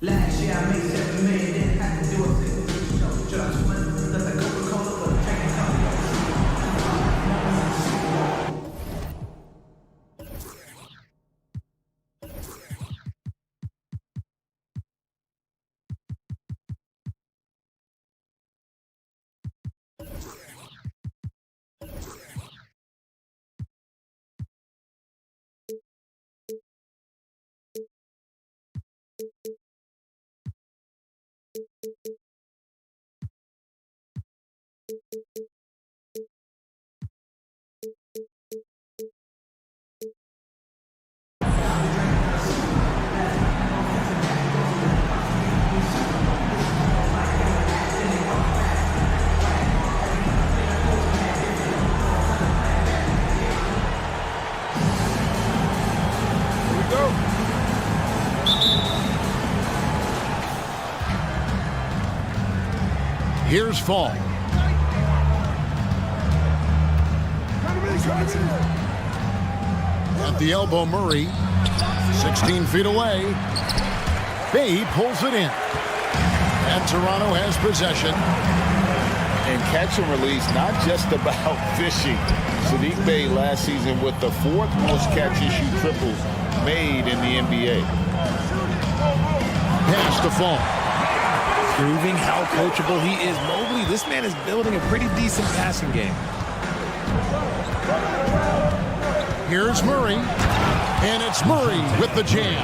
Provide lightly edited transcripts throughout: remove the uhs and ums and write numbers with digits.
Last year I made 7 million, didn't have to do a single show. Just went that's a Coca-Cola for the chicken Here's Fall. At the elbow, Murray. 16 feet away. Bay pulls it in. And Toronto has possession. And catch and release, not just about fishing. Sadiq Bey last season with the 4th most catch-and-shoot triples made in the NBA. Pass to Fall. Proving how coachable he is. Mobley, this man is building a pretty decent passing game. Here's Murray. And it's Murray with the jam.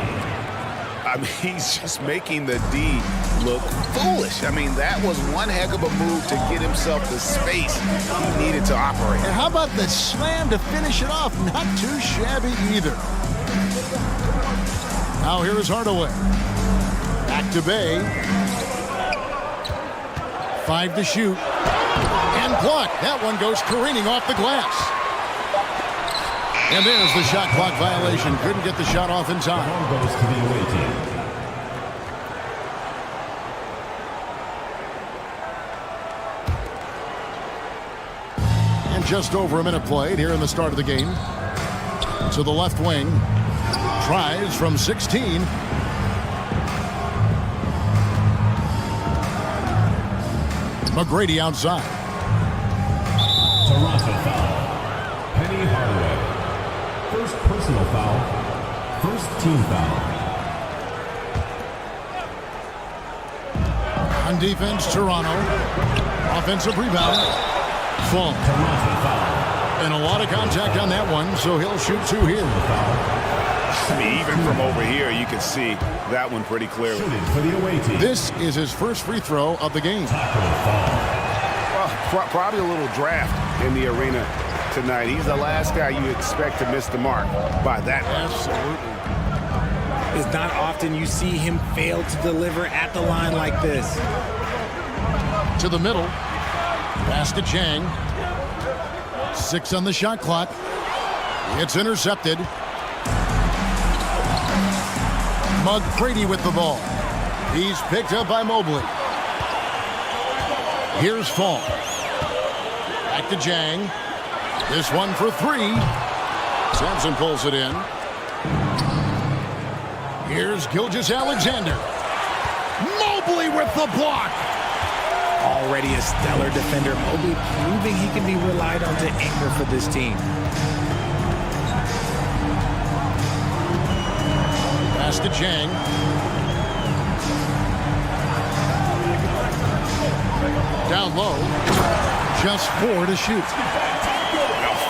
I mean, he's just making the D look foolish. I mean, that was one heck of a move to get himself the space he needed to operate. And how about the slam to finish it off? Not too shabby either. Now here is Hardaway. Back to Bay. 5 to shoot. And blocked. That one goes careening off the glass. And there's the shot clock violation. Couldn't get the shot off in time. Goes to the away team. And just over a minute played here in the start of the game. To the left wing. Tries from 16. McGrady outside. Toronto foul. Penny Hardaway. First personal foul. First team foul. On defense, Toronto. Offensive rebound. Fall. Toronto foul. And a lot of contact on that one, so he'll shoot 2 here. I mean, even from over here, you can see that one pretty clearly. Shooting for the away team. This is his first free throw of the game. Well, probably a little draft in the arena tonight. He's the last guy you expect to miss the mark by that much. Absolutely. It's not often you see him fail to deliver at the line like this. To the middle. Pass to Chang. 6 on the shot clock. It's intercepted. McGrady with the ball. He's picked up by Mobley. Here's Fall. Back to Jang. This one for 3. Sampson pulls it in. Here's Gilgeous-Alexander. Mobley with the block. Already a stellar defender, Mobley proving he can be relied on to anchor for this team. Pass to Chang. Down low. Just 4 to shoot.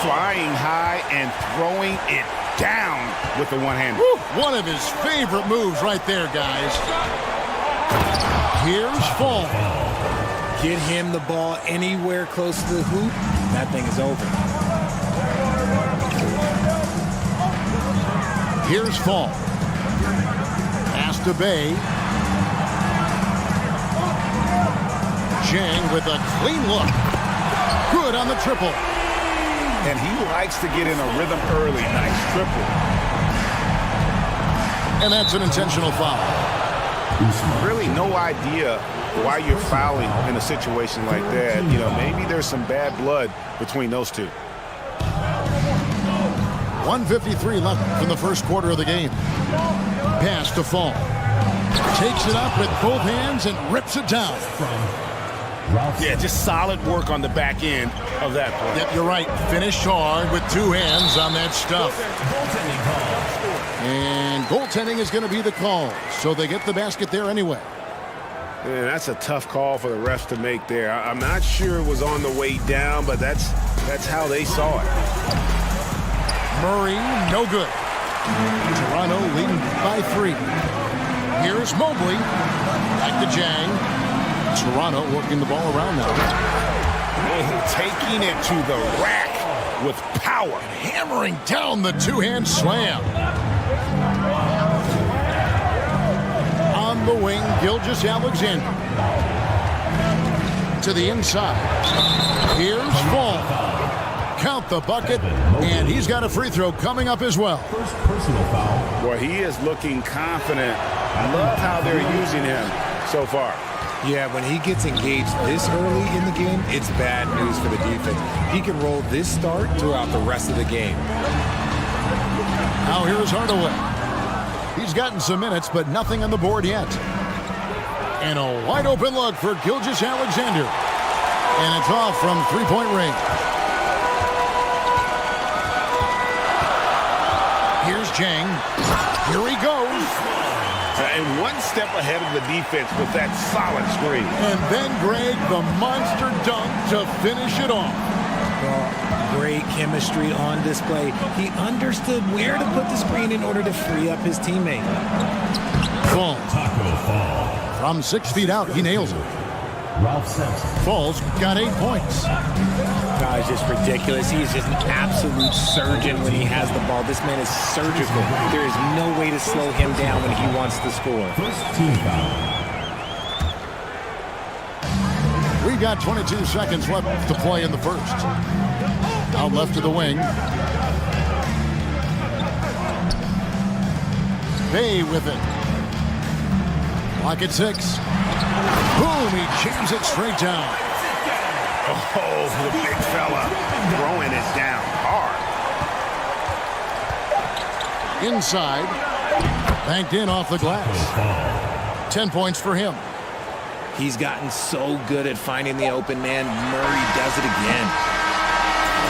Flying high and throwing it down with the one-hander. One of his favorite moves right there, guys. Here's Fall. Get him the ball anywhere close to the hoop, that thing is over. Here's Fall. Pass to Bay. Jang with a clean look. Good on the triple. And he likes to get in a rhythm early. Nice triple. And that's an intentional foul. Really no idea why you're fouling in a situation like that. You know, maybe there's some bad blood between those two. 1:53 left in the first quarter of the game. Pass to Fall. Takes it up with both hands and rips it down. Yeah, just solid work on the back end of that play. Yep, you're right. Finished hard with two hands on that stuff. And goaltending is going to be the call. So they get the basket there anyway. Man, that's a tough call for the refs to make there. I'm not sure it was on the way down, but that's how they saw it. Murray, no good. Toronto leading by 3. Here's Mobley. Back to Jang. Toronto working the ball around now. Oh, taking it to the rack with power. Hammering down the two-hand slam. On the wing, Gilgeous-Alexander. To the inside. Here's Fall. Count the bucket, and he's got a free throw coming up as well. First personal foul. Boy, he is looking confident. I love how they're using him so far. Yeah, when he gets engaged this early in the game, it's bad news for the defense. He can roll this start throughout the rest of the game. Now here's Hardaway. He's gotten some minutes, but nothing on the board yet. And a wide open look for Gilgeous-Alexander. And it's off from three-point range. Here's Jang. Here he goes. And one step ahead of the defense with that solid screen. And then Greg, the monster dunk to finish it off. Well, great chemistry on display. He understood where to put the screen in order to free up his teammate. Fall. Taco Fall. From 6 feet out, he nails it. Ralph Sampson. Fall's got 8 points. God, it's just ridiculous. He is just an absolute surgeon when he has the ball. This man is surgical. There is no way to slow him down when he wants to score. First team foul. We've got 22 seconds left to play in the first. Out left to the wing. Bay with it. Lock at 6. Boom, he jams it straight down. Oh, the big fella throwing it down hard. Inside. Banked in off the glass. 10 points for him. He's gotten so good at finding the open man. Murray does it again.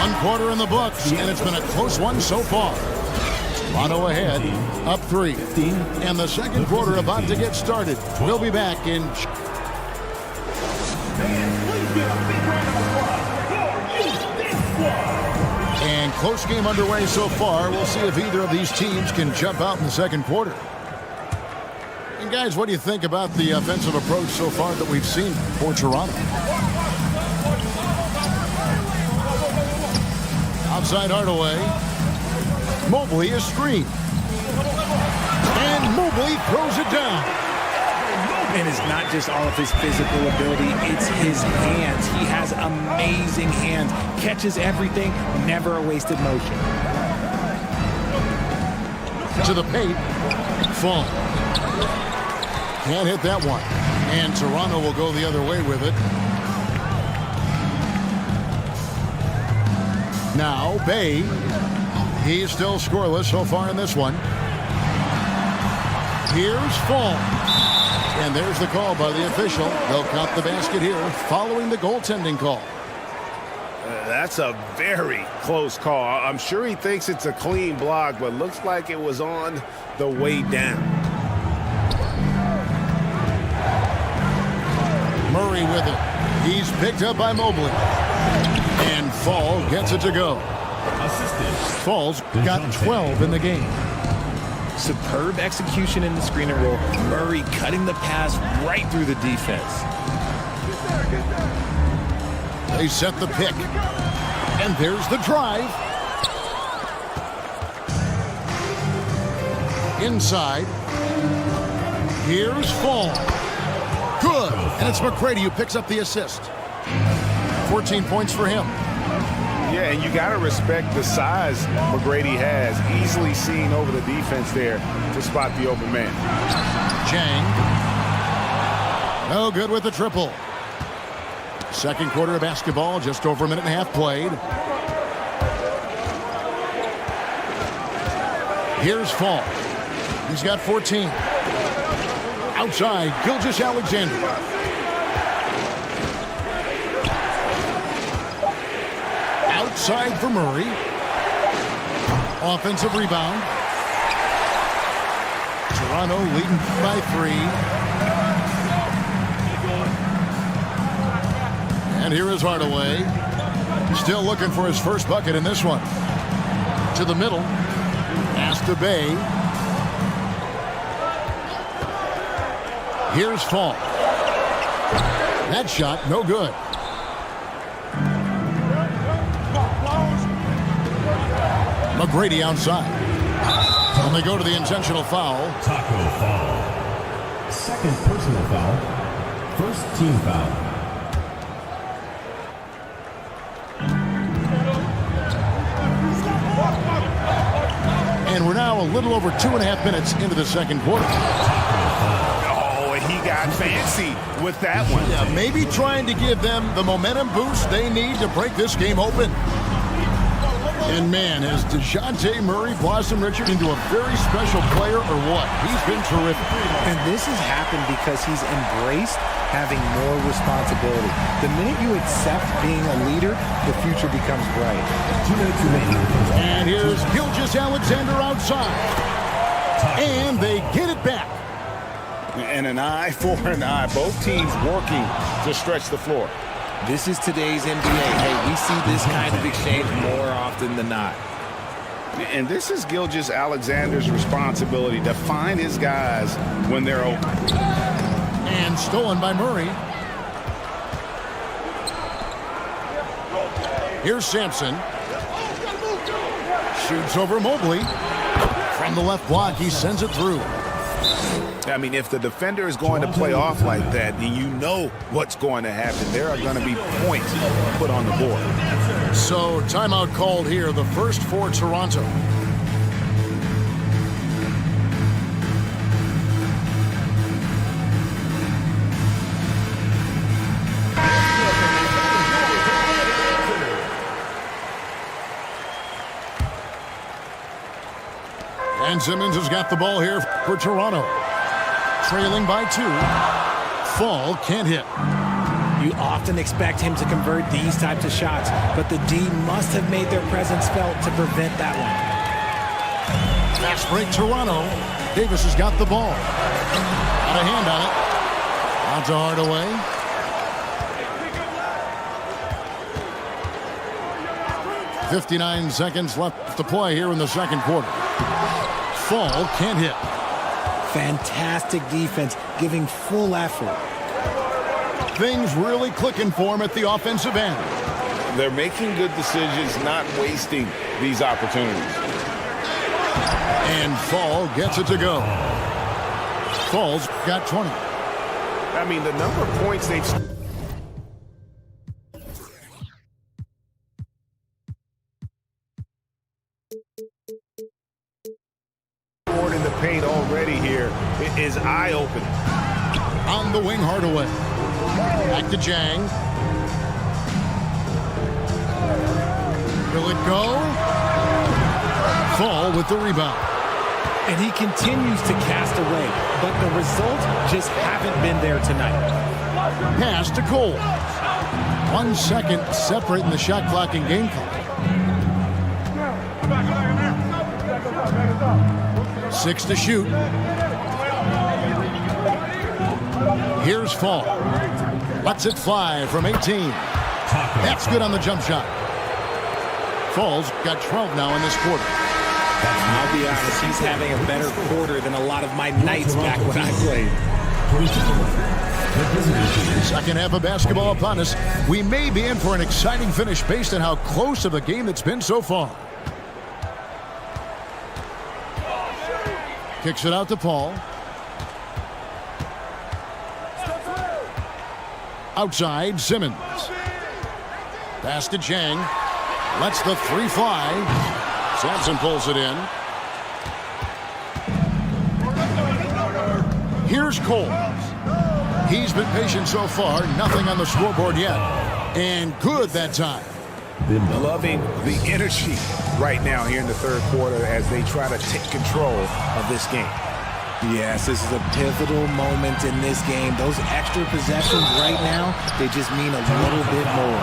1 quarter in the books, and it's been a close one so far. Toronto ahead, up 3. And the second quarter about to get started. We'll be back in... And close game underway so far. We'll see if either of these teams can jump out in the second quarter. And guys, what do you think about the offensive approach so far that we've seen for Toronto? Outside Hardaway. Mobley is screened. And Mobley throws it down. And it's not just all of his physical ability, it's his hands. He has amazing hands. Catches everything, never a wasted motion. To the paint. Fall. Can't hit that one. And Toronto will go the other way with it. Now, Bay. He's still scoreless so far in this one. Here's Fall. And there's the call by the official. They'll count the basket here following the goaltending call. That's a very close call. I'm sure he thinks it's a clean block, but looks like it was on the way down. Murray with it. He's picked up by Mobley. And Fall gets it to go. Fall's got 12 in the game. Superb execution in the screen and roll. Murray cutting the pass right through the defense. They set the pick. And there's the drive. Inside. Here's Fall. Good. And it's McGrady who picks up the assist. 14 points for him. Yeah, and you got to respect the size McGrady has. Easily seen over the defense there to spot the open man. Jang. No good with the triple. Second quarter of basketball, just over a minute and a half played. Here's Fall. He's got 14. Outside, Gilgeous-Alexander. Outside for Murray. Offensive rebound. Toronto leading by 3. And here is Hardaway. Still looking for his first bucket in this one. To the middle. Pass to Bay. Here's Fall. That shot, no good. McGrady outside. And they go to the intentional foul. Taco foul. Second personal foul. First team foul. And we're now a little over 2.5 minutes into the second quarter. Oh, and he got fancy with that one. Yeah, maybe trying to give them the momentum boost they need to break this game open. And man, has DeJounte Murray blossomed, Richard, into a very special player or what? He's been terrific. And this has happened because he's embraced having more responsibility. The minute you accept being a leader, the future becomes bright. 2 minutes remaining. And here's Gilgeous-Alexander outside. And they get it back. And an eye for an eye. Both teams working to stretch the floor. This is today's NBA. Hey, we see this kind of exchange more often than not. And this is Gilgeous-Alexander's responsibility to find his guys when they're open. And stolen by Murray. Here's Sampson. Shoots over Mobley. From the left block, he sends it through. I mean, if the defender is going to play off like that, then you know what's going to happen. There are going to be points put on the board. So, timeout called here, the first for Toronto. And Simmons has got the ball here for Toronto. Trailing by 2. Fall can't hit. You often expect him to convert these types of shots, but the D must have made their presence felt to prevent that one. Fast break Toronto. Davis has got the ball. Got a hand on it. Out to Hardaway. .59 seconds left to play here in the second quarter. Fall can't hit. Fantastic defense, giving full effort. Things really clicking for him at the offensive end. They're making good decisions, not wasting these opportunities. And Fall gets it to go. Fall's got 20. I mean, the number of points they've scored in the paint already here is eye-opening. On the wing, Hardaway. Back to Jang. Will it go? Fall with the rebound. And he continues to cast away, but the results just haven't been there tonight. Pass to Cole. 1 second separating the shot clock and game clock. 6 to shoot. Here's Fall. Lets it fly from 18. That's good on the jump shot. Fall's got 12 now in this quarter. I'll be honest, he's having a better quarter than a lot of my nights back when I played. The visiting team. Second half of basketball upon us. We may be in for an exciting finish based on how close of a game it's been so far. Kicks it out to Paul. Outside, Simmons. Pass to Chang. Lets the three fly. Sampson pulls it in. Here's Cole. He's been patient so far. Nothing on the scoreboard yet. And good that time. Loving the energy right now here in the third quarter as they try to take control of this game. Yes, this is a pivotal moment in this game. Those extra possessions right now, they just mean a little bit more.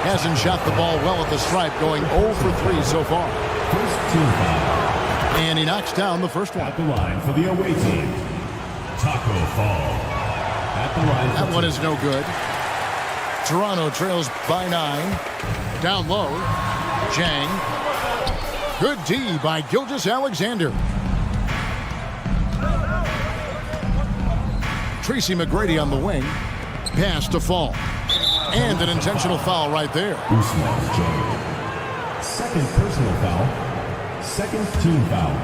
Hasn't shot the ball well at the stripe, going 0 for 3 so far. First team foul. And he knocks down the first one. At the line for the away team. Taco Fall. At the line That one is no good. Toronto trails by 9. Down low. Chang. Good D by Gilgeous-Alexander. Tracy McGrady on the wing. Pass to Fall. And an intentional foul right there. Usman Joe. Second personal foul. Second team foul.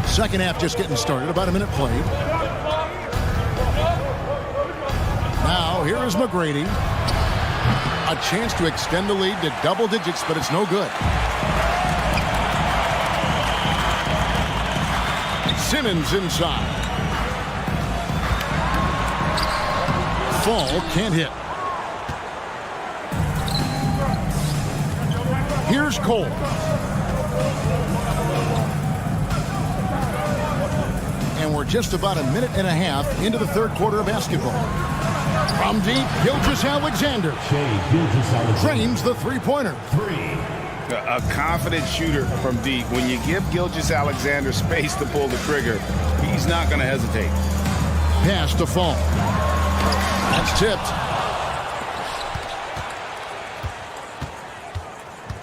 Second half just getting started. About a minute played. Now here is McGrady. A chance to extend the lead to double digits, but it's no good. Simmons inside. Fall can't hit. Here's Cole. And we're just about a minute and a half into the third quarter of basketball. From deep, Gilgeous-Alexander drains the three-pointer. A confident shooter from deep. When you give Gilgeous-Alexander space to pull the trigger, he's not going to hesitate. Pass to Fall. That's tipped.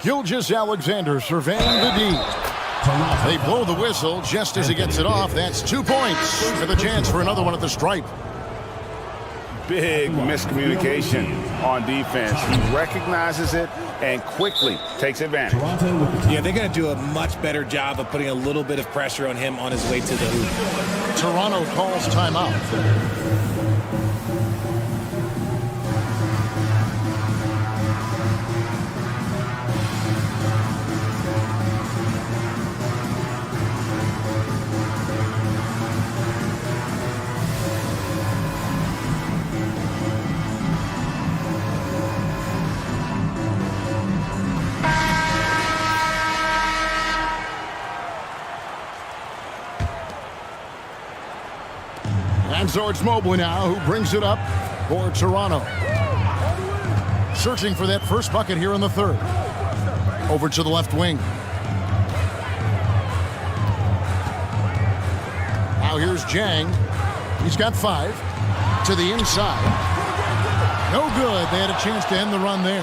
Gilgeous-Alexander surveying the D. They blow the whistle just as he gets it off. That's 2 points for the chance for another one at the stripe. Big miscommunication on defense. He recognizes it and quickly takes advantage. Yeah, they're going to do a much better job of putting a little bit of pressure on him on his way to the hoop. Toronto calls timeout. And so it's Mobley now who brings it up for Toronto. Searching for that first bucket here in the third. Over to the left wing. Now here's Jang. He's got 5. To the inside. No good. They had a chance to end the run there.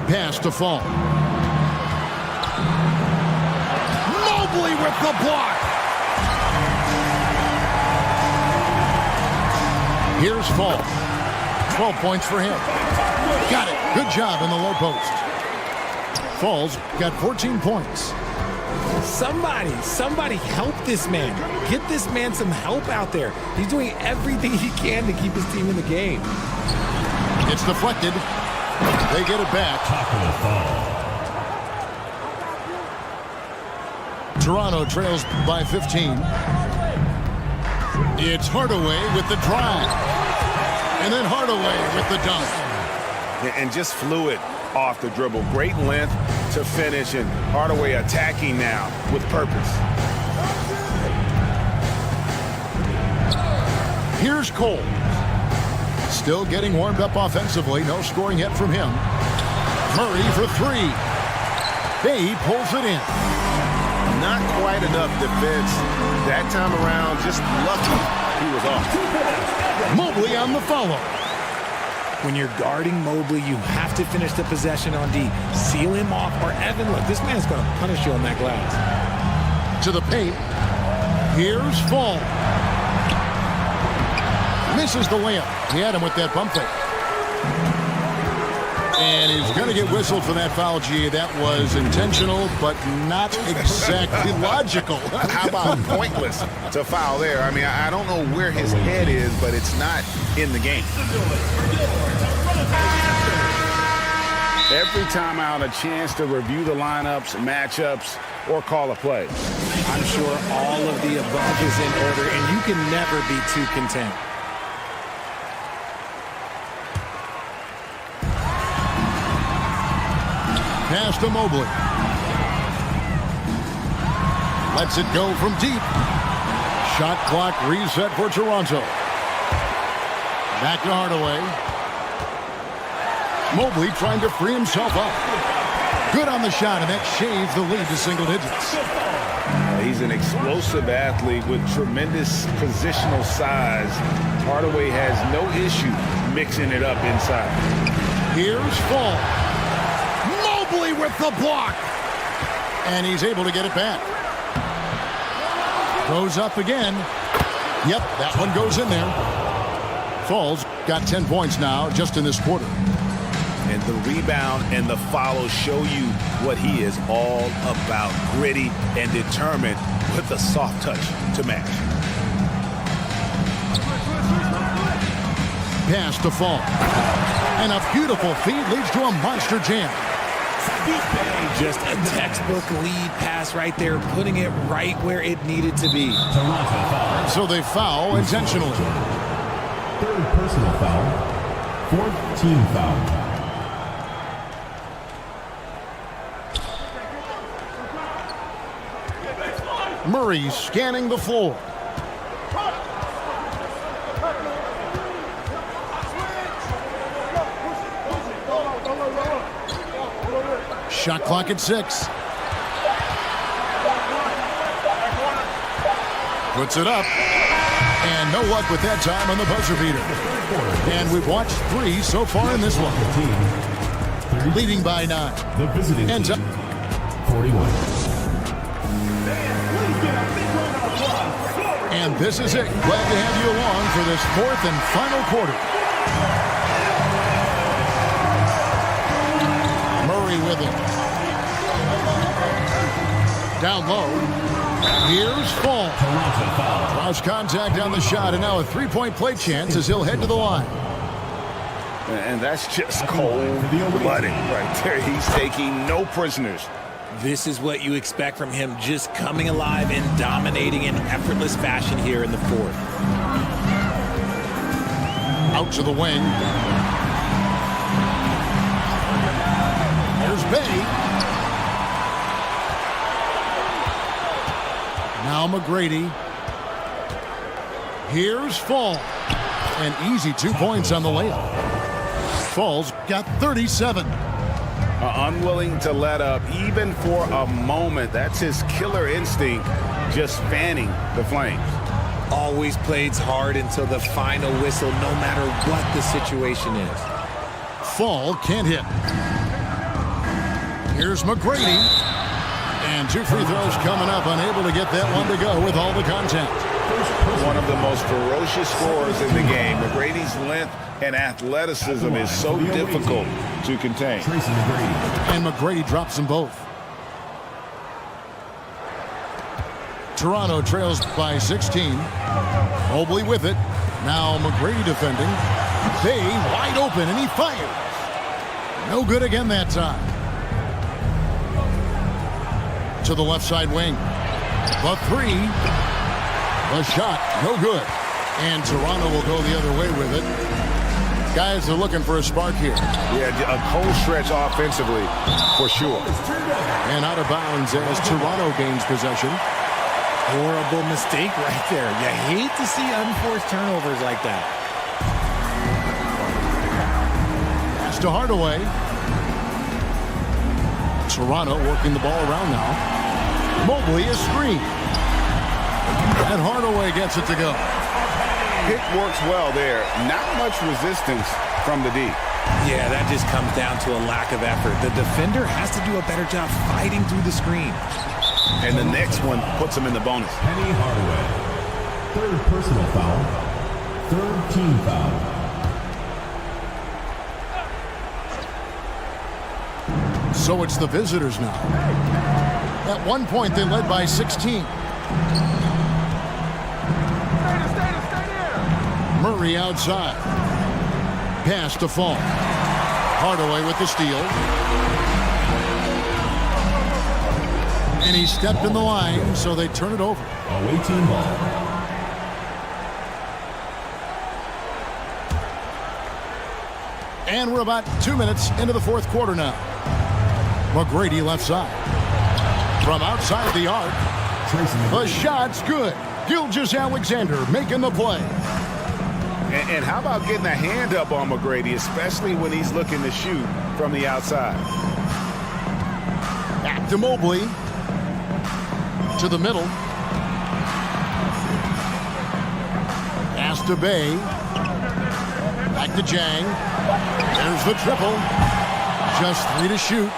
Pass to Fall. Mobley with the block. Here's Fall. 12 points for him. Got it. Good job in the low post. Fall's got 14 points. Somebody help this man. Get this man some help out there. He's doing everything he can to keep his team in the game. It's deflected. They get it back. Toronto trails by 15. It's Hardaway with the drive. And then Hardaway with the dunk. And just fluid off the dribble. Great length to finish, and Hardaway attacking now with purpose. Here's Cole. Still getting warmed up offensively. No scoring yet from him. Murray for 3. Bay pulls it in. Not quite enough defense that time around. Just lucky he was off. Mobley on the follow. When you're guarding Mobley, you have to finish the possession on D. Seal him off, or Evan, look, this man's going to punish you on that glass. To the paint. Here's Fall. Misses the layup. He had him with that pump fake. And he's going to get whistled for that foul, G. That was intentional, but not exactly logical. How about pointless to foul there? I mean, I don't know where his head is, but it's not in the game. Every time I had a chance to review the lineups, matchups, or call a play. I'm sure all of the above is in order, and you can never be too content. Pass to Mobley. Lets it go from deep. Shot clock reset for Toronto. Back to Hardaway. Mobley trying to free himself up. Good on the shot, and that shaves the lead to single digits. He's an explosive athlete with tremendous positional size. Hardaway has no issue mixing it up inside. Here's Fall. Mobley with the block. And he's able to get it back. Goes up again. Yep, that one goes in there. Fall's got 10 points now just in this quarter. And the rebound and the follow show you what he is all about. Gritty and determined with a soft touch to match. Pass to Fall. And a beautiful feed leads to a monster jam. Just a textbook lead pass right there, putting it right where it needed to be. So they foul intentionally. Third personal foul. Fourth team foul. Murray scanning the floor. Shot clock at 6. Puts it up. And no luck with that time on the buzzer beater. And we've watched 3 so far in this one. Leading by 9. The visiting And team, 41. And this is it. Glad to have you along for this 4th and final quarter. Murray with it. Down low. Here's Fall. Draws contact on the shot, and now a 3-point play chance as he'll head to the line. And that's just cold-blooded right there. He's taking no prisoners. This is what you expect from him, just coming alive and dominating in effortless fashion here in the 4th. Out to the wing. There's Bay. Now McGrady. Here's Fall. An easy 2 points on the layup. Fall's got 37. Unwilling to let up even for a moment. That's his killer instinct, just fanning the flames. Always plays hard until the final whistle, no matter what the situation is. Fall can't hit. Here's McGrady. And 2 free throws coming up, unable to get that one to go with all the contact. One of the most ferocious scorers in the game. McGrady's length and athleticism is so difficult to contain. And McGrady drops them both. Toronto trails by 16. Mobley with it. Now McGrady defending. Bay wide open, and he fires. No good again that time. To the left side wing. The 3. The shot, no good. And Toronto will go the other way with it. Guys are looking for a spark here. Yeah, a cold stretch offensively, for sure. And out of bounds as Toronto gains possession. Horrible mistake right there. You hate to see unforced turnovers like that. Pass to Hardaway. Toronto working the ball around now. Mobley is screen. And Hardaway gets it to go. Pick works well there. Not much resistance from the D. Yeah, that just comes down to a lack of effort. The defender has to do a better job fighting through the screen. and the next one puts him in the bonus. Penny Hardaway. Third personal foul. Third team foul. So it's the visitors now. At one point, they led by 16. Murray outside. Pass to Fall. Hardaway with the steal. And he stepped in the line, so they turn it over. Away team ball. And we're about 2 minutes into the fourth quarter now. McGrady left side. From outside the arc. The shot's good. Gilgeous-Alexander making the play. And how about getting a hand up on McGrady, especially when he's looking to shoot from the outside. Back to Mobley. To the middle. Pass to Bay. Back to Jang. There's the triple. Just 3 to shoot.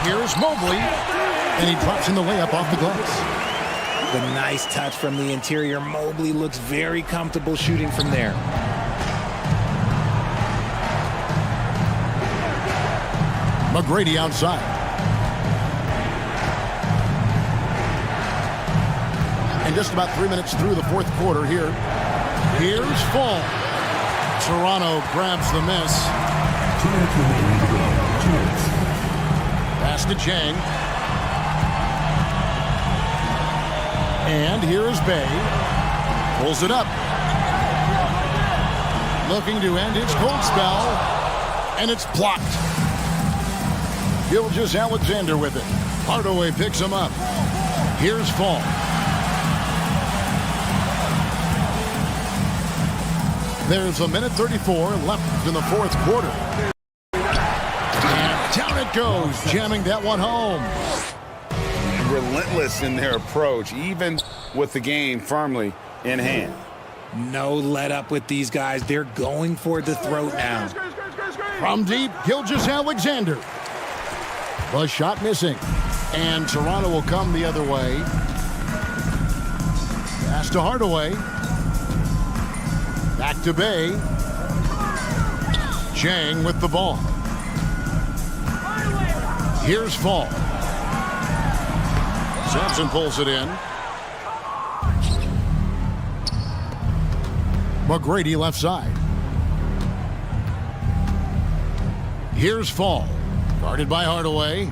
Here's Mobley. And he drops in the layup off the glass. The nice touch from the interior. Mobley looks very comfortable shooting from there. McGrady outside. And just about 3 minutes through the fourth quarter here. Here's Fall. Toronto grabs the miss. 2 minutes remaining to go. 2 minutes. Pass to Jang. And here is Bay. Pulls it up. Looking to end his cold spell. And it's blocked. Gilgeous-Alexander with it. Hardaway picks him up. Here's Fall. There's 1:34 left in the fourth quarter. And down it goes, jamming that one home. Relentless in their approach, even with the game firmly in hand. No let up with these guys. They're going for the throat now. From deep, Gilgeous-Alexander. The shot missing. And Toronto will come the other way. Pass to Hardaway. Back to Bay. Jang with the ball. Here's Fall. Sampson pulls it in. McGrady left side. Here's Fall. Guarded by Hardaway.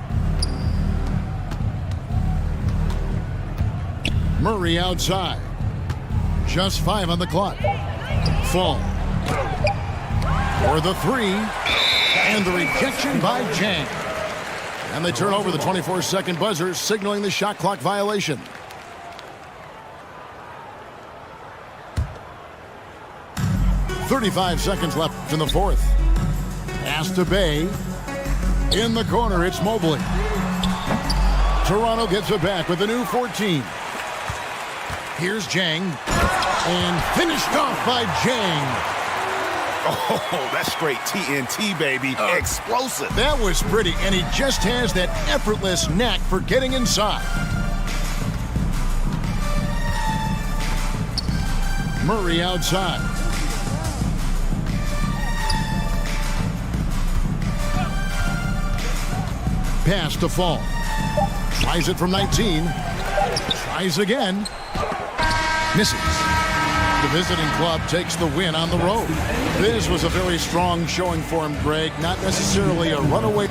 Murray outside. Just 5 on the clock. Fall. For the 3. And the rejection by Jang. And they turn over the 24-second buzzer, signaling the shot clock violation. .35 seconds left in the fourth. Pass to Bay. In the corner, it's Mobley. Toronto gets it back with a new 14. Here's Jang. And finished off by Jang. Oh, that's straight TNT, baby. Explosive. That was pretty, and he just has that effortless knack for getting inside. Murray outside. Pass to Fall. Tries it from 19. Tries again. Misses. The visiting club takes the win on the road. This was a very strong showing for him, Greg. Not necessarily a runaway.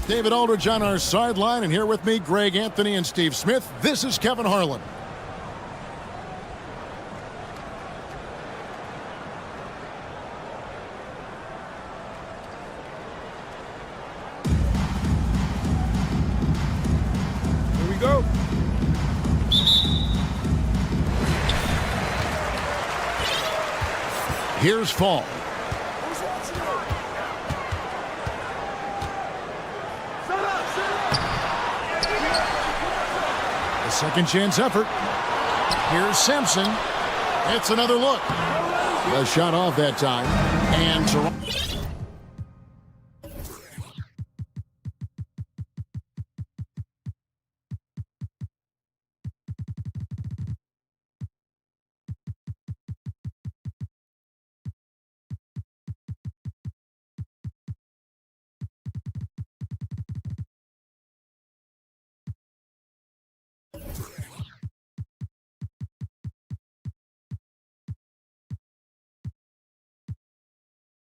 David Aldridge on our sideline, and here with me, Greg Anthony and Steve Smith. This is Kevin Harlan. Here we go. Here's Fall. A second chance effort. Here's Sampson. It's another look. The shot off that time. And Toronto.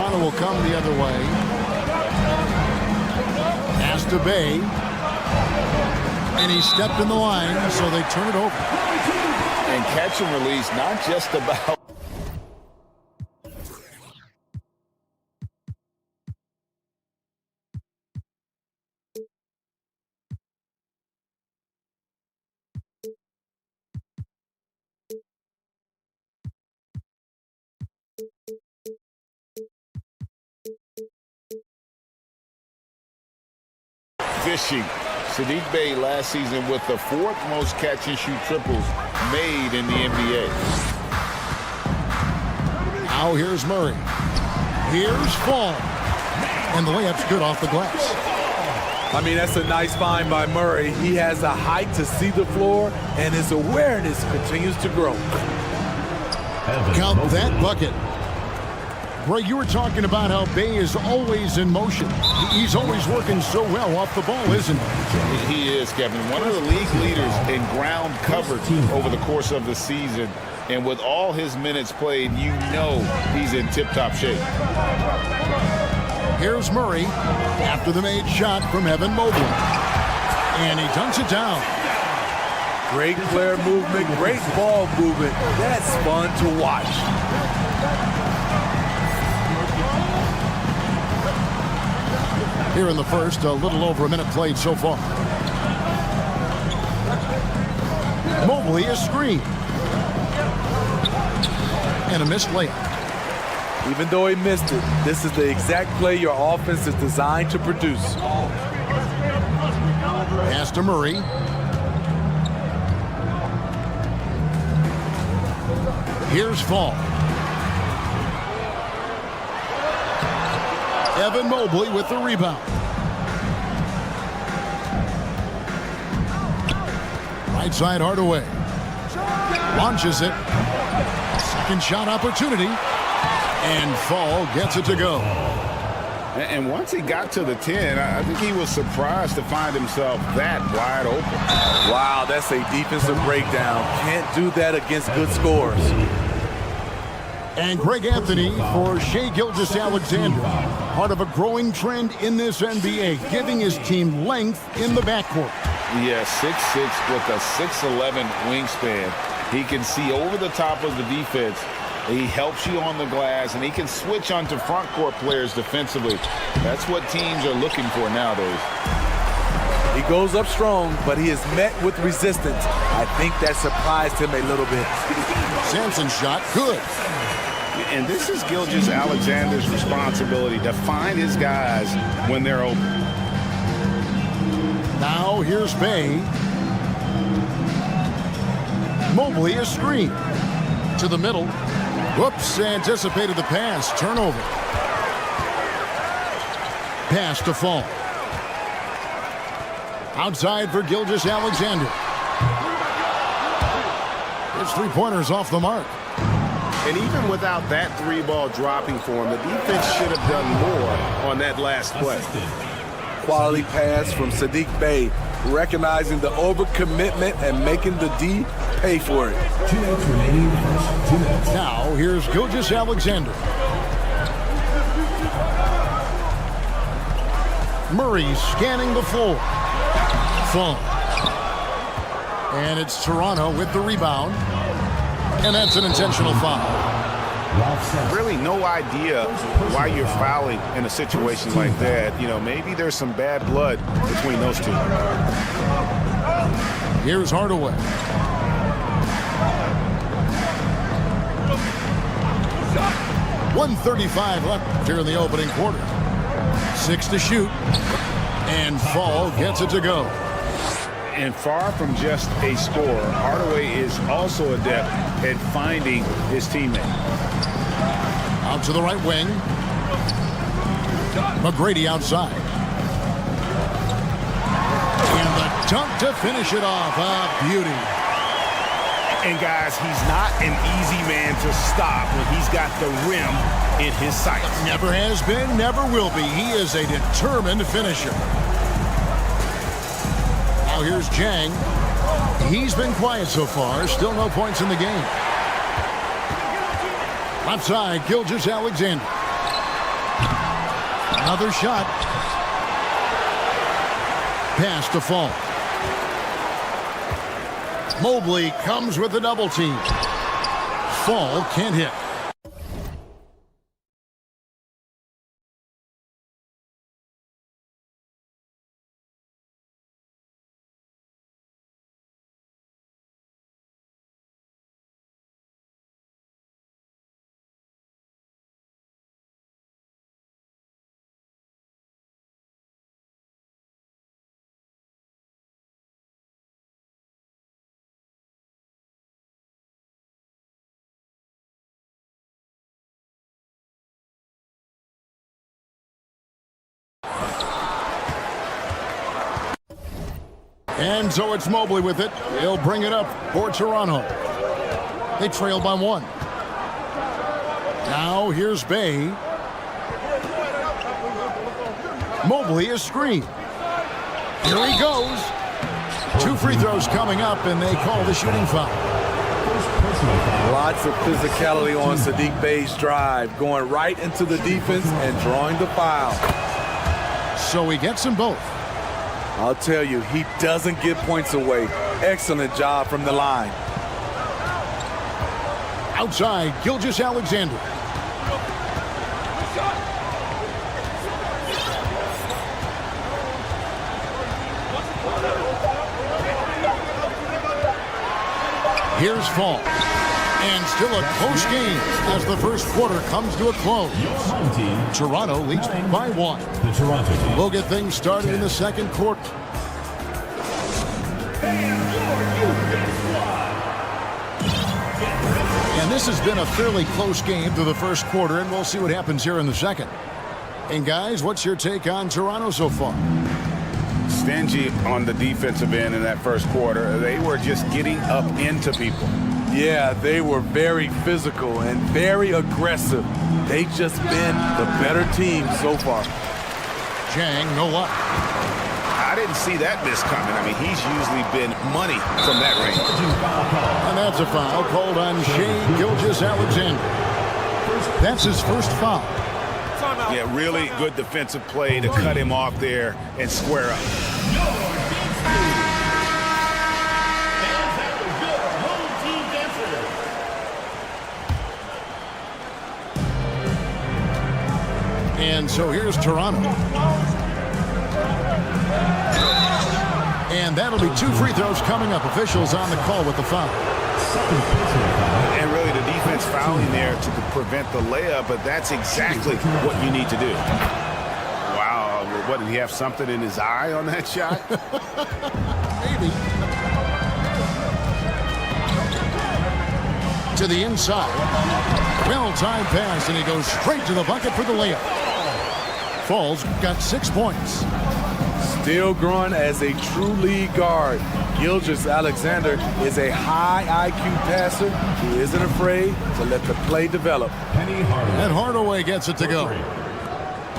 Will come the other way. Pass to Bay. And he stepped in the line, so they turn it over. And catch and release, not just about fishing. Saddiq Bey last season with the 4th most catch and shoot triples made in the NBA. Now here's Murray. Here's Fall. And the layup's good off the glass. I mean, that's a nice find by Murray. He has the height to see the floor, and his awareness continues to grow. Count that bucket. Greg, you were talking about how Bay is always in motion. He's always working so well off the ball, isn't he? He is, Kevin. One of the league leaders in ground covered over the course of the season. And with all his minutes played, you know he's in tip-top shape. Here's Murray after the made shot from Evan Mobley. And he dunks it down. Great player movement, great ball movement. That's fun to watch. Here in the first, a little over a minute played so far. Mobley is screened. And a missed layup. Even though he missed it, this is the exact play your offense is designed to produce. Pass to Murray. Here's Fall. Evan Mobley with the rebound. Right side Hardaway. Launches it. Second shot opportunity. And Fall gets it to go. And once he got to the 10, I think he was surprised to find himself that wide open. Wow, that's a defensive breakdown. Can't do that against good scores. And Greg Anthony for Shai Gilgeous-Alexander. Part of a growing trend in this NBA, giving his team length in the backcourt. Yeah, 6'6" with a 6'11" wingspan. He can see over the top of the defense. He helps you on the glass, and he can switch onto front court players defensively. That's what teams are looking for nowadays. He goes up strong, but he is met with resistance. I think that surprised him a little bit. Sampson's shot, good. And this is Gilgeous-Alexander's responsibility to find his guys when they're open. Now here's Bay. Mobley is screened. To the middle. Whoops, anticipated the pass. Turnover. Pass to Fall. Outside for Gilgeous-Alexander. His three-pointer's off the mark. And even without that three ball dropping for him, the defense should have done more on that last play. Quality pass from Saddiq Bey, recognizing the overcommitment and making the D pay for it. 2 minutes remaining. 2 minutes. Now here's Gilgeous-Alexander. Murray scanning the floor. Fall. And it's Toronto with the rebound. And that's an intentional foul. Really no idea why you're fouling in a situation like that. You know, maybe there's some bad blood between those two. Here's Hardaway. .135 left here in the opening quarter. 6 to shoot. And Fall gets it to go. And far from just a scorer, Hardaway is also adept at finding his teammate. Out to the right wing. McGrady outside. And the dunk to finish it off. A beauty. And guys, he's not an easy man to stop when he's got the rim in his sights. Never has been, never will be. He is a determined finisher. Now here's Jang. He's been quiet so far. Still no points in the game. Left side, Gilgeous-Alexander. Another shot. Pass to Fall. Mobley comes with the double team. Fall can't hit. And so it's Mobley with it. He'll bring it up for Toronto. They trail by 1. Now here's Bay. Mobley is screened. Here he goes. 2 free throws coming up, and they call the shooting foul. Lots of physicality on Saddiq Bey's drive, going right into the defense and drawing the foul. So he gets them both. I'll tell you, he doesn't give points away. Excellent job from the line. Outside, Gilgeous-Alexander. Here's Fall. And still a close game as the first quarter comes to a close. Toronto leads by 1. The Toronto team. We'll get things started in the second quarter. And this has been a fairly close game through the first quarter, and we'll see what happens here in the second. And guys, what's your take on Toronto so far? Stingy on the defensive end in that first quarter. They were just getting up into people. Yeah, they were very physical and very aggressive. They've just been the better team so far. Jang, no luck. I didn't see that miss coming. I mean, he's usually been money from that range. And that's a foul called on Shai Gilgeous-Alexander. That's his first foul. Yeah, really good defensive play to cut him off there and square up. And so here's Toronto. And that'll be 2 free throws coming up. Officials on the call with the foul. And really the defense fouling there to prevent the layup, but that's exactly what you need to do. Wow, what, did he have something in his eye on that shot? Maybe. To the inside. Well-timed pass, and he goes straight to the bucket for the layup. Falls got 6 points. Still growing as a true lead guard. Gilgeous-Alexander is a high IQ passer who isn't afraid to let the play develop. And Hardaway gets it to go.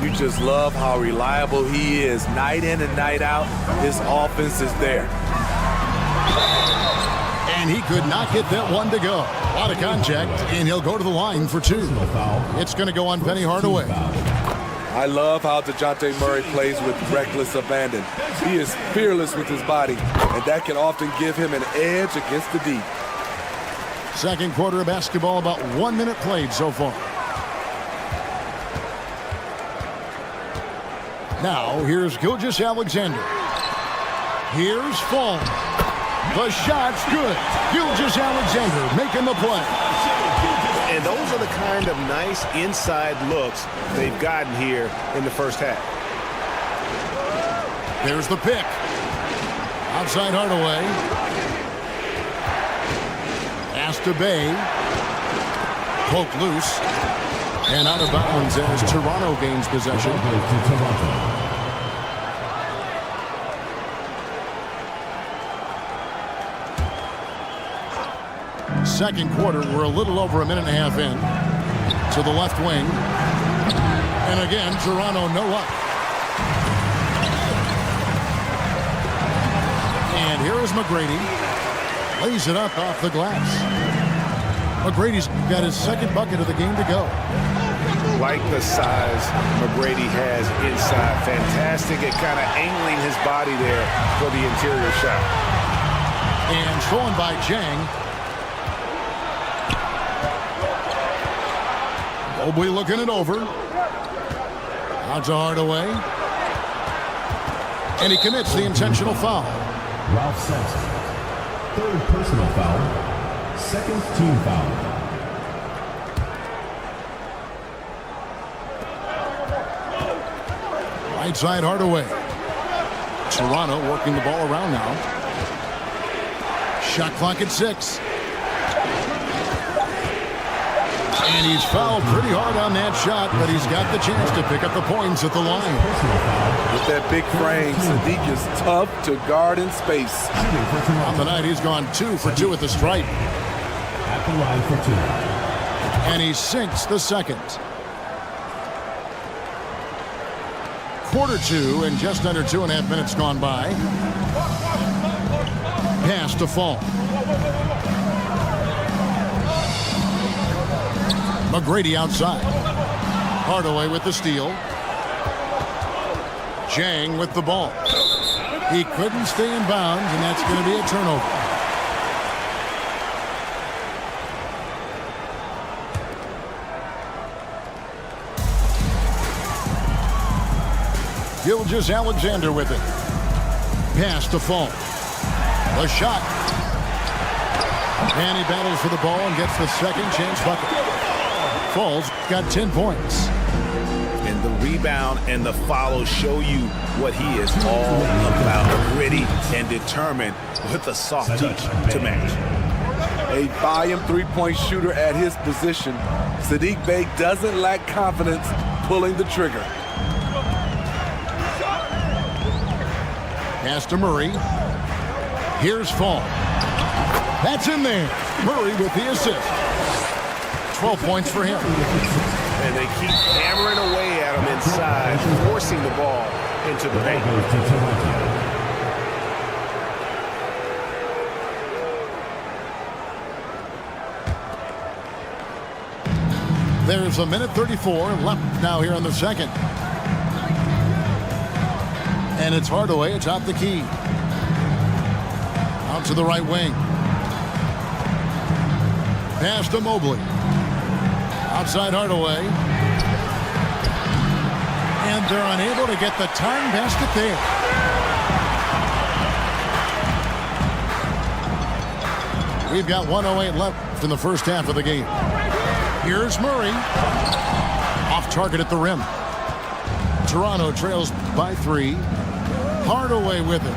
You just love how reliable he is. Night in and night out, his offense is there. And he could not get that one to go. A lot of contact, and he'll go to the line for 2. It's going to go on Penny Hardaway. I love how DeJounte Murray plays with reckless abandon. He is fearless with his body, and that can often give him an edge against the D. Second quarter of basketball, about 1 minute played so far. Now, here's Gilgeous-Alexander. Here's Fall. The shot's good. Gilgeous-Alexander making the play. And those are the kind of nice inside looks they've gotten here in the first half. There's the pick. Outside Hardaway. Pass to Bay. Poke loose. And out of bounds as Toronto gains possession. Second quarter, we're a little over a minute and a half in. To the left wing. And again, Toronto no up. And here is McGrady. Lays it up off the glass. McGrady's got his second bucket of the game to go. Like the size McGrady has inside. Fantastic at kind of angling his body there for the interior shot. And stolen by Jang. Mobley looking it over. Out to Hardaway. And he commits the intentional foul. Ralph Sampson. Third personal foul. Second team foul. Right side Hardaway. Toronto working the ball around now. Shot clock at 6. And he's fouled pretty hard on that shot, but he's got the chance to pick up the points at the line. With that big frame, Sadiq is tough to guard in space. On the night, he's gone 2 for 2 at the stripe. At the line for 2. And he sinks the second. Quarter 2 and just under 2.5 minutes gone by. Pass to Fall. McGrady outside. Hardaway with the steal. Jang with the ball. He couldn't stay in bounds, and that's going to be a turnover. Gilgeous-Alexander with it. Pass to Fall. The shot. And he battles for the ball and gets the second chance bucket. Fall's got 10 points. And the rebound and the follow show you what he is all about. Gritty and determined with a soft touch to match. A volume three-point shooter at his position, Sadiq Bey doesn't lack confidence pulling the trigger. Pass to Murray. Here's Fall. That's in there. Murray with the assist. 12 points for him. And they keep hammering away at him inside, forcing the ball into the paint. There's a minute 34 left now here in the second. And it's Hardaway atop the key. Out to the right wing. Pass to Mobley. Outside Hardaway. And they're unable to get the tying basket there. We've got 1:08 left in the first half of the game. Here's Murray. Off target at the rim. Toronto trails by 3. Hardaway with it.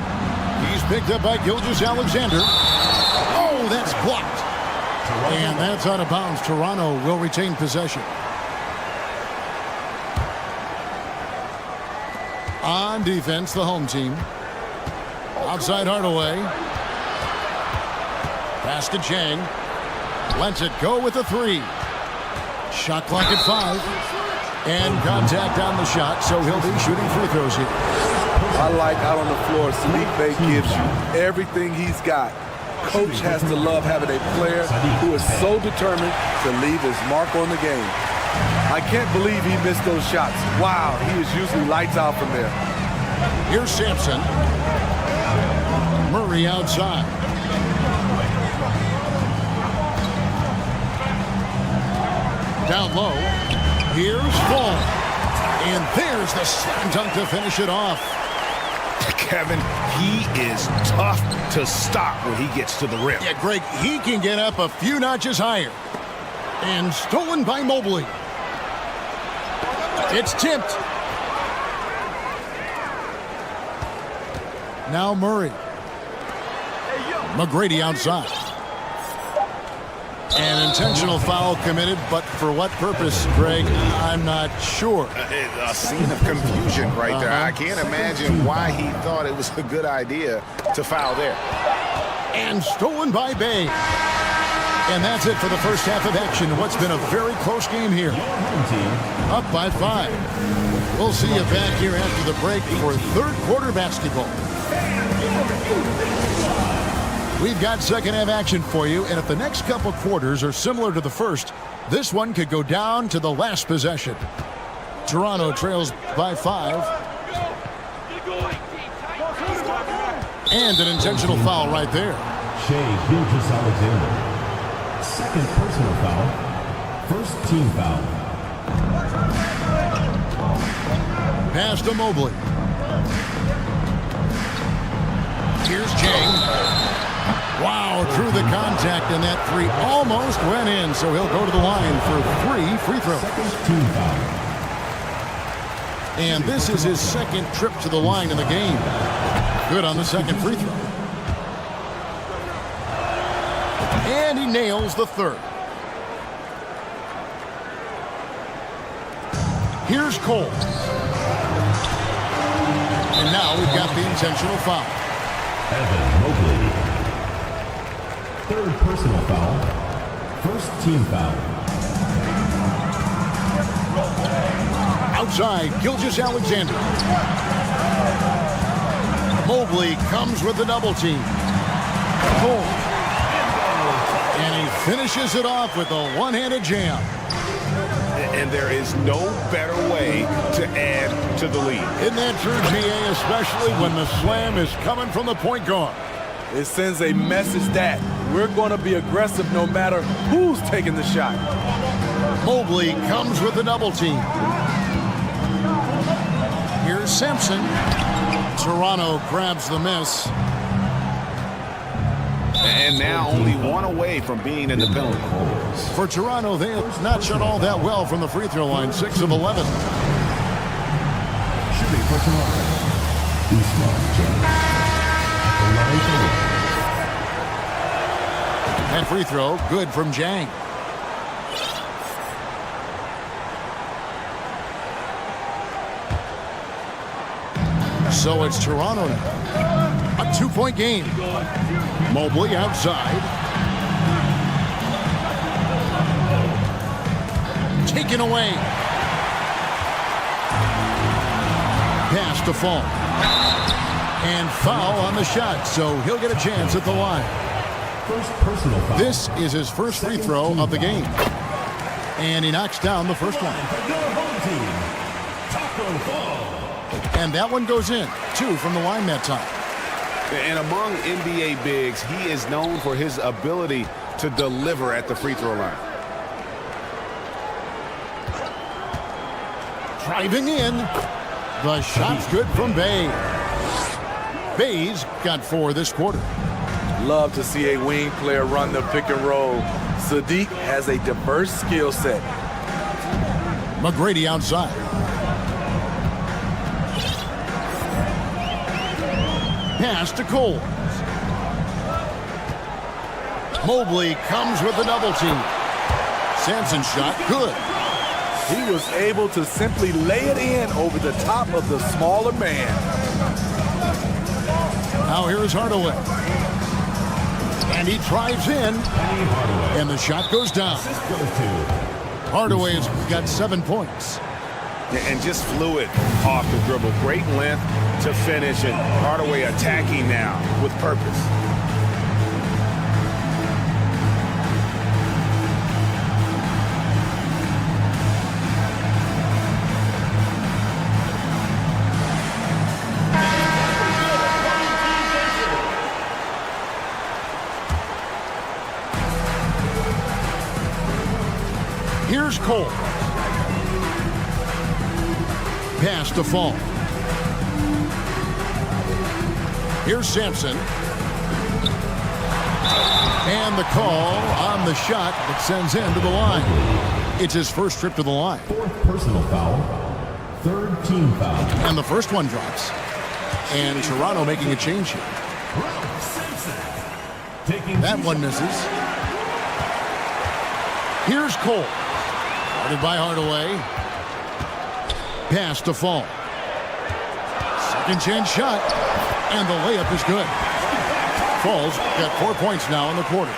He's picked up by Gilgeous-Alexander. Oh, that's blocked. And that's out of bounds. Toronto will retain possession. On defense, the home team. Outside Hardaway. Pass to Jang. Lets it go with a 3. Shot clock at 5. And contact on the shot, so he'll be shooting free throws here. I like out on the floor, Sadiq Bey gives you everything he's got. Coach has to love having a player who is so determined to leave his mark on the game. I can't believe he missed those shots. Wow, he is usually lights out from there. Here's Sampson. Murray outside. Down low. Here's Full. And there's the slam dunk to finish it off. Kevin, he is tough to stop when he gets to the rim. Yeah, Greg, he can get up a few notches higher. And stolen by Mobley. It's tipped. Now Murray. McGrady outside. An intentional foul committed, but for what purpose, Greg? I'm not sure. A scene of confusion right there. I can't imagine why he thought it was a good idea to foul there. And stolen by Bay. And that's it for the first half of action. What's been a very close game here. Up by 5. We'll see you back here after the break for third quarter basketball. We've got second half action for you, and if the next couple quarters are similar to the first, this one could go down to the last possession. Toronto trails by 5. And an intentional foul right there. Shea Gilgeous-Alexander. Second personal foul. First team foul. Pass to Mobley. Here's Jang. Wow, through the contact, and that 3 almost went in, so he'll go to the line for 3 free throws. Second team foul. And this is his second trip to the line in the game. Good on the second free throw. And he nails the third. Here's Cole. And now we've got the intentional foul. Evan Mobley. Third personal foul. First team foul. Outside, Gilgeous-Alexander. Mobley comes with the double team. Cole. And he finishes it off with a one-handed jam. And there is no better way to add to the lead. Isn't that true, GA, especially when the slam is coming from the point guard? It sends a message that we're going to be aggressive no matter who's taking the shot. Mobley comes with the double team. Here's Sampson. Toronto grabs the miss. And now only one away from being in the penalty. For Toronto, they have not shot all that well from the free throw line, 6 of 11. Shooting for Toronto. Usman Jang. The line to win. And free throw, good from Jang. So it's Toronto now. A 2-point game. Mobley outside. Taken away. Pass to Fall. And foul on the shot, so he'll get a chance at the line. First personal foul. This is his first free throw of the game. And he knocks down the first one. And that one goes in. 2 from the line that time. And among NBA bigs, he is known for his ability to deliver at the free throw line. Driving in. The shot's good from Bay. Bay's got 4 this quarter. Love to see a wing player run the pick and roll. Sadiq has a diverse skill set. McGrady outside. Pass to Cole. Mobley comes with the double team. Sampson's shot, good. He was able to simply lay it in over the top of the smaller man. Now here's Hardaway. And he drives in. And the shot goes down. Hardaway's got 7 points. And just fluid off the dribble. Great length to finish, and Hardaway attacking now with purpose. Here's Cole. Pass to Fall. Here's Sampson. And the call on the shot that sends him to the line. It's his first trip to the line. Fourth personal foul. Third team foul. And the first one drops. And Toronto making a change here. That one misses. Here's Cole. Guarded by Hardaway. Pass to Fall. Second chance shot. And the layup is good. Fall's got 4 points now in the quarter.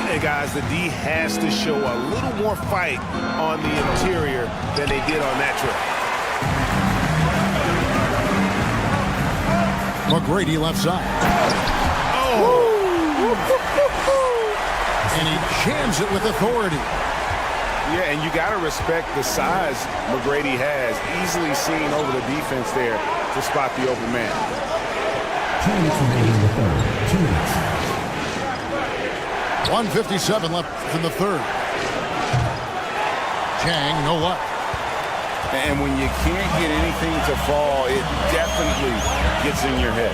Hey, guys, the D has to show a little more fight on the interior than they did on that trip. McGrady left side. Oh! And he jams it with authority. Yeah, and you got to respect the size McGrady has. Easily seen over the defense there to spot the open man. 2 minutes remaining in the third. 2 minutes. 1:57 left in the third. Chang, no luck. And when you can't get anything to fall, it definitely gets in your head.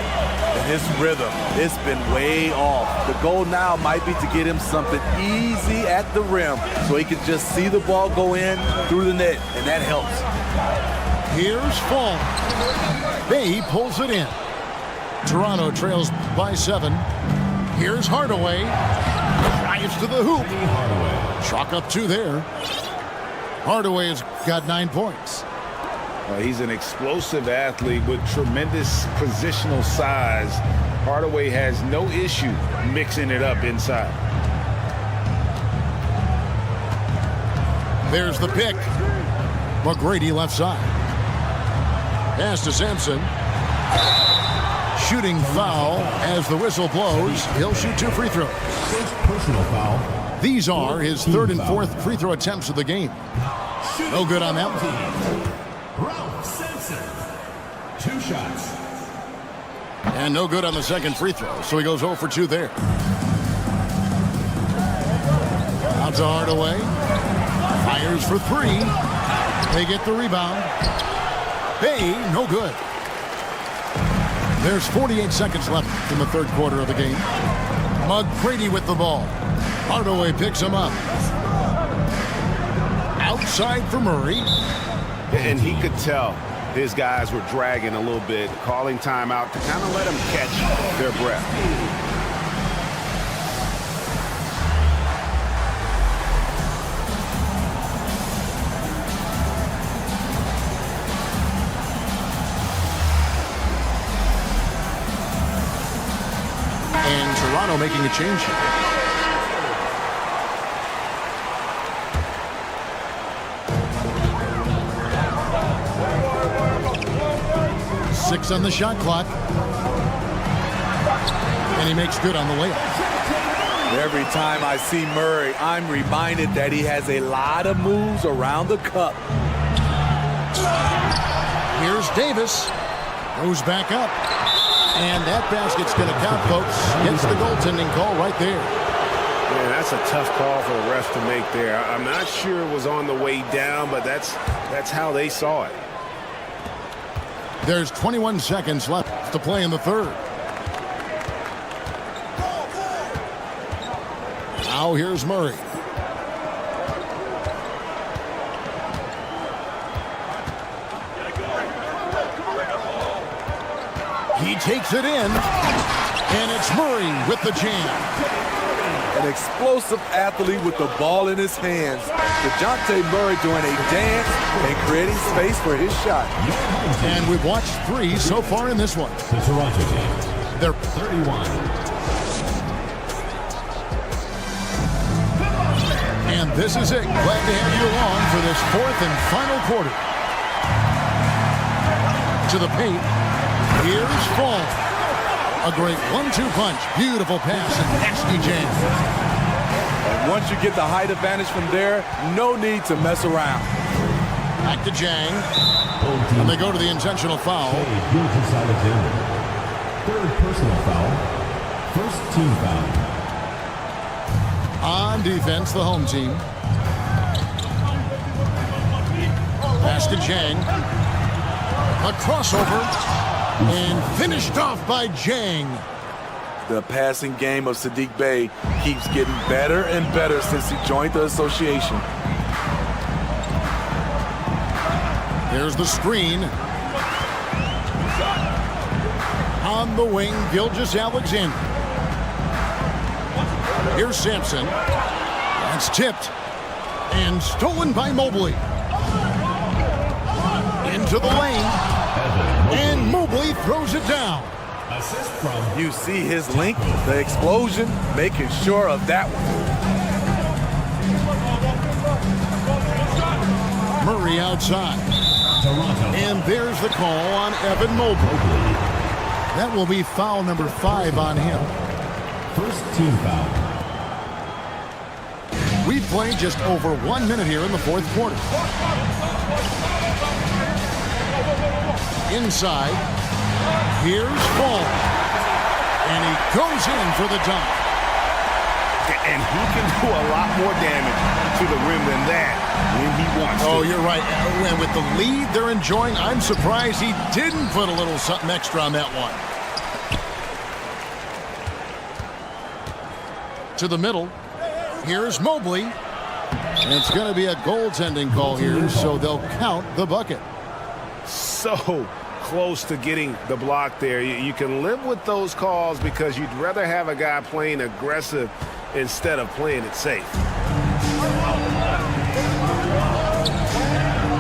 And his rhythm, it's been way off. The goal now might be to get him something easy at the rim so he can just see the ball go in through the net, and that helps. Here's Fall. Bay pulls it in. Toronto trails by 7. Here's Hardaway. Drives to the hoop. Chalk up 2 there. Hardaway has got 9 points. He's an explosive athlete with tremendous positional size. Hardaway has no issue mixing it up inside. There's the pick. McGrady left side. Pass to Sampson. Shooting foul as the whistle blows. He'll shoot 2 free throws. First personal foul. These are his third and fourth free throw attempts of the game. No good on that one. Ralph Simpson. 2 shots. And no good on the second free throw, so he goes 0 for 2 there. Out to Hardaway. Fires for 3. They get the rebound. Hey, no good. There's 48 seconds left in the third quarter of the game. McGrady with the ball. Hardaway picks him up. Outside for Murray. And he could tell his guys were dragging a little bit, calling timeout to kind of let them catch their breath. And Toronto making a change here. Six on the shot clock. And he makes good on the layup. Every time I see Murray, I'm reminded that he has a lot of moves around the cup. Here's Davis. Goes back up. And that basket's going to count, folks. Gets the goaltending call right there. Yeah, that's a tough call for the ref to make there. I'm not sure it was on the way down, but that's how they saw it. There's 21 seconds left to play in the third. Now here's Murray. He takes it in, and it's Murray with the jam. An explosive athlete with the ball in his hands. DeJounte Murray doing a dance and creating space for his shot. And we've watched 3 so far in this one. The Toronto team. They're 31. And this is it. Glad to have you along for this fourth and final quarter. To the paint. Here's Fall. A great 1-2 punch. Beautiful pass and nasty jam. And once you get the height advantage from there, no need to mess around. Back to Jang. And they go to the intentional foul. Third personal foul. First team foul. On defense, the home team. Pass to Jang. A crossover. And finished off by Jang. The passing game of Sadiq Bey keeps getting better and better since he joined the association. There's the screen. On the wing, Gilgeous-Alexander. Here's Sampson. That's tipped. And stolen by Mobley. Into the lane. And Mobley throws it down. Assist from You see his length, the explosion, making sure of that one. Murray outside. Toronto. And there's the call on Evan Mobley. That will be foul number 5 on him. First team foul. We've played just over 1 minute here in the fourth quarter. Inside. Here's Fall. And he goes in for the dunk. And he can do a lot more damage to the rim than that when he wants to. Oh, you're right. And with the lead they're enjoying, I'm surprised he didn't put a little something extra on that one. To the middle. Here's Mobley. And it's going to be a goaltending call here, so they'll count the bucket. So close to getting the block there. You can live with those calls because you'd rather have a guy playing aggressive instead of playing it safe.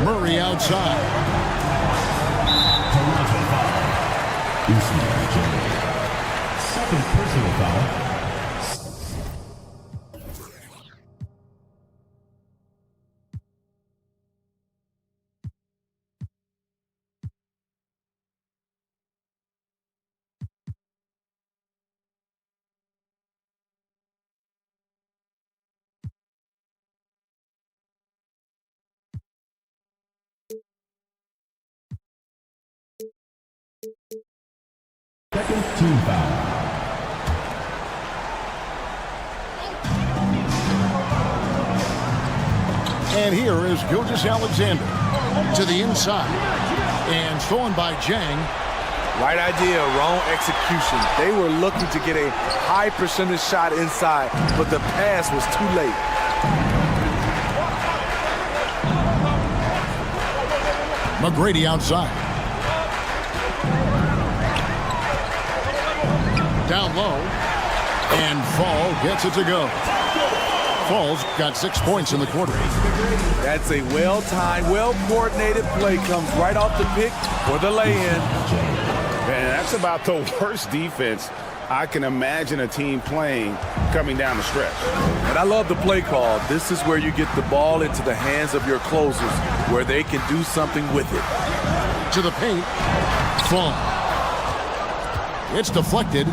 Murray outside. Toronto foul. Usman Jr. Second personal foul. Second team foul. And here is Gilgeous-Alexander to the inside. And stolen by Jang. Right idea, wrong execution. They were looking to get a high percentage shot inside, but the pass was too late. McGrady outside. Down low. And Fall gets it to go. Fall's got 6 points in the quarter. That's a well-timed, well-coordinated play. Comes right off the pick for the lay-in. Man, that's about the worst defense I can imagine a team playing coming down the stretch. And I love the play call. This is where you get the ball into the hands of your closers, where they can do something with it. To the paint. Fall. It's deflected.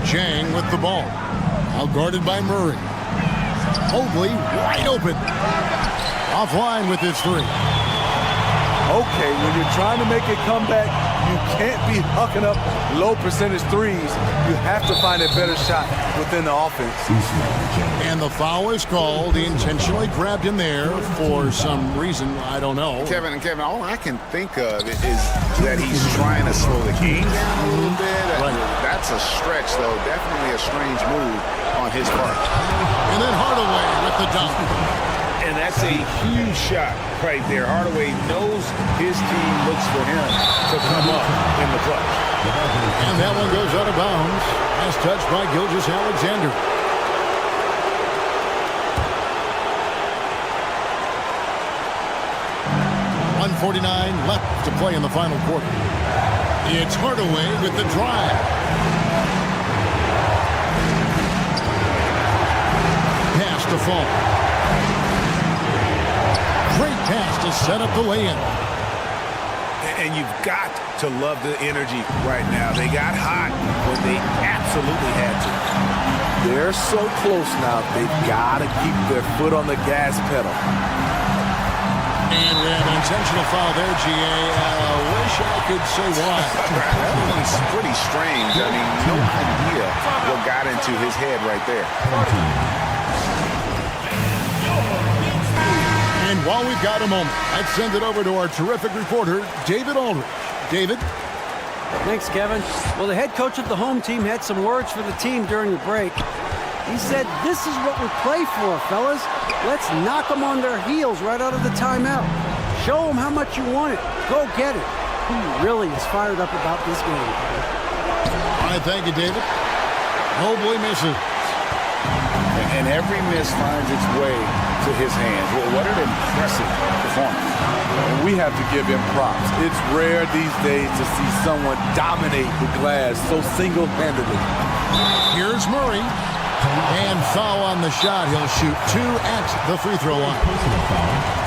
Jang with the ball. Out guarded by Murray. Mobley wide open. Offline with his 3. Okay, when you're trying to make a comeback, you can't be hucking up low percentage threes. You have to find a better shot within the offense. And the foul is called. He intentionally grabbed him there for some reason. I don't know. Kevin, all I can think of is that he's trying to slow the game down a little bit. Right. That's a stretch, though. Definitely a strange move on his part. And then Hardaway with the dunk. And that's a huge shot right there. Hardaway knows his team looks for him to come up in the clutch. And that one goes out of bounds as touched by Gilgeous-Alexander. .149 left to play in the final quarter. It's Hardaway with the drive. Pass to Fall. Great pass to set up the lay-in. And you've got to love the energy right now. They got hot when they absolutely had to. They're so close now. They've got to keep their foot on the gas pedal. And we have an intentional foul there, GA. Wish I could say why. That one's pretty strange. I mean, no idea what got into his head right there. And while we've got a moment, let's send it over to our terrific reporter, David Aldridge. David? Thanks, Kevin. Well, the head coach of the home team had some words for the team during the break. He said, "This is what we play for, fellas. Let's knock them on their heels right out of the timeout. Show them how much you want it. Go get it." He really is fired up about this game. All right, thank you, David. Mobley misses. And every miss finds its way to his hands. Well, what an impressive performance. And we have to give him props. It's rare these days to see someone dominate the glass so single-handedly. Here's Murray. And foul on the shot. He'll shoot 2 at the free throw line.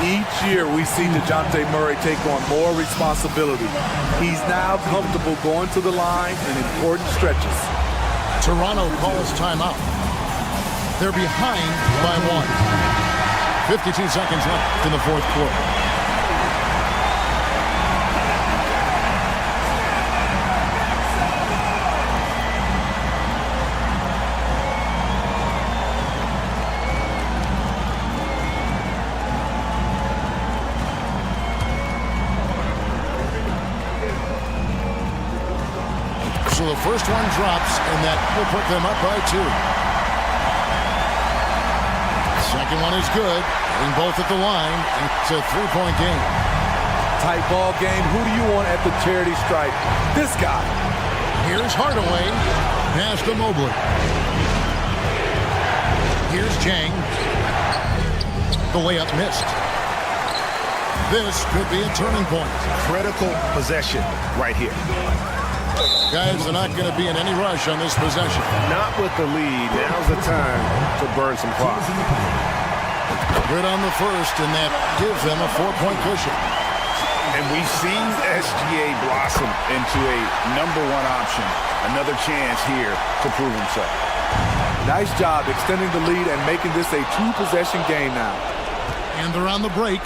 Each year we see DeJounte Murray take on more responsibility. He's now comfortable going to the line in important stretches. Toronto calls timeout. They're behind by 1. 52 seconds left in the fourth quarter. So the first one drops, and that will put them up by 2. Second one is good. Getting both at the line. It's a 3-point game. Tight ball game. Who do you want at the charity stripe? This guy. Here's Hardaway. Pass to Mobley. Here's Chang. The layup missed. This could be a turning point. Critical possession right here. Guys, they're not going to be in any rush on this possession. Not with the lead. Now's the time to burn some clock. Good on the first, and that gives them a 4-point cushion. And we've seen SGA blossom into a #1 option. Another chance here to prove himself. Nice job extending the lead and making this a 2-possession game now. And they're on the break.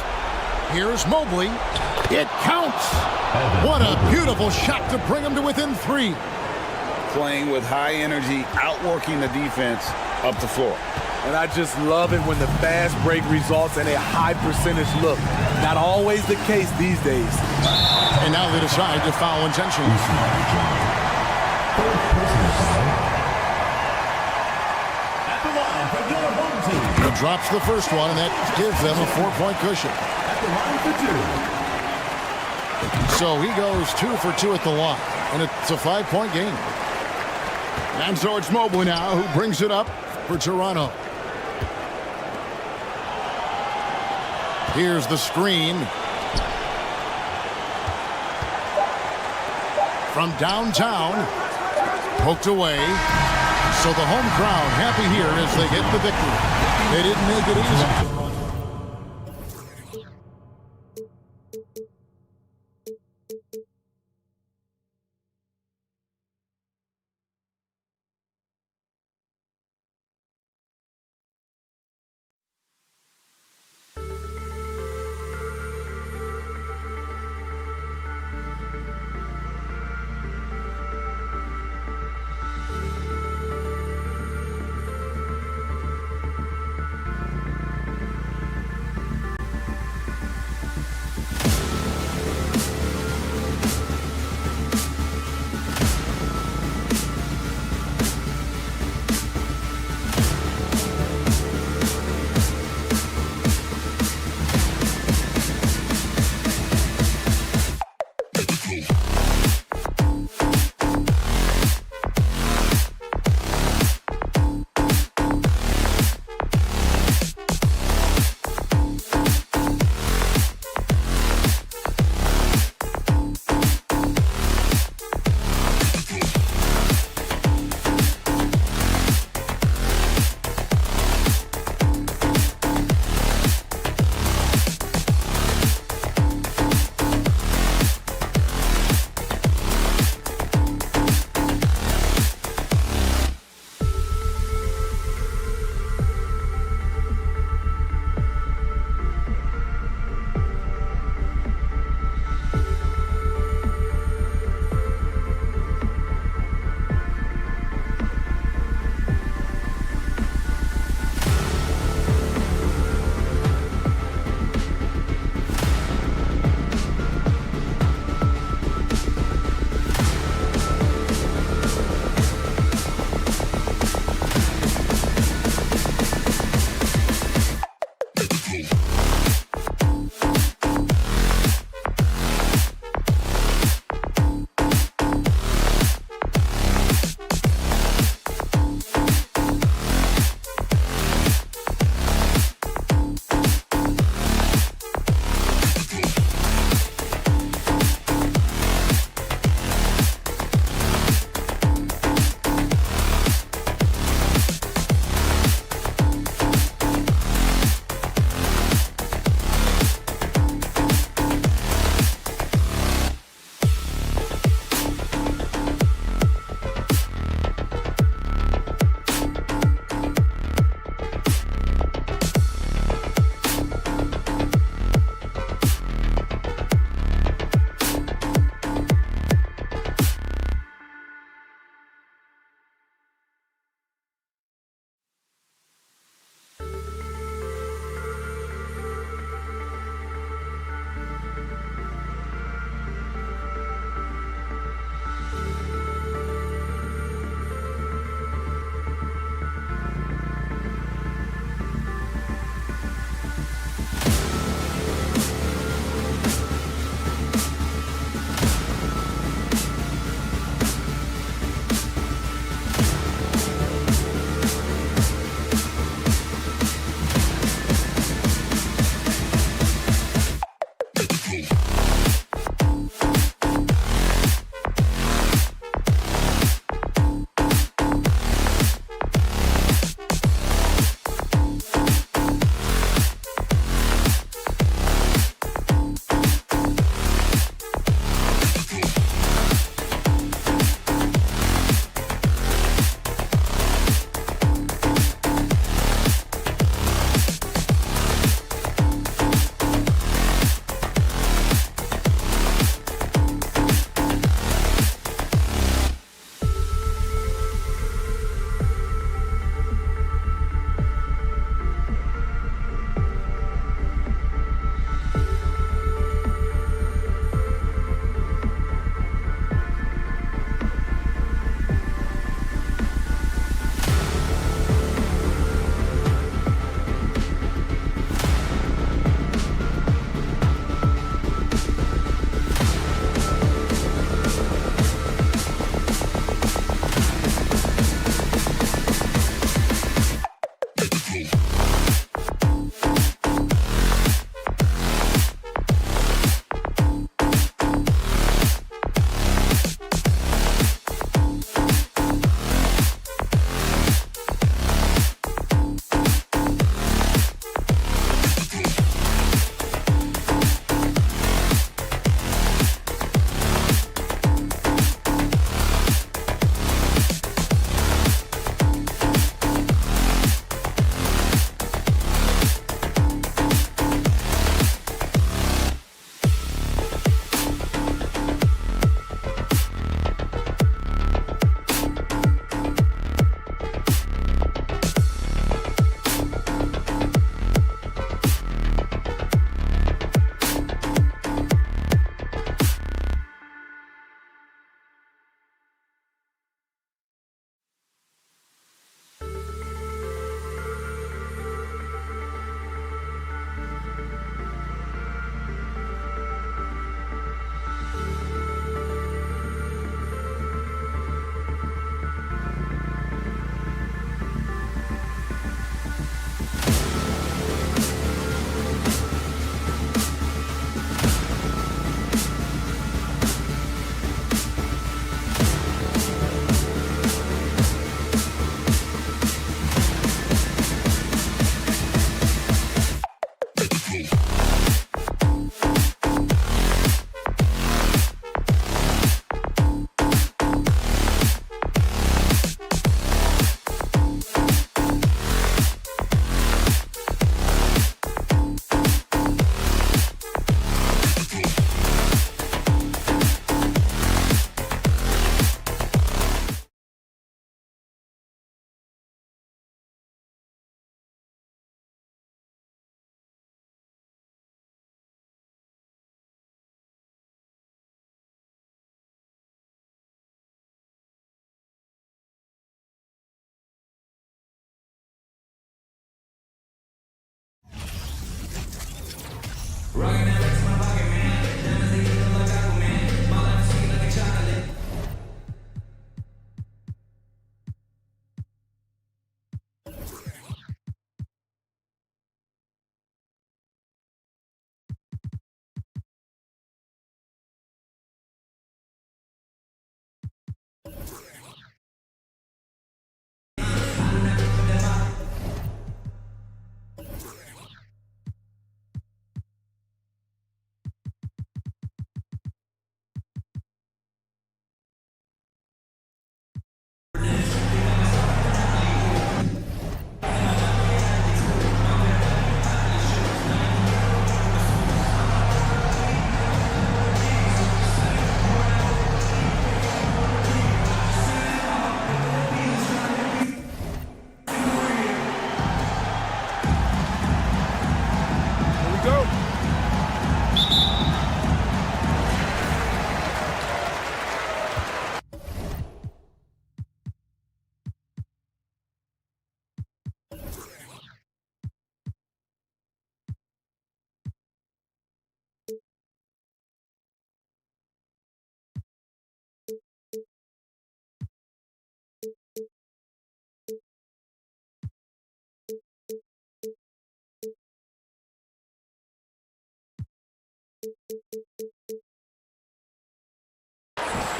Here's Mobley. It counts. What a beautiful shot to bring them to within 3. Playing with high energy, outworking the defense up the floor. And I just love it when the fast break results in a high percentage look. Not always the case these days. And now they decide to foul intentionally. He drops the first one, and that gives them a 4-point cushion. So he goes 2 for 2 at the line, and it's a 5-point game. And so it's Mobley now who brings it up for Toronto. Here's the screen. From downtown, poked away. So the home crowd happy here as they get the victory. They didn't make it easy.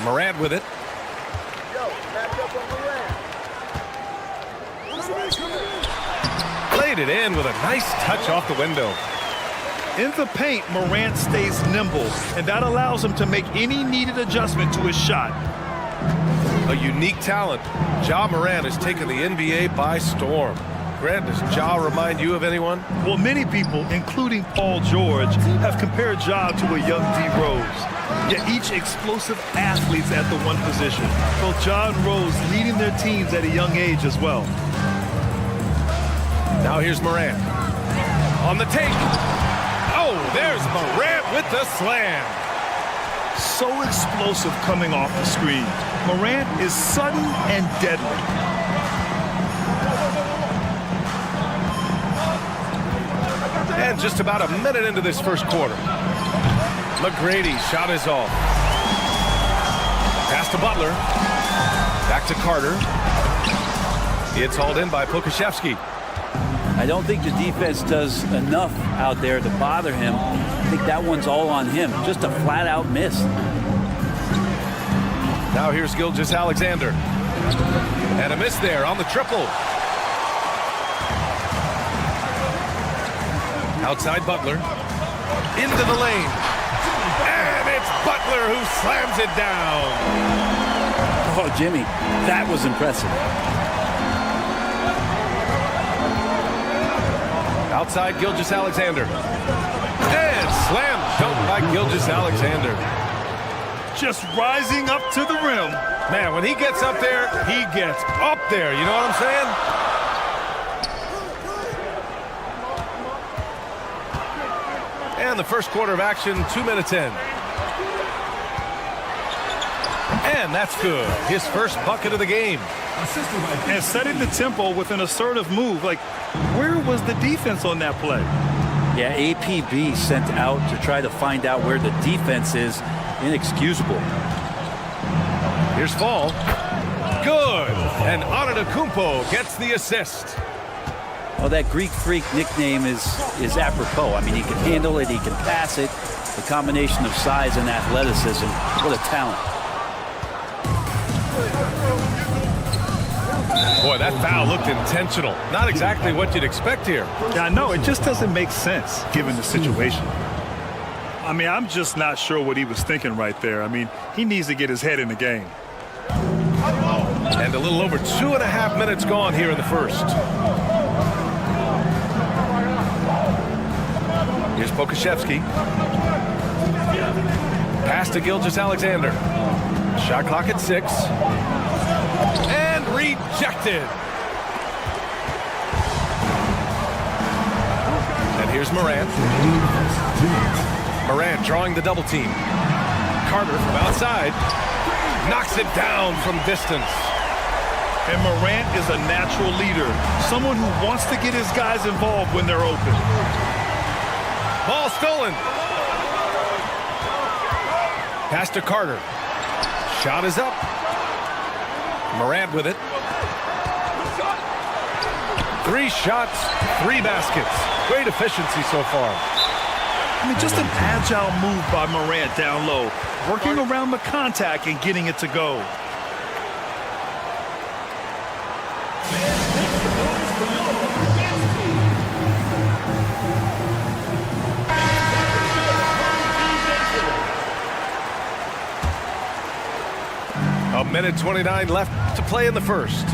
Morant with it. Played it in with a nice touch off the window. In the paint, Morant stays nimble, and that allows him to make any needed adjustment to his shot. A unique talent. Ja Morant has taken the NBA by storm. Grant, does Ja remind you of anyone? Well, many people, including Paul George, have compared Ja to a young D. Rose. Yet each explosive athletes at the one position. Both Ja and Rose leading their teams at a young age as well. Now here's Morant. On the take. Oh, there's Morant with the slam. So explosive coming off the screen. Morant is sudden and deadly. And just about a minute into this first quarter. McGrady's shot is off. Pass to Butler. Back to Carter. It's hauled in by Pokashevsky. I don't think the defense does enough out there to bother him. I think that one's all on him. Just a flat-out miss. Now here's Gilgeous-Alexander. And a miss there on the triple. Outside Butler. Into the lane. And it's Butler who slams it down. Oh, Jimmy, that was impressive. Outside Gilgeous-Alexander. And slam dunk by Gilgeous-Alexander. Just rising up to the rim. Man, when he gets up there, he gets up there. You know what I'm saying? And the first quarter of action, 2 minutes in. And that's good. His first bucket of the game. And setting the tempo with an assertive move. Like, where was the defense on that play? Yeah, APB sent out to try to find out where the defense is. Inexcusable. Here's Fall. Good. And Antetokounmpo gets the assist. Well, that Greek Freak nickname is apropos. I mean, he can handle it, he can pass it. The combination of size and athleticism, what a talent. Boy, that foul looked intentional. Not exactly what you'd expect here. Yeah, I know. It just doesn't make sense given the situation. I mean, I'm just not sure what he was thinking right there. I mean, he needs to get his head in the game. And a little over 2.5 minutes gone here in the first. Here's Pokashevsky. Pass to Gilgeous-Alexander. Shot clock at 6. And rejected. And here's Morant. Morant drawing the double team. Carter from outside. Knocks it down from distance. And Morant is a natural leader. Someone who wants to get his guys involved when they're open. Ball stolen. Pass to Carter. Shot is up. Morant with it. 3 shots, 3 baskets. Great efficiency so far. I mean, just an agile move by Morant down low, working around the contact and getting it to go. A minute 29 left to play in the first.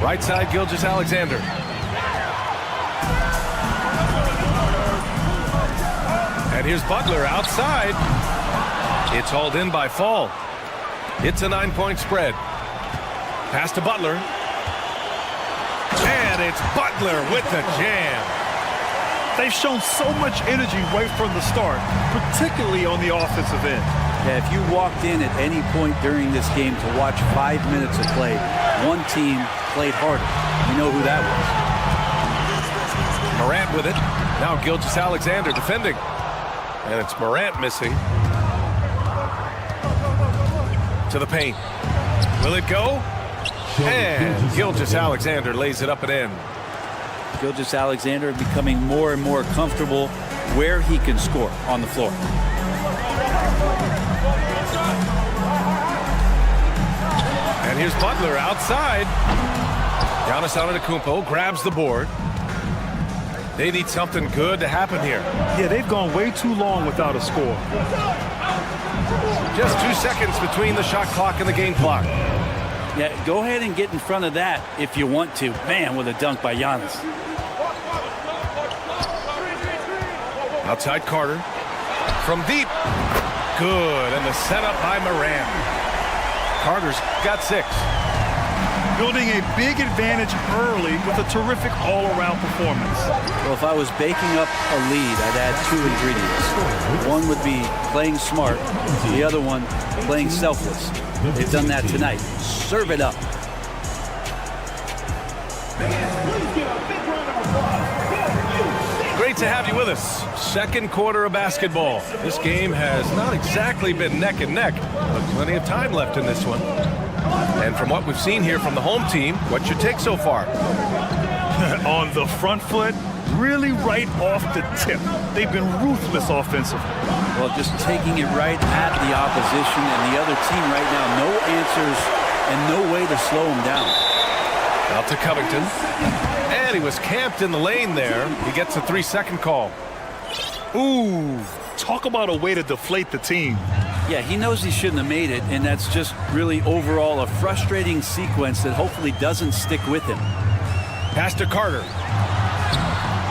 Right side, Gilgeous-Alexander. And here's Butler outside. It's hauled in by Fall. It's a 9-point spread. Pass to Butler. And it's Butler with the jam. They've shown so much energy right from the start, particularly on the offensive end. Yeah, if you walked in at any point during this game to watch 5 minutes of play, one team played harder. You know who that was. Morant with it. Now Gilgeous-Alexander defending. And it's Morant missing. To the paint. Will it go? And Gilgeous-Alexander lays it up and in. Gilgeous-Alexander becoming more and more comfortable where he can score on the floor. And here's Butler outside. Giannis Antetokounmpo grabs the board. They need something good to happen here. Yeah, they've gone way too long without a score. Just 2 seconds between the shot clock and the game clock. Yeah, go ahead and get in front of that if you want to. Man, with a dunk by Giannis. Outside Carter. From deep. Good. And the setup by Morant. Carter's got 6. Building a big advantage early with a terrific all-around performance. Well, if I was baking up a lead, I'd add 2 ingredients. One would be playing smart. The other one, playing selfless. They've done that tonight. Serve it up. Great to have you with us. Second quarter of basketball. This game has not exactly been neck and neck, but plenty of time left in this one. And from what we've seen here from the home team, what's your take so far? On the front foot, really right off the tip. They've been ruthless offensively. Well, just taking it right at the opposition and the other team right now. No answers and no way to slow them down. Out to Covington. And he was camped in the lane there. He gets a 3-second call. Ooh, talk about a way to deflate the team. Yeah, he knows he shouldn't have made it, and that's just really overall a frustrating sequence that hopefully doesn't stick with him. Pass to Carter.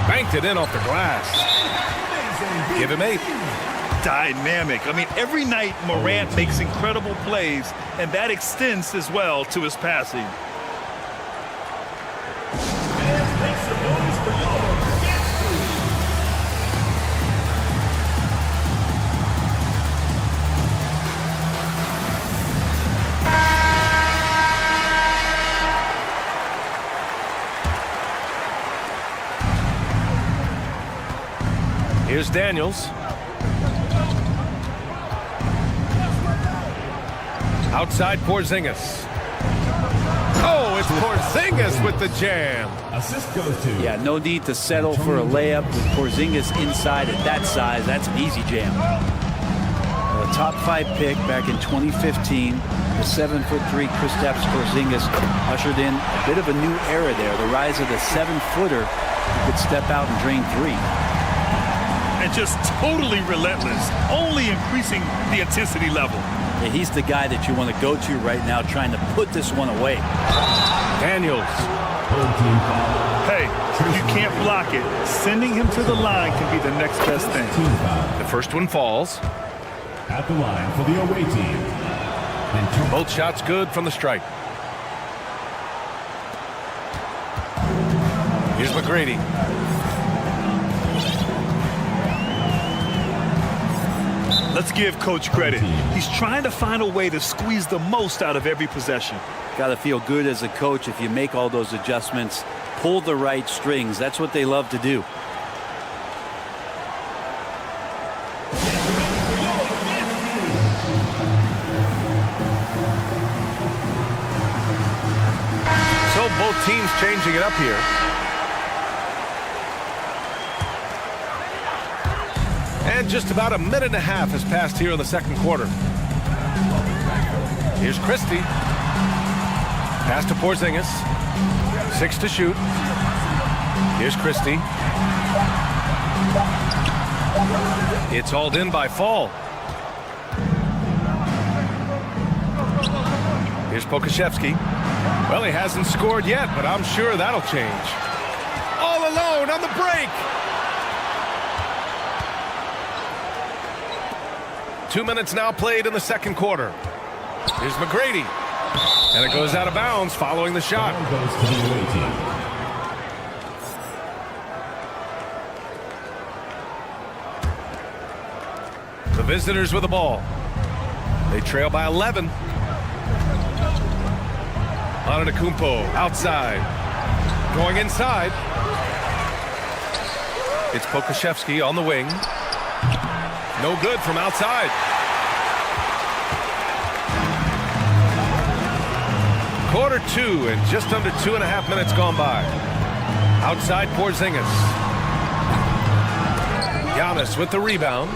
Banked it in off the glass. Give him 8. Dynamic. I mean, every night Morant makes incredible plays, and that extends as well to his passing. Here's Daniels. Outside Porzingis. Oh, it's Porzingis with the jam. Assist goes to. Yeah, no need to settle for a layup with Porzingis inside at that size. That's an easy jam. A top 5 pick back in 2015. The 7'3" Kristaps Porzingis ushered in a bit of a new era there. The rise of the 7-footer who could step out and drain 3. And just totally relentless, only increasing the intensity level. Yeah, he's the guy that you want to go to right now, trying to put this one away. Daniels. Hey, if you can't block it, sending him to the line can be the next best thing. The first one falls. At the line for the away team. Both shots good from the stripe. Here's McGrady. Let's give Coach credit. He's trying to find a way to squeeze the most out of every possession. Got to feel good as a coach if you make all those adjustments pull the right strings. That's what they love to do. So both teams changing it up here. And just about a minute and a half has passed here in the second quarter. Here's Christie. Pass to Porzingis. 6 to shoot. Here's Christie. It's hauled in by Fall. Here's Pokashevsky. Well, he hasn't scored yet, but I'm sure that'll change. All alone on the break. 2 minutes now played in the second quarter. Here's McGrady. And it goes out of bounds following the shot. The visitors with the ball. They trail by 11. Antetokounmpo outside. Going inside. It's Pokashevsky on the wing. No good from outside. Quarter 2 and just under 2.5 minutes gone by. Outside Porzingis. Giannis with the rebound.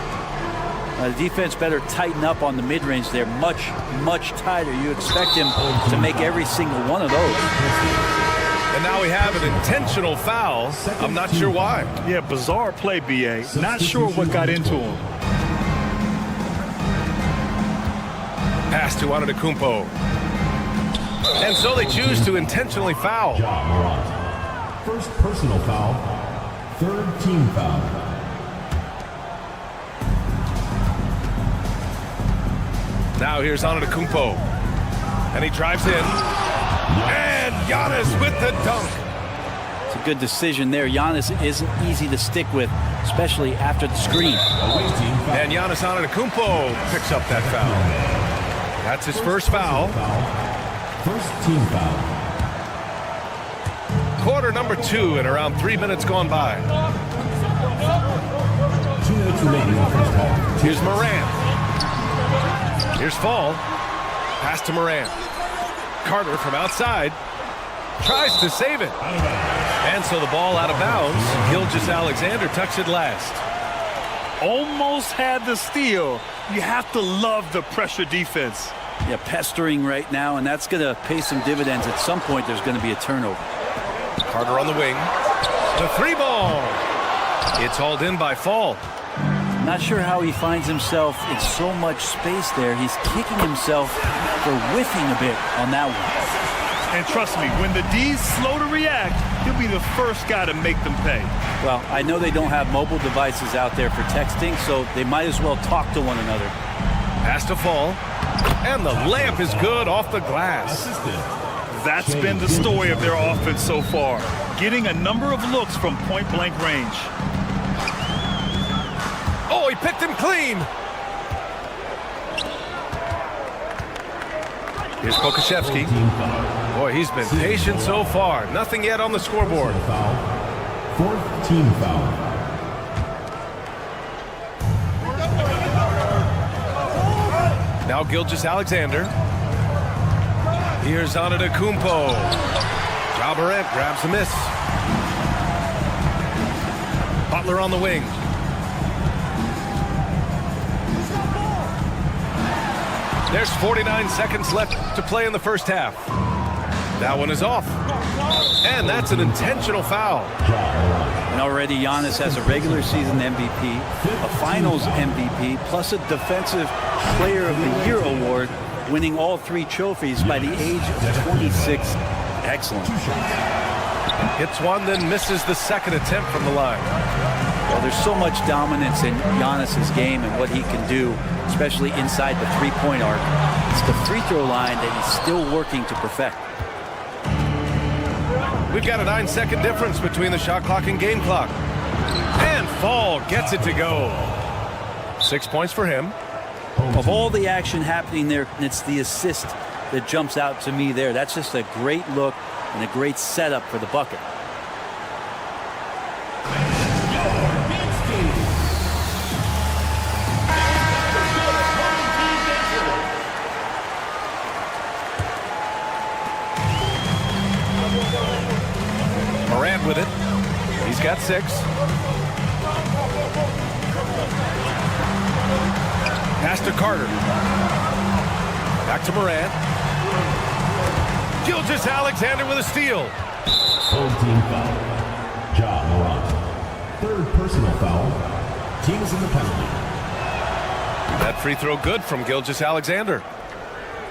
The defense better tighten up on the mid-range there. Much, much tighter. You expect him to make every single one of those. And now we have an intentional foul. I'm not sure why. Yeah, bizarre play, B.A. Not sure what got into him. Pass to Antetokounmpo. And so they choose to intentionally foul. First personal foul. Third team foul. Now here's Antetokounmpo. And he drives in. And Giannis with the dunk. It's a good decision there. Giannis isn't easy to stick with, especially after the screen. And Giannis Antetokounmpo picks up that foul. That's his first foul. First team foul. Quarter number 2 and around 3 minutes gone by. 2 minutes remaining in the first half. Here's Morant. Here's Fall. Pass to Morant. Carter from outside. Tries to save it. And so the ball out of bounds. Gilgeous-Alexander tucks it last. Almost had the steal. You have to love the pressure defense. Yeah, pestering right now, and that's going to pay some dividends. At some point, there's going to be a turnover. Carter on the wing. The 3 ball. It's hauled in by Fall. Not sure how he finds himself in so much space there. He's kicking himself for whiffing a bit on that one. And trust me, when the D's slow to react, he'll be the first guy to make them pay. Well, I know they don't have mobile devices out there for texting, so they might as well talk to one another. Pass to Fall. And the layup is good off the glass. That's been the story of their offense so far. Getting a number of looks from point-blank range. Oh, he picked him clean. Here's Pokashevsky. Boy, he's been patient so far. Nothing yet on the scoreboard. Fourth team foul. Now Gilgeous-Alexander. Here's Antetokounmpo. Ja Morant grabs the miss. Butler on the wing. There's 49 seconds left to play in the first half. That one is off. And that's an intentional foul. And already Giannis has a regular season MVP, a finals MVP, plus a defensive player of the year award, winning all 3 trophies by the age of 26. Excellent. Hits one, then misses the second attempt from the line. Well, there's so much dominance in Giannis's game and what he can do, especially inside the three-point arc. It's the free throw line that he's still working to perfect. We've got a 9-second difference between the shot clock and game clock. And Fall gets it to go. 6 points for him. Of all the action happening there, it's the assist that jumps out to me there. That's just a great look and a great setup for the bucket. got 6. Pass to Carter. Back to Morant. Gilgeous-Alexander with a steal. Home team foul. Ja Morant. 3rd personal foul. Teams in the penalty. That free throw good from Gilgeous-Alexander.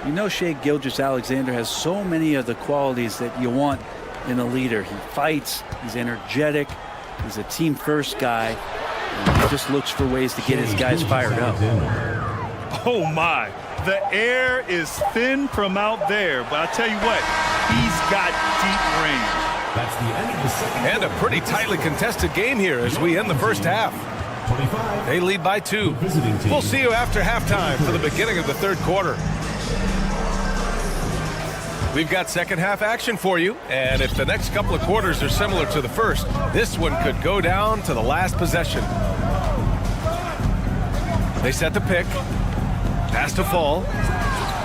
You know, Shea Gilgeous-Alexander has so many of the qualities that you want in a leader. He fights, he's energetic, he's a team-first guy, and he just looks for ways to get his guys fired up. Oh, my. The air is thin from out there, but I tell you what, he's got deep range. That's the end of the second. And a pretty tightly contested game here as we end the first half. 25. They lead by 2. Visiting team. We'll see you after halftime for the beginning of the 3rd quarter. We've got second half action for you, and if the next couple of quarters are similar to the first, this one could go down to the last possession. They set the pick. Pass to Fall.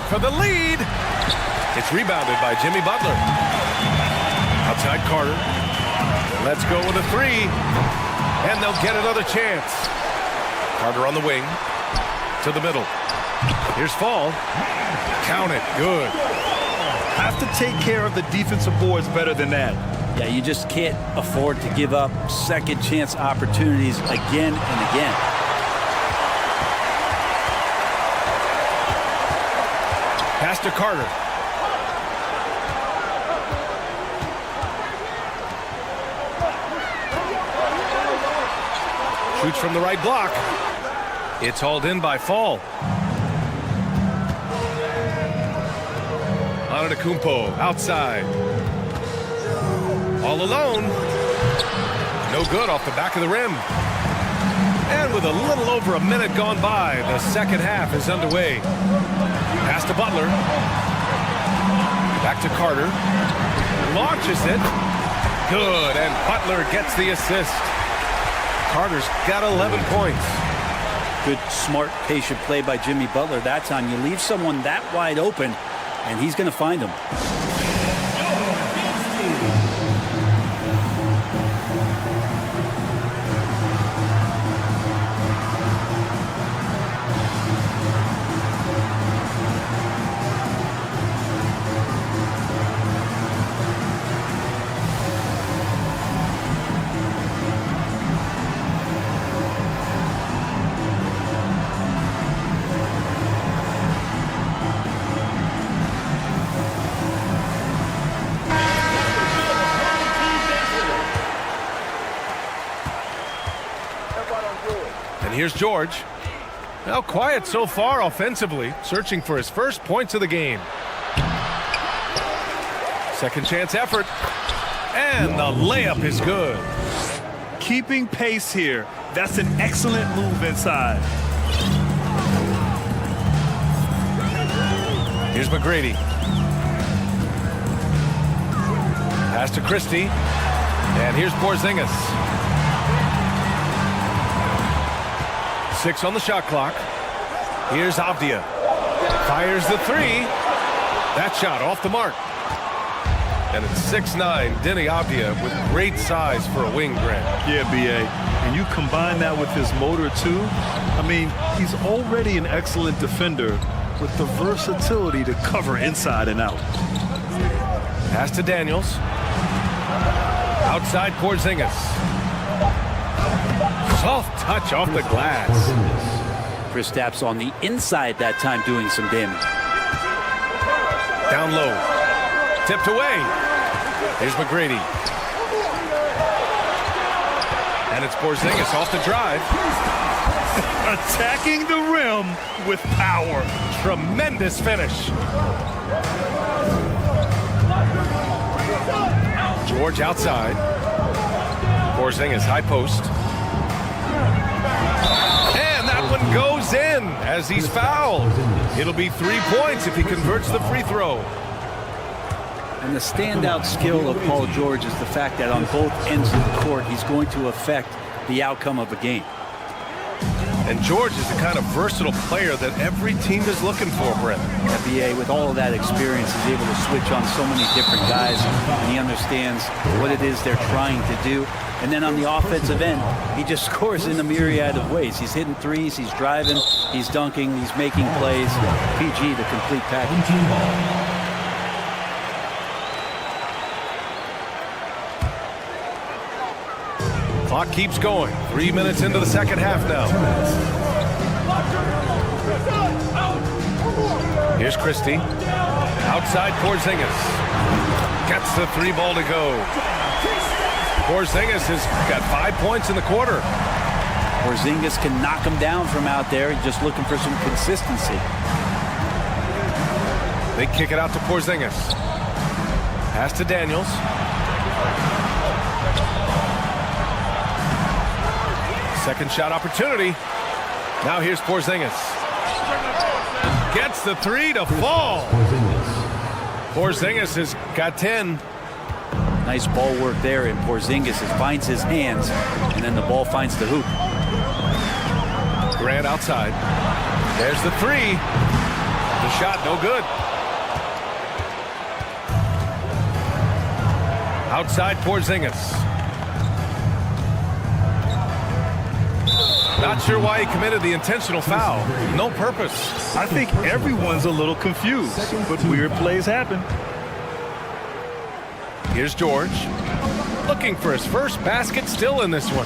For the lead. It's rebounded by Jimmy Butler. Outside Carter. Let's go with a 3. And they'll get another chance. Carter on the wing. To the middle. Here's Fall. Count it. Good. Have to take care of the defensive boards better than that. Yeah, you just can't afford to give up second chance opportunities again and again. Pass to Carter. Shoots from the right block. It's hauled in by Fall. Antetokounmpo outside. All alone. No good off the back of the rim. And with a little over a minute gone by, the second half is underway. Pass to Butler. Back to Carter. Launches it. Good, and Butler gets the assist. Carter's got 11 points. Good, smart, patient play by Jimmy Butler that time. You leave someone that wide open, and he's going to find them. Here's George. Now quiet so far offensively, searching for his first points of the game. Second chance effort. And the layup is good. Keeping pace here. That's an excellent move inside. Here's McGrady. Pass to Christie. And here's Porzingis. 6 on the shot clock. Here's Avdia. Fires the 3. That shot off the mark. And it's 6'9", Denny Avdia with great size for a wing, Grant. Yeah, B.A. And you combine that with his motor, too. I mean, he's already an excellent defender with the versatility to cover inside and out. Pass to Daniels. Outside Porzingis. Soft touch off the glass. Kristaps on the inside that time doing some damage. Down low. Tipped away. Here's McGrady. And it's Porzingis off the drive. Attacking the rim with power. Tremendous finish. George outside. Porzingis high post. And that one goes in as he's fouled. It'll be 3 points if he converts the free throw. And the standout skill of Paul George is the fact that on both ends of the court, he's going to affect the outcome of a game. And George is the kind of versatile player that every team is looking for, Brett. NBA, with all of that experience, is able to switch on so many different guys, and he understands what it is they're trying to do. And then on the offensive end, he just scores in a myriad of ways. He's hitting threes, he's driving, he's dunking, he's making plays. PG, the complete package. Clock keeps going. 3 minutes into the second half now. Here's Christie. Outside Porzingis. Gets the 3 ball to go. Porzingis has got 5 points in the quarter. Porzingis can knock him down from out there. He's just looking for some consistency. They kick it out to Porzingis. Pass to Daniels. Second shot opportunity. Now here's Porzingis. Gets the 3 to fall. Porzingis has got 10. Nice ball work there, and Porzingis finds his hands, and then the ball finds the hoop. Grant outside. There's the 3. The shot no good. Outside Porzingis. Not sure why he committed the intentional foul. No purpose. I think everyone's a little confused, but weird plays happen. Here's George. Looking for his first basket, still in this one.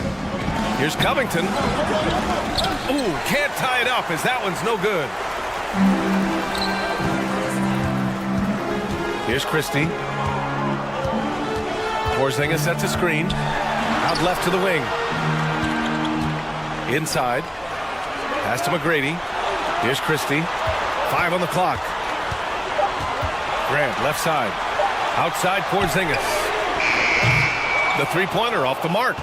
Here's Covington. Ooh, can't tie it up as that one's no good. Here's Christie. Porzingis sets a screen. Out left to the wing. Inside. Pass to McGrady. Here's Christie. 5 on the clock. Grant, left side. Outside Porzingis. The three-pointer off the mark.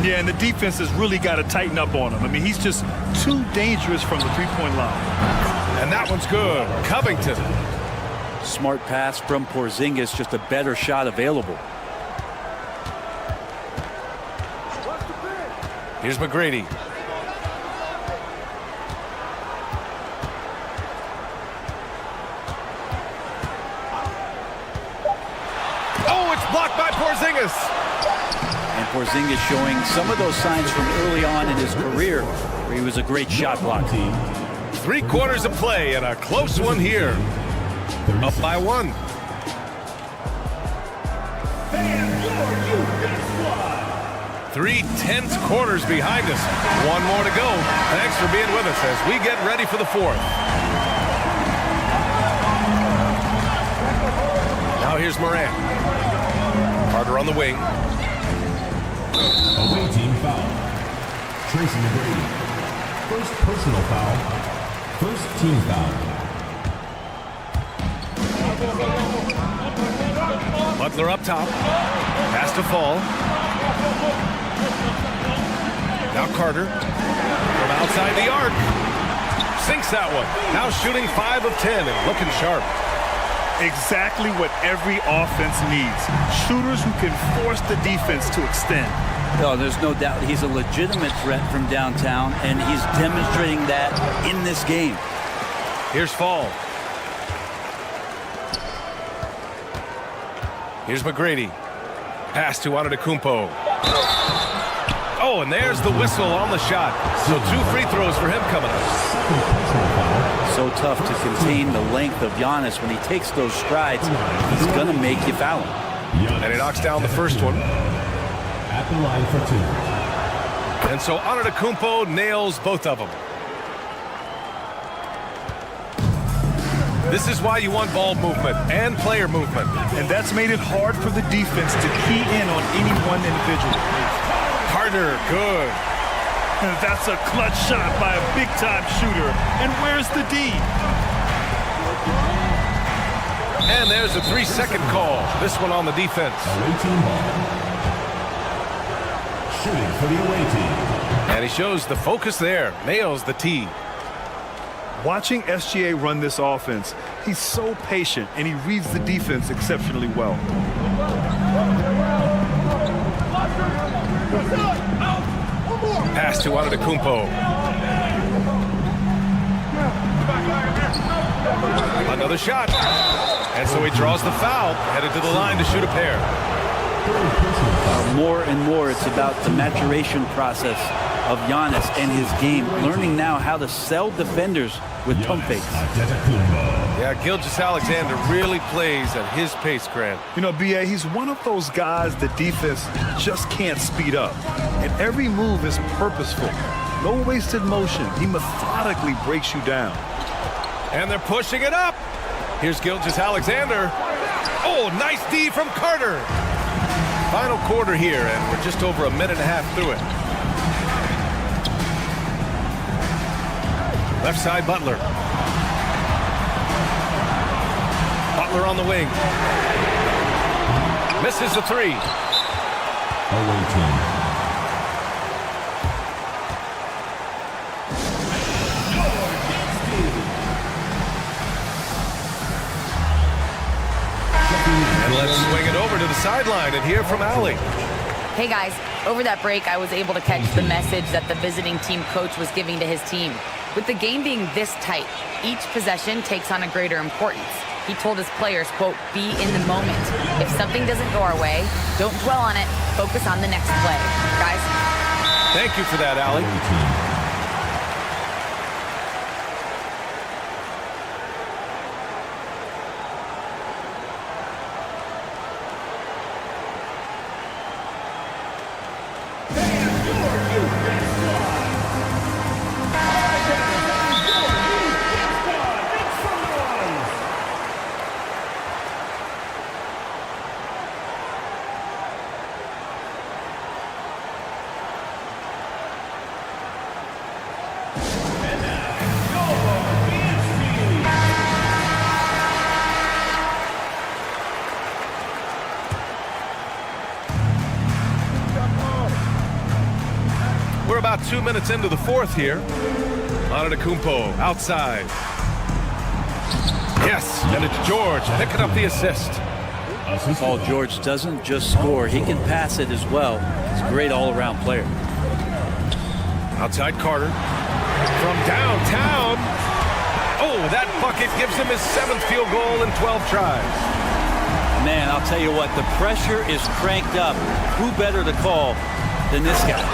Yeah, and the defense has really got to tighten up on him. I mean, he's just too dangerous from the three-point line. And that one's good. Covington. Smart pass from Porzingis, just a better shot available. Here's McGrady. Oh, it's blocked by Porzingis. And Porzingis showing some of those signs from early on in his career where he was a great shot blocker. 3 quarters of play and a close one here. Up by 1. Three tense quarters behind us. 1 more to go. Thanks for being with us as we get ready for the 4th. Now here's Morant. Carter on the wing. Away team foul. Tracy McGrady. First personal foul. First team foul. Butler up top. Pass to Fall. Now Carter from outside the arc. Sinks that one. Now shooting 5 of 10 and looking sharp. Exactly what every offense needs. Shooters who can force the defense to extend. No, there's no doubt he's a legitimate threat from downtown, and he's demonstrating that in this game. Here's Fall. Here's McGrady. Pass to Antetokounmpo. Oh, and there's the whistle on the shot. So 2 free throws for him coming up. So tough to contain the length of Giannis. When he takes those strides, he's going to make you foul him. And he knocks down the first one. At the line for 2. And so Antetokounmpo nails both of them. This is why you want ball movement and player movement. And that's made it hard for the defense to key in on any one individual. Carter, good. And that's a clutch shot by a big-time shooter. And where's the D? And there's a 3-second call. This one on the defense. Away team ball. Shooting for the away team. And he shows the focus there. Nails the tee. Watching SGA run this offense, he's so patient and he reads the defense exceptionally well. Pass to Antetokounmpo. Another shot. And so he draws the foul, headed to the line to shoot a pair. More and more, it's about the maturation process of Giannis and his game, learning now how to sell defenders with pump fakes. Yeah, Gilgeous-Alexander really plays at his pace, Grant. You know, B.A., he's one of those guys the defense just can't speed up. And every move is purposeful. No wasted motion. He methodically breaks you down. And they're pushing it up. Here's Gilgeous-Alexander. Oh, nice D from Carter. Final quarter here, and we're just over a minute and a half through it. Left side, Butler. Butler on the wing. Misses the three. Away team. And let's swing it over to the sideline and hear from Allie. Hey guys, over that break I was able to catch the message that the visiting team coach was giving to his team. With the game being this tight, each possession takes on a greater importance. He told his players, quote, be in the moment. If something doesn't go our way, don't dwell on it, focus on the next play. Guys? Thank you for that, Allie. We're about 2 minutes into the fourth here. Antetokounmpo outside. Yes, and it's George picking up the assist. Paul George doesn't just score, he can pass it as well. He's a great all-around player. Outside Carter. From downtown. Oh, that bucket gives him his 7th field goal in 12 tries. Man, I'll tell you what, the pressure is cranked up. Who better to call than this guy?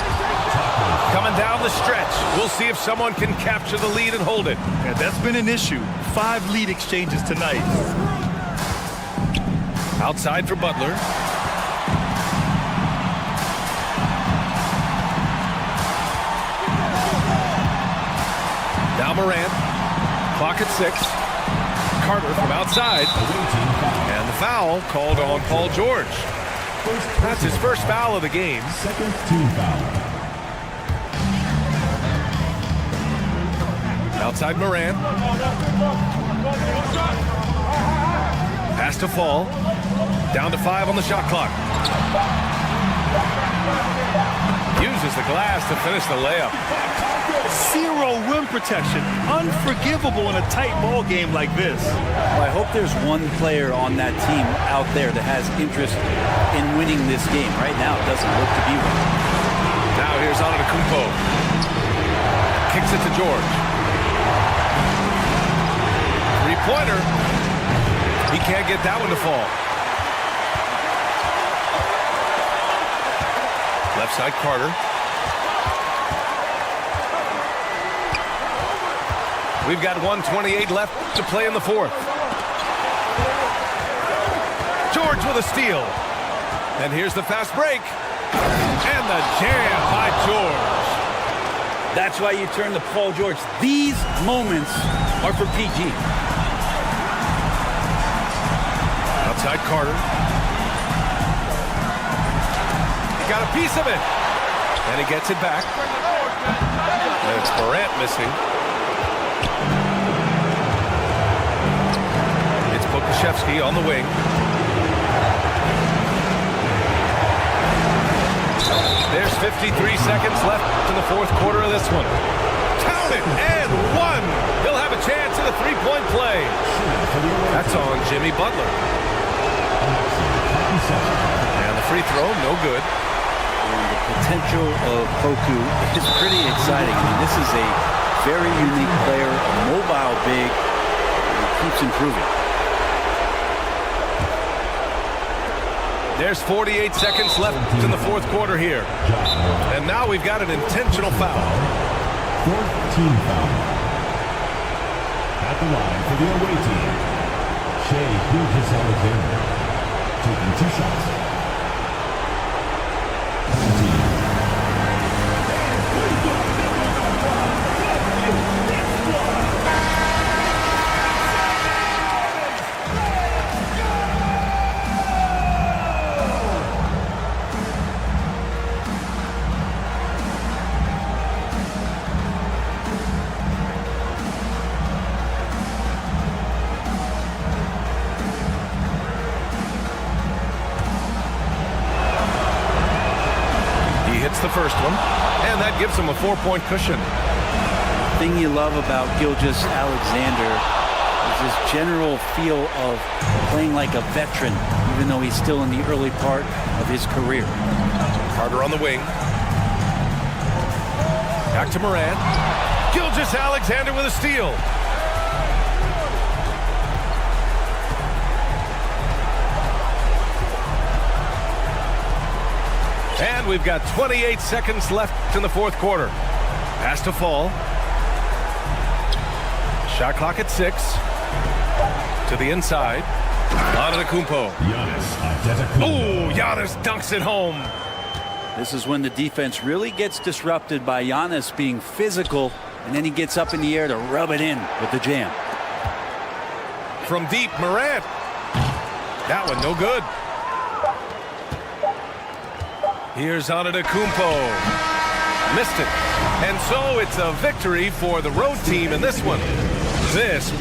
Coming down the stretch. We'll see if someone can capture the lead and hold it. Yeah, that's been an issue. 5 lead exchanges tonight. Outside for Butler. Now Morant. Clock at 6. Carter from outside. And the foul called on Paul George. That's his first foul of the game. Second team foul. Outside Morant. Pass to Fall. Down to 5 on the shot clock. Uses the glass to finish the layup. 0 rim protection. Unforgivable in a tight ball game like this. Well, I hope there's one player on that team out there that has interest in winning this game. Right now, it doesn't look to be one. Now here's Antetokounmpo. Kicks it to George. Three-pointer. He can't get that one to fall. Left side Carter. We've got 1:28 left to play in the fourth. George with a steal. And here's the fast break. And the jam by George. That's why you turn to Paul George. These moments are for PG. Outside Carter. He got a piece of it. And he gets it back. And it's Morant missing. It's Pokusevski on the wing. There's 53 seconds left in the fourth quarter of this one. Count it, and 1. He'll have a chance at a three-point play. That's on Jimmy Butler. And the free throw, no good. And the potential of Poku is pretty exciting. I mean, this is a very unique player, a mobile big. He keeps improving. There's 48 seconds left in the fourth quarter here. And now we've got an intentional foul. Fourth team foul. At the line for the away team, Shea Gilgeous-Alexander, taking 2 shots. The first one, and that gives him a 4-point cushion. The thing you love about Gilgeous-Alexander is his general feel of playing like a veteran, even though he's still in the early part of his career. Carter on the wing. Back to Morant. Gilgeous-Alexander with a steal. And we've got 28 seconds left in the fourth quarter. Pass to Fall. Shot clock at 6. To the inside. Antetokounmpo. Oh, Giannis dunks it home. This is when the defense really gets disrupted by Giannis being physical, and then he gets up in the air to rub it in with the jam. From deep, Morant. That one no good. Here's Antetokounmpo. Missed it. And so it's a victory for the road team in this one. This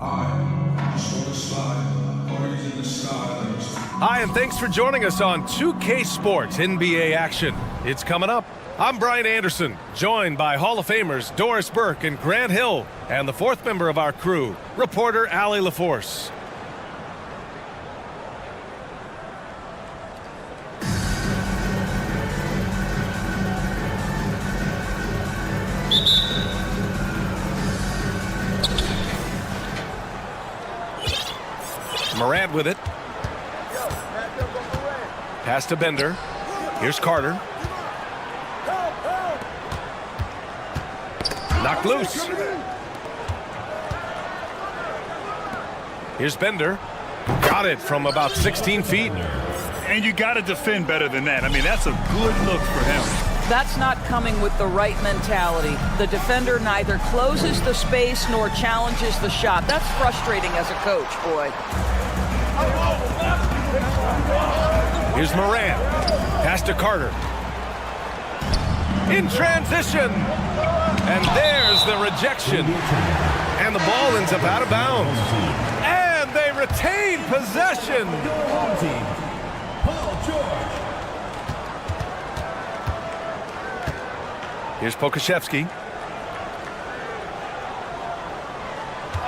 Hi, and thanks for joining us on 2K Sports NBA action. It's coming up. I'm Brian Anderson, joined by Hall of Famers Doris Burke and Grant Hill, and the fourth member of our crew, reporter Allie LaForce. Morant with it. Pass to Bender. Here's Carter. Knocked loose. Here's Bender. Got it from about 16 feet. And you got to defend better than that. I mean, that's a good look for him. That's not coming with the right mentality. The defender neither closes the space nor challenges the shot. That's frustrating as a coach, boy. Here's Morant. Pass to Carter. In transition. And there's the rejection. And the ball ends up out of bounds. And they retain possession. Here's Pokusevski.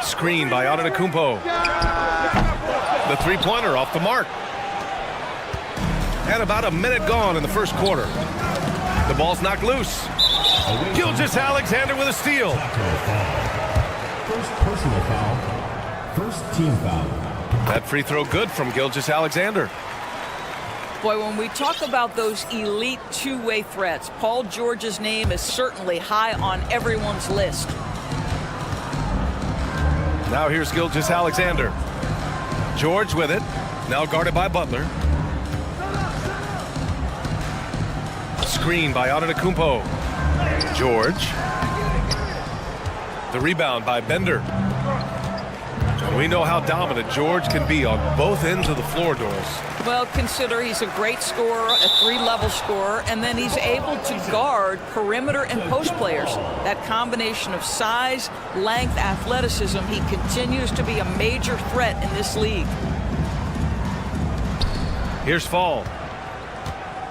Screen by Antetokounmpo. The three-pointer off the mark. And about a minute gone in the first quarter. The ball's knocked loose. Gilgeous-Alexander with a steal. First personal foul. First team foul. That free throw good from Gilgeous-Alexander. Boy, when we talk about those elite two-way threats, Paul George's name is certainly high on everyone's list. Now here's Gilgeous-Alexander. George with it. Now guarded by Butler. Screen by Antetokounmpo. George. The rebound by Bender. And we know how dominant George can be on both ends of the floor, Doris. Well, consider he's a great scorer, a three-level scorer, and then he's able to guard perimeter and post players. That combination of size, length, athleticism, he continues to be a major threat in this league. Here's Fall.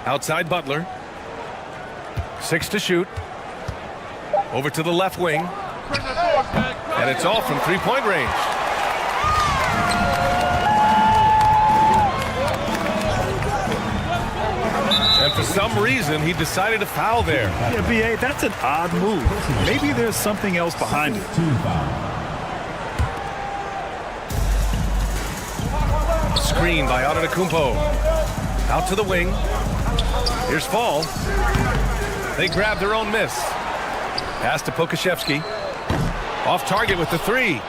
Outside Butler. 6 to shoot. Over to the left wing. And it's all from three-point range. And for some reason, he decided to foul there. Yeah, B.A., that's an odd move. Maybe there's something else behind it. Screen by Antetokounmpo. Out to the wing. Here's Fall. They grab their own miss. Pass to Pokusevski. Off target with the three.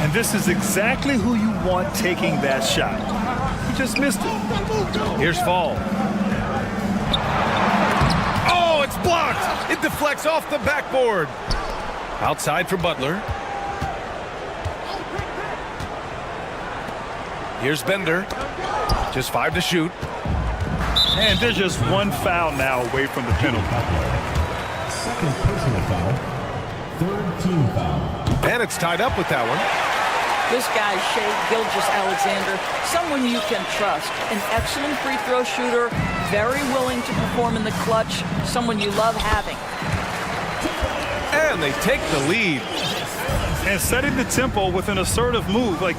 And this is exactly who you want taking that shot. He just missed it. Here's Fall. Oh, it's blocked. It deflects off the backboard. Outside for Butler. Here's Bender. Just 5 to shoot. And they're just one foul now away from the penalty. Second personal foul. Third team foul. And it's tied up with that one. This guy, Shai Gilgeous-Alexander, someone you can trust. An excellent free throw shooter, very willing to perform in the clutch, someone you love having. And they take the lead. And setting the tempo with an assertive move. Like,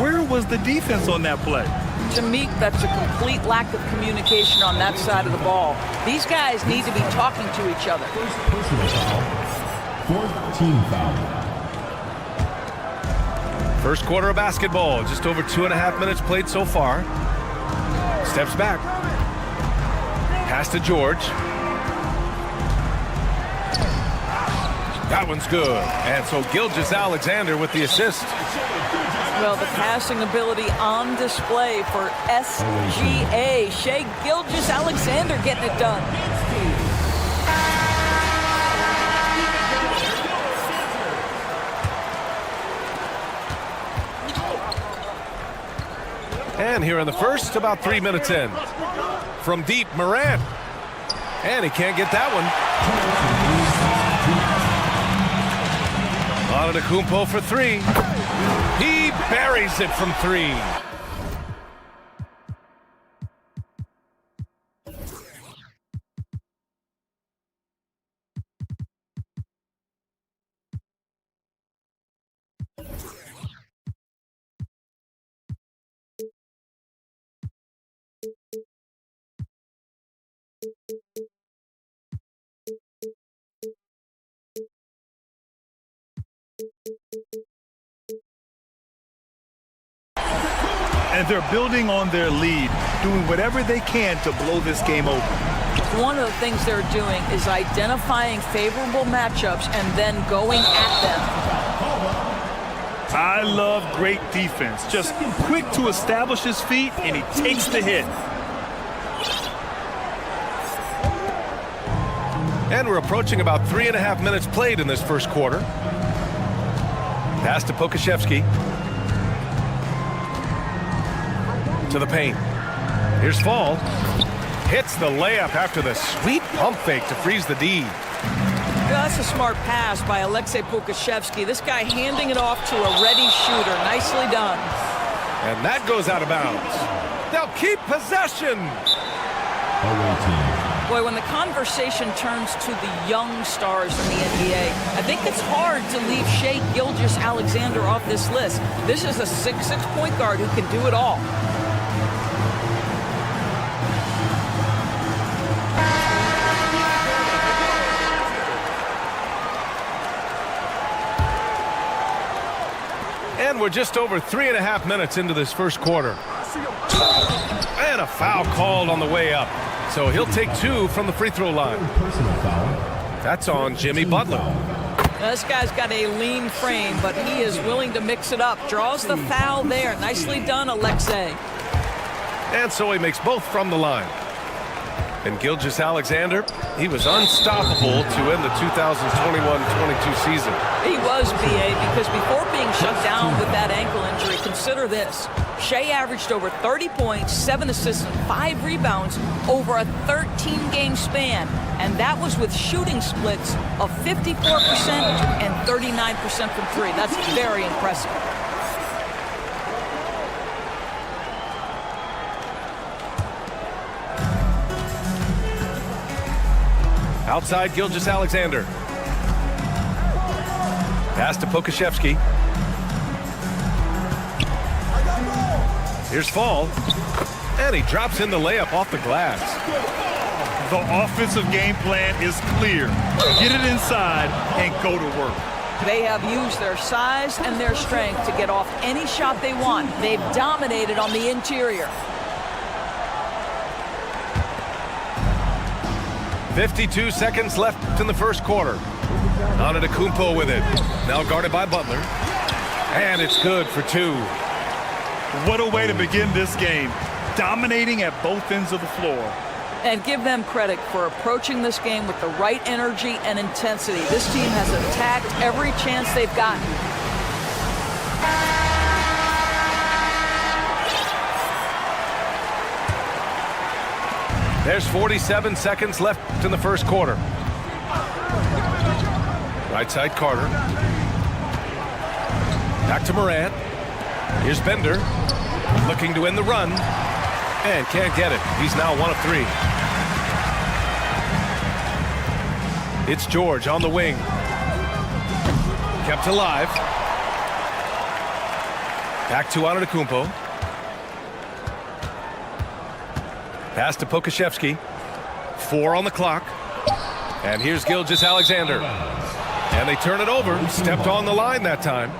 where was the defense on that play? To me, that's a complete lack of communication on that side of the ball. These guys need to be talking to each other. First personal foul. Fourth team foul. First quarter of basketball. Just over 2.5 minutes played so far. Steps back. Pass to George. That one's good. And so Gilgeous-Alexander with the assist. Well, the passing ability on display for SGA. Shai Gilgeous-Alexander getting it done. And here in the first, about 3 minutes in. From deep, Morant. And he can't get that one. Antetokounmpo for three. He buries it from three. And they're building on their lead, doing whatever they can to blow this game open. One of the things they're doing is identifying favorable matchups and then going at them. I love great defense. Just quick to establish his feet, and he takes the hit. And we're approaching about 3.5 minutes played in this first quarter. Pass to Pokashevsky. To the paint. Here's Fall. Hits the layup after the sweet pump fake to freeze the D. That's a smart pass by Alexei Pokashevsky. This guy handing it off to a ready shooter. Nicely done. And that goes out of bounds. They'll keep possession. Boy, when the conversation turns to the young stars in the NBA, I think it's hard to leave Shai Gilgeous-Alexander off this list. This is a 6'6" point guard who can do it all. And we're just over 3.5 minutes into this first quarter. And a foul called on the way up. So he'll take 2 from the free throw line. Personal foul. That's on Jimmy Butler. Now, this guy's got a lean frame, but he is willing to mix it up. Draws the foul there. Nicely done, Alexei. And so he makes both from the line. And Gilgeous-Alexander, he was unstoppable to end the 2021-22 season. He was, BA, because before being shut down with that ankle injury, consider this. Shai averaged over 30 points, 7 assists, and 5 rebounds over a 13-game span. And that was with shooting splits of 54% and 39% from 3. That's very impressive. Outside Gilgeous-Alexander. Pass to Pokashevsky. Here's Fall. And he drops in the layup off the glass. The offensive game plan is clear. Get it inside and go to work. They have used their size and their strength to get off any shot they want. They've dominated on the interior. 52 seconds left in the first quarter. Antetokounmpo with it. Now guarded by Butler. And it's good for 2. What a way to begin this game. Dominating at both ends of the floor. And give them credit for approaching this game with the right energy and intensity. This team has attacked every chance they've gotten. There's 47 seconds left in the first quarter. Right side Carter. Back to Morant. Here's Bender. Looking to win the run. And can't get it. He's now 1 of 3. It's George on the wing. Kept alive. Back to Antetokounmpo. Pass to Pokashevsky. 4 on the clock. And here's Gilgeous-Alexander. And they turn it over. Stepped on the line that time.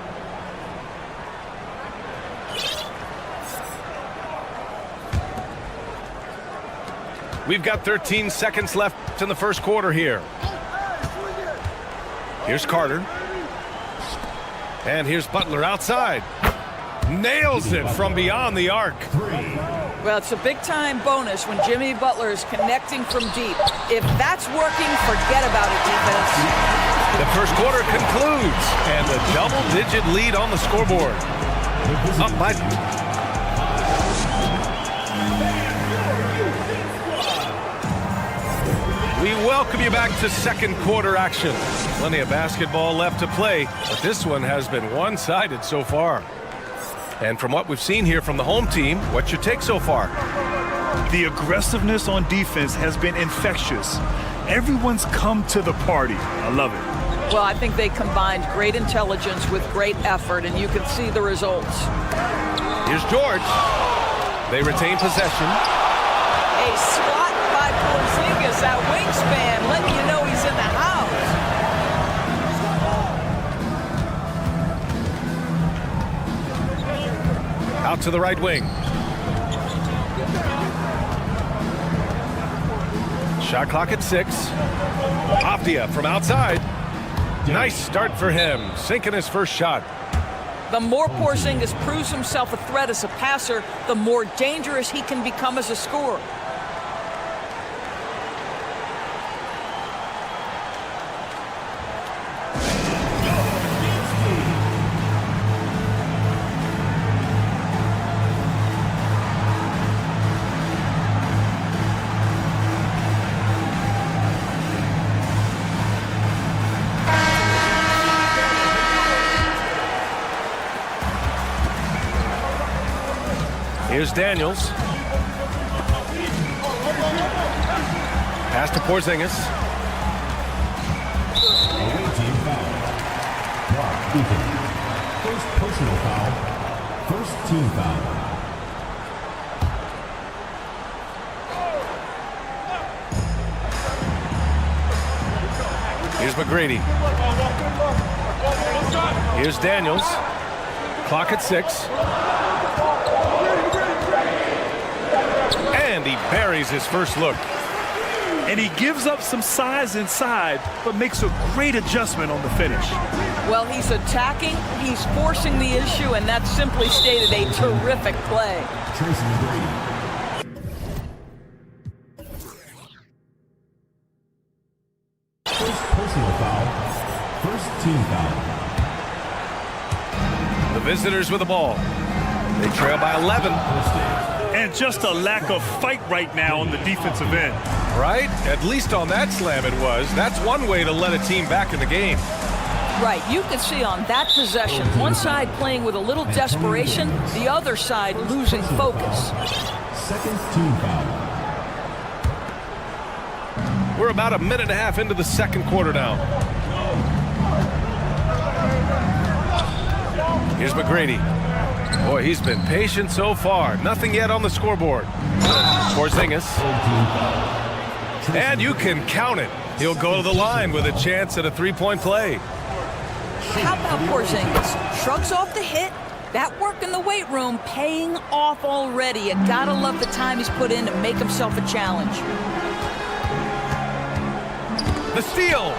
We've got 13 seconds left in the first quarter here. Here's Carter. And here's Butler outside. Nails it from beyond the arc. Well, it's a big-time bonus when Jimmy Butler is connecting from deep. If that's working, forget about it, defense. The first quarter concludes, and a double-digit lead on the scoreboard. Up by... We welcome you back to second quarter action. Plenty of basketball left to play, but this one has been one-sided so far. And from what we've seen here from the home team, what's your take so far? The aggressiveness on defense has been infectious. Everyone's come to the party. I love it. Well, I think they combined great intelligence with great effort, and you can see the results. Here's George. They retain possession. A swat by Porzingis, that wingspan, letting you know he's in the house. Out to the right wing. Shot clock at 6. Avdia from outside. Nice start for him, sinking his first shot. The more Porzingis proves himself a threat as a passer, the more dangerous he can become as a scorer. Here's Daniels. Pass to Porzingis. Away team foul. Block Ethan. First personal foul. First team foul. Here's McGrady. Here's Daniels. Clock at 6. And he buries his first look. And he gives up some size inside, but makes a great adjustment on the finish. Well, he's attacking, he's forcing the issue, and that's simply stated a terrific play. Tracy McGrady. First personal foul. First team foul. The visitors with the ball. They trail by 11. And just a lack of fight right now on the defensive end. Right? At least on that slam it was. That's one way to let a team back in the game. Right, you can see on that possession, one side playing with a little desperation, the other side losing focus. Second team foul. We're about a minute and a half into the second quarter now. Here's McGrady. Boy, he's been patient so far. Nothing yet on the scoreboard. Porzingis. And you can count it. He'll go to the line with a chance at a three-point play. How about Porzingis? Shrugs off the hit. That work in the weight room paying off already. You gotta love the time he's put in to make himself a challenge. The steal.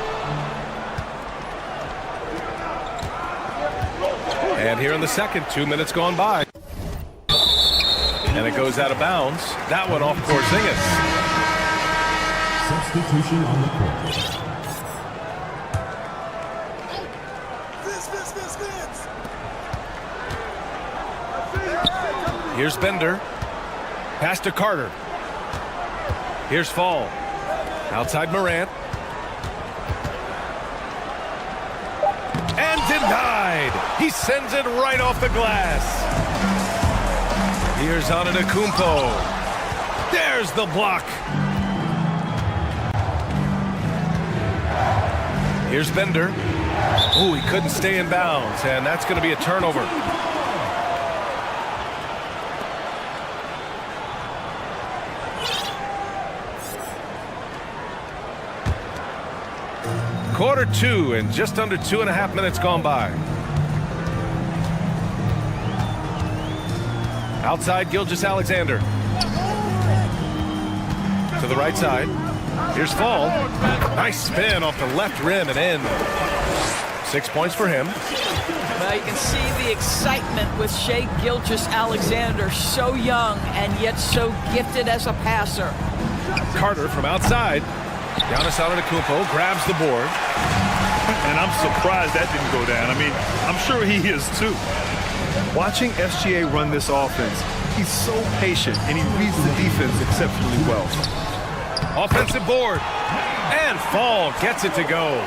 And here in the second, 2 minutes gone by. And it goes out of bounds. That one off Porzingis. Substitution on the court. Here's Bender. Pass to Carter. Here's Fall. Outside Morant. And denied. He sends it right off the glass. Here's Antetokounmpo. There's the block. Here's Bender. Ooh, he couldn't stay in bounds, and that's going to be a turnover. Quarter 2 and just under 2.5 minutes gone by. Outside Gilgeous-Alexander. To the right side. Here's Fall. Nice spin off the left rim and in. 6 points for him. Well, you can see the excitement with Shai Gilgeous-Alexander. So young and yet so gifted as a passer. Carter from outside. Giannis Antetokounmpo grabs the board. And I'm surprised that didn't go down. I mean, I'm sure he is too. Watching SGA run this offense, he's so patient and he reads the defense exceptionally well. Offensive board. And Fall gets it to go.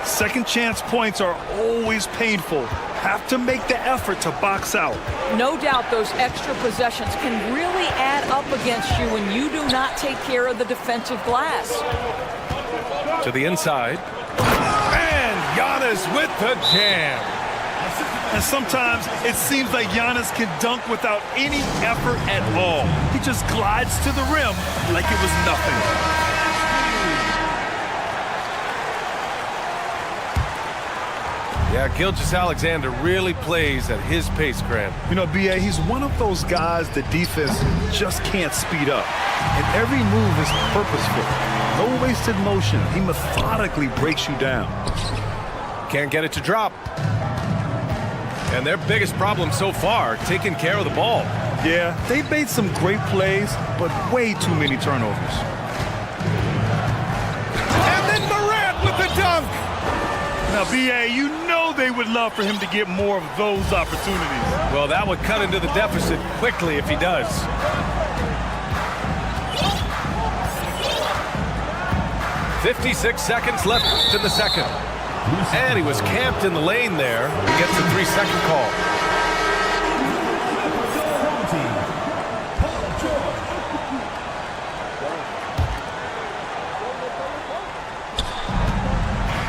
Second chance points are always painful. Have to make the effort to box out. No doubt those extra possessions can really add up against you when you do not take care of the defensive glass. To the inside. And Giannis with the jam. And sometimes it seems like Giannis can dunk without any effort at all. He just glides to the rim like it was nothing. Yeah, Gilgeous-Alexander really plays at his pace, Grant. You know, B.A., he's one of those guys the defense just can't speed up. And every move is purposeful. No wasted motion. He methodically breaks you down. Can't get it to drop. And their biggest problem so far, taking care of the ball. Yeah, they've made some great plays, but way too many turnovers. And then Morant with the dunk. Now, B.A., you know they would love for him to get more of those opportunities. Well, that would cut into the deficit quickly if he does. "56 seconds left in the second." And he was camped in the lane there. He gets a 3-second call.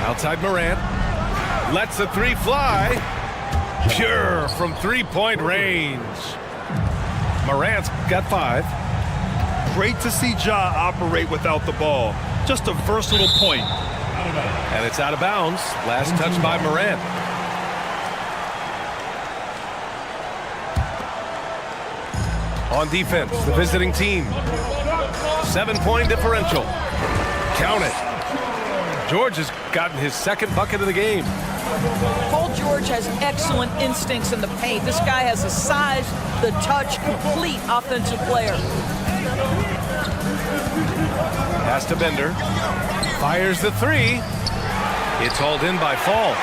Outside Morant. Lets the three fly. Pure from three-point range. Morant's got 5. Great to see Ja operate without the ball. Just a versatile point. And it's out of bounds. Last touch by Morant. On defense, the visiting team. 7-point differential. Count it. George has gotten his second bucket of the game. Paul George has excellent instincts in the paint. This guy has the size, the touch, complete offensive player. Pass to Bender. Fires the 3. It's hauled in by Fall.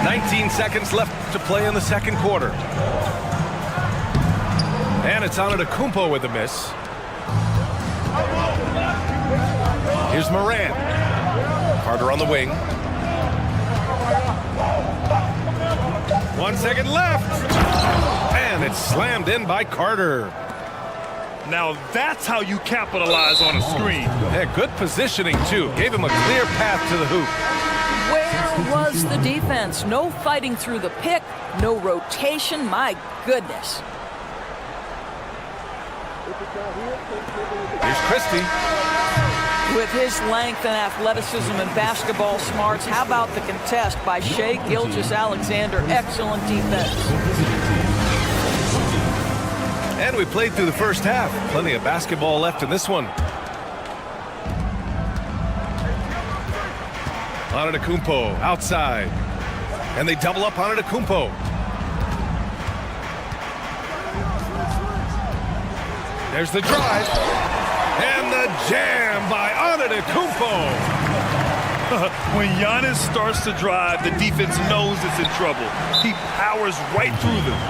"19 seconds left to play in the second quarter. And it's Antetokounmpo with a miss. Here's Morant. Carter on the wing. 1 second left. And it's slammed in by Carter. Now that's how you capitalize on a screen. Yeah, good positioning, too. Gave him a clear path to the hoop. Where was the defense? No fighting through the pick, no rotation. My goodness. Here's Christie. With his length and athleticism and basketball smarts, how about the contest by Shai Gilgeous-Alexander? Excellent defense. And we played through the first half. Plenty of basketball left in this one. Antetokounmpo outside. And they double up Antetokounmpo. There's the drive. And the jam by Antetokounmpo. When Giannis starts to drive, the defense knows it's in trouble. He powers right through them.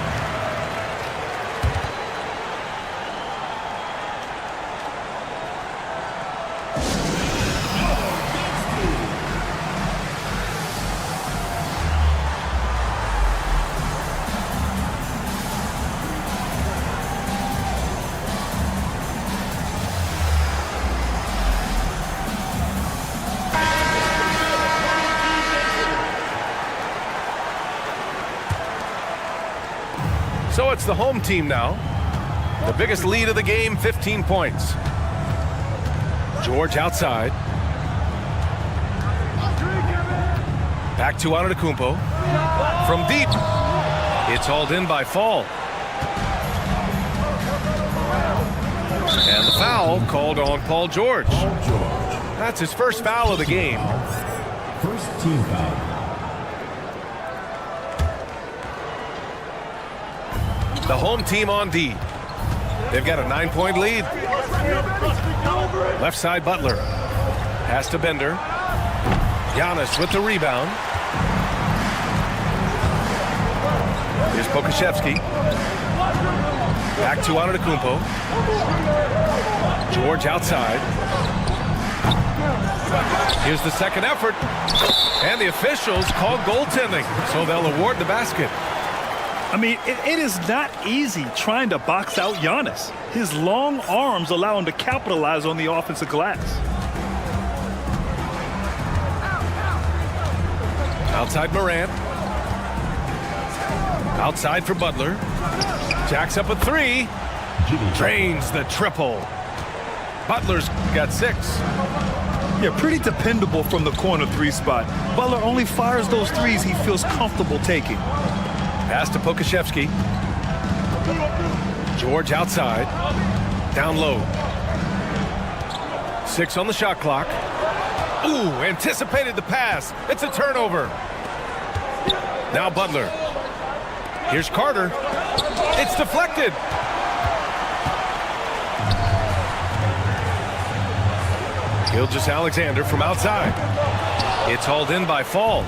So it's the home team now. The biggest lead of the game, 15 points. George outside. Back to Antetokounmpo. From deep. It's hauled in by Fall. And the foul called on Paul George. That's his first foul of the game. First team foul. The home team on D. They've got a 9-point lead. Left side Butler. Pass to Bender. Giannis with the rebound. Here's Pokashevsky. Back to Antetokounmpo. George outside. Here's the second effort. And the officials call goaltending, so they'll award the basket. I mean, it is not easy trying to box out Giannis. His long arms allow him to capitalize on the offensive glass. Outside Morant. Outside for Butler. Jacks up a three. Drains the triple. Butler's got 6. Yeah, pretty dependable from the corner 3 spot. Butler only fires those threes he feels comfortable taking. Pass to Pokashevsky. George outside. Down low. 6 on the shot clock. Ooh, anticipated the pass. It's a turnover. Now Butler. Here's Carter. It's deflected. Gilgeous-Alexander from outside. It's hauled in by Fall.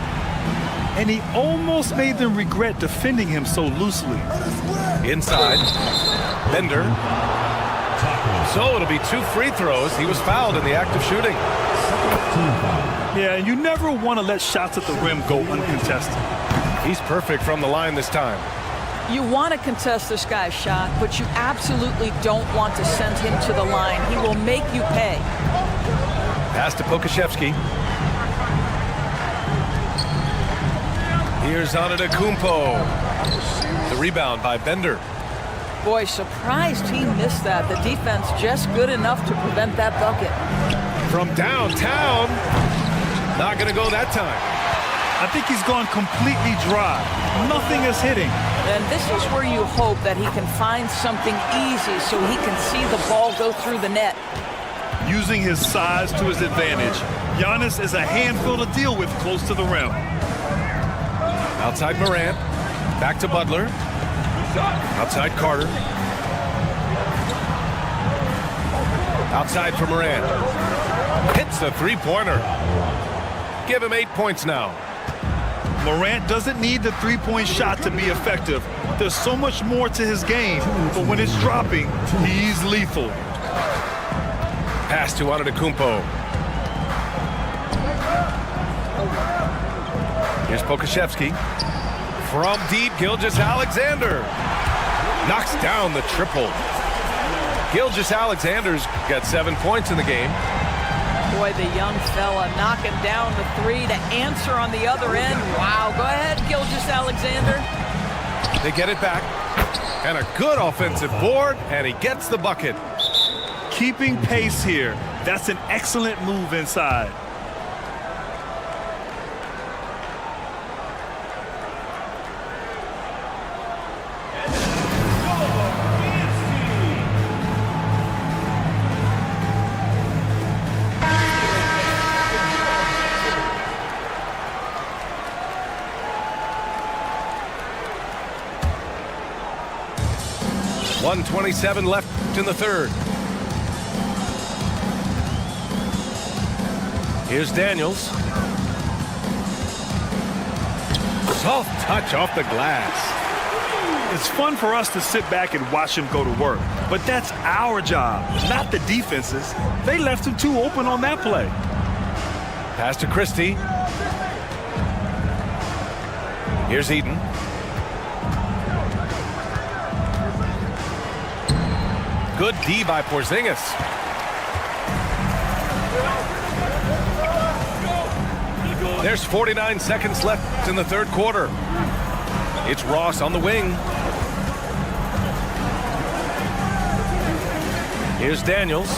And he almost made them regret defending him so loosely. Inside. Bender. So it'll be 2 free throws. He was fouled in the act of shooting. Yeah, and you never want to let shots at the rim go uncontested. He's perfect from the line this time. You want to contest this guy's shot, but you absolutely don't want to send him to the line. He will make you pay. Pass to Pokashevsky. Here's Antetokounmpo. The rebound by Bender. Boy, surprised he missed that. The defense just good enough to prevent that bucket. From downtown. Not going to go that time. I think he's gone completely dry. Nothing is hitting. And this is where you hope that he can find something easy so he can see the ball go through the net. Using his size to his advantage, Giannis is a handful to deal with close to the rim. Outside Morant. Back to Butler. Outside Carter. Outside for Morant. Hits the three-pointer. Give him 8 points now. Morant doesn't need the three-point shot to be effective. There's so much more to his game, but when it's dropping, he's lethal. Pass to Antetokounmpo. Here's Pokashevsky. From deep, Gilgeous-Alexander. Knocks down the triple. Gilgeous-Alexander's got 7 points in the game. Boy, the young fella knocking down the three to answer on the other end. Wow, go ahead, Gilgeous-Alexander. They get it back. And a good offensive board, and he gets the bucket. Keeping pace here. That's an excellent move inside. .127 left in the third. Here's Daniels. Soft touch off the glass. It's fun for us to sit back and watch him go to work, but that's our job, not the defense's. They left him too open on that play. Pass to Christie. Here's Eden. Good D by Porzingis. There's 49 seconds left in the third quarter. It's Ross on the wing. Here's Daniels.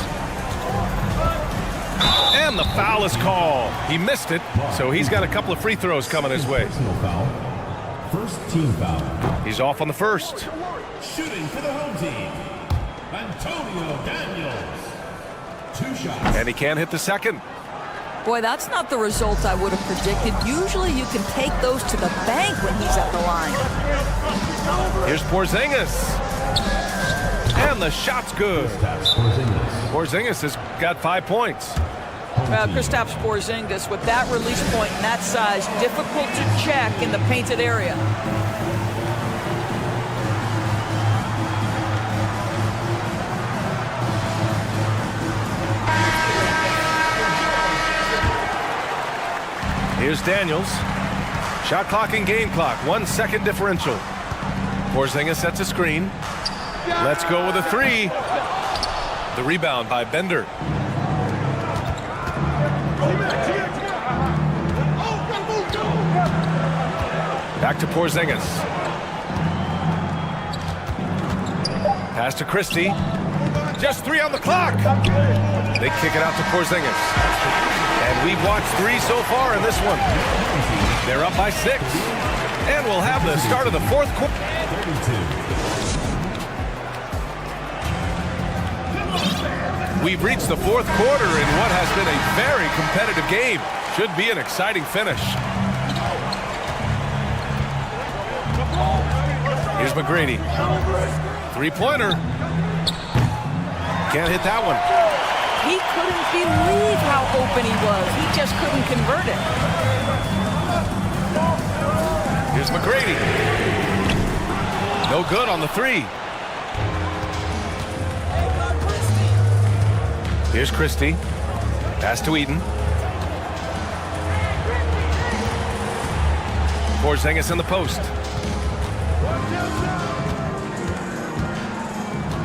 And the foul is called. He missed it, so he's got a couple of free throws coming his way. First team foul. He's off on the first. Shooting for the home team, Antonio Daniels. 2 shots. And he can't hit the second. Boy, that's not the result I would have predicted. Usually you can take those to the bank when he's at the line. Here's Porzingis. And the shot's good. Porzingis has got 5 points. Well, Kristaps Porzingis, with that release point and that size, difficult to check in the painted area. Here's Daniels. Shot clock and game clock. 1 second differential. Porzingis sets a screen. Let's go with a three. The rebound by Bender. Back to Porzingis. Pass to Christie. Just 3 on the clock. They kick it out to Porzingis. And we've watched 3 so far in this one. They're up by 6. And we'll have the start of the fourth quarter. We've reached the fourth quarter in what has been a very competitive game. Should be an exciting finish. Here's McGrady. Three-pointer. Can't hit that one. He couldn't believe how open he was. He just couldn't convert it. Here's McGrady. No good on the three. Here's Christie. Pass to Eden. Porzingis in the post.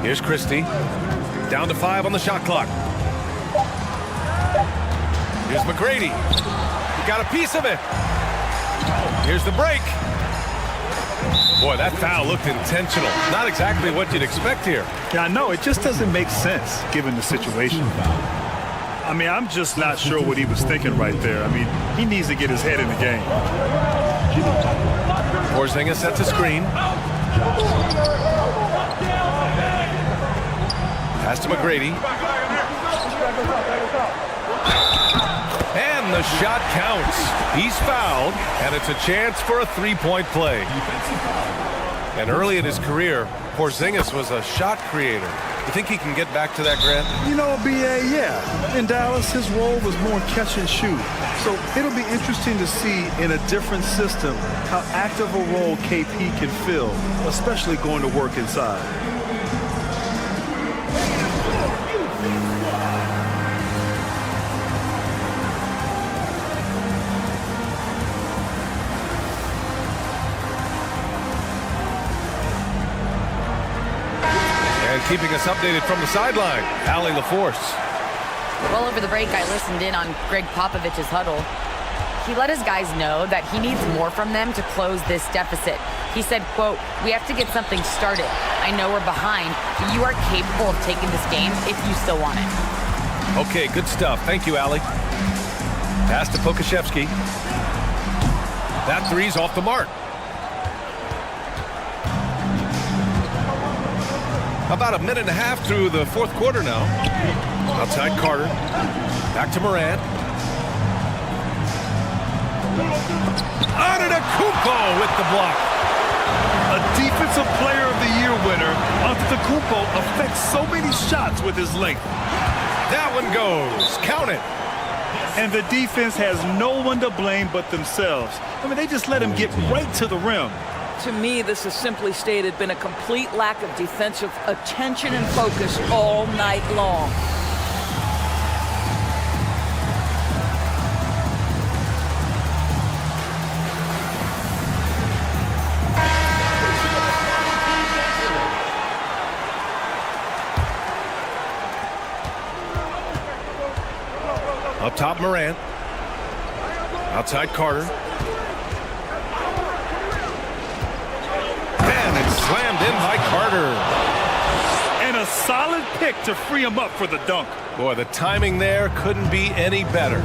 Here's Christie. Down to 5 on the shot clock. Here's McGrady. He got a piece of it. Here's the break. Boy, that foul looked intentional. Not exactly what you'd expect here. Yeah, I know. It just doesn't make sense given the situation. I mean, I'm just not sure what he was thinking right there. I mean, he needs to get his head in the game. Porzingis sets a screen. Pass to McGrady. And the shot counts. He's fouled, and it's a chance for a three-point play. And early in his career, Porzingis was a shot creator. You think he can get back to that, Grant? You know, B.A., yeah. In Dallas, his role was more catch and shoot. So it'll be interesting to see in a different system how active a role KP can fill, especially going to work inside. Keeping us updated from the sideline, Allie LaForce. Well, over the break, I listened in on Greg Popovich's huddle. He let his guys know that he needs more from them to close this deficit. He said, quote, "We have to get something started. I know we're behind, but you are capable of taking this game if you still want it." Okay, good stuff. Thank you, Allie. Pass to Pokashevsky. That three's off the mark. About a minute and a half through the fourth quarter now. Outside Carter. Back to Morant. Antetokounmpo with the block. A Defensive Player of the Year winner, Antetokounmpo affects so many shots with his length. That one goes. Count it. And the defense has no one to blame but themselves. I mean, they just let him get right to the rim. To me, this has simply stated been a complete lack of defensive attention and focus all night long. Up top, Morant. Outside Carter. Slammed in by Carter. And a solid pick to free him up for the dunk. Boy, the timing there couldn't be any better.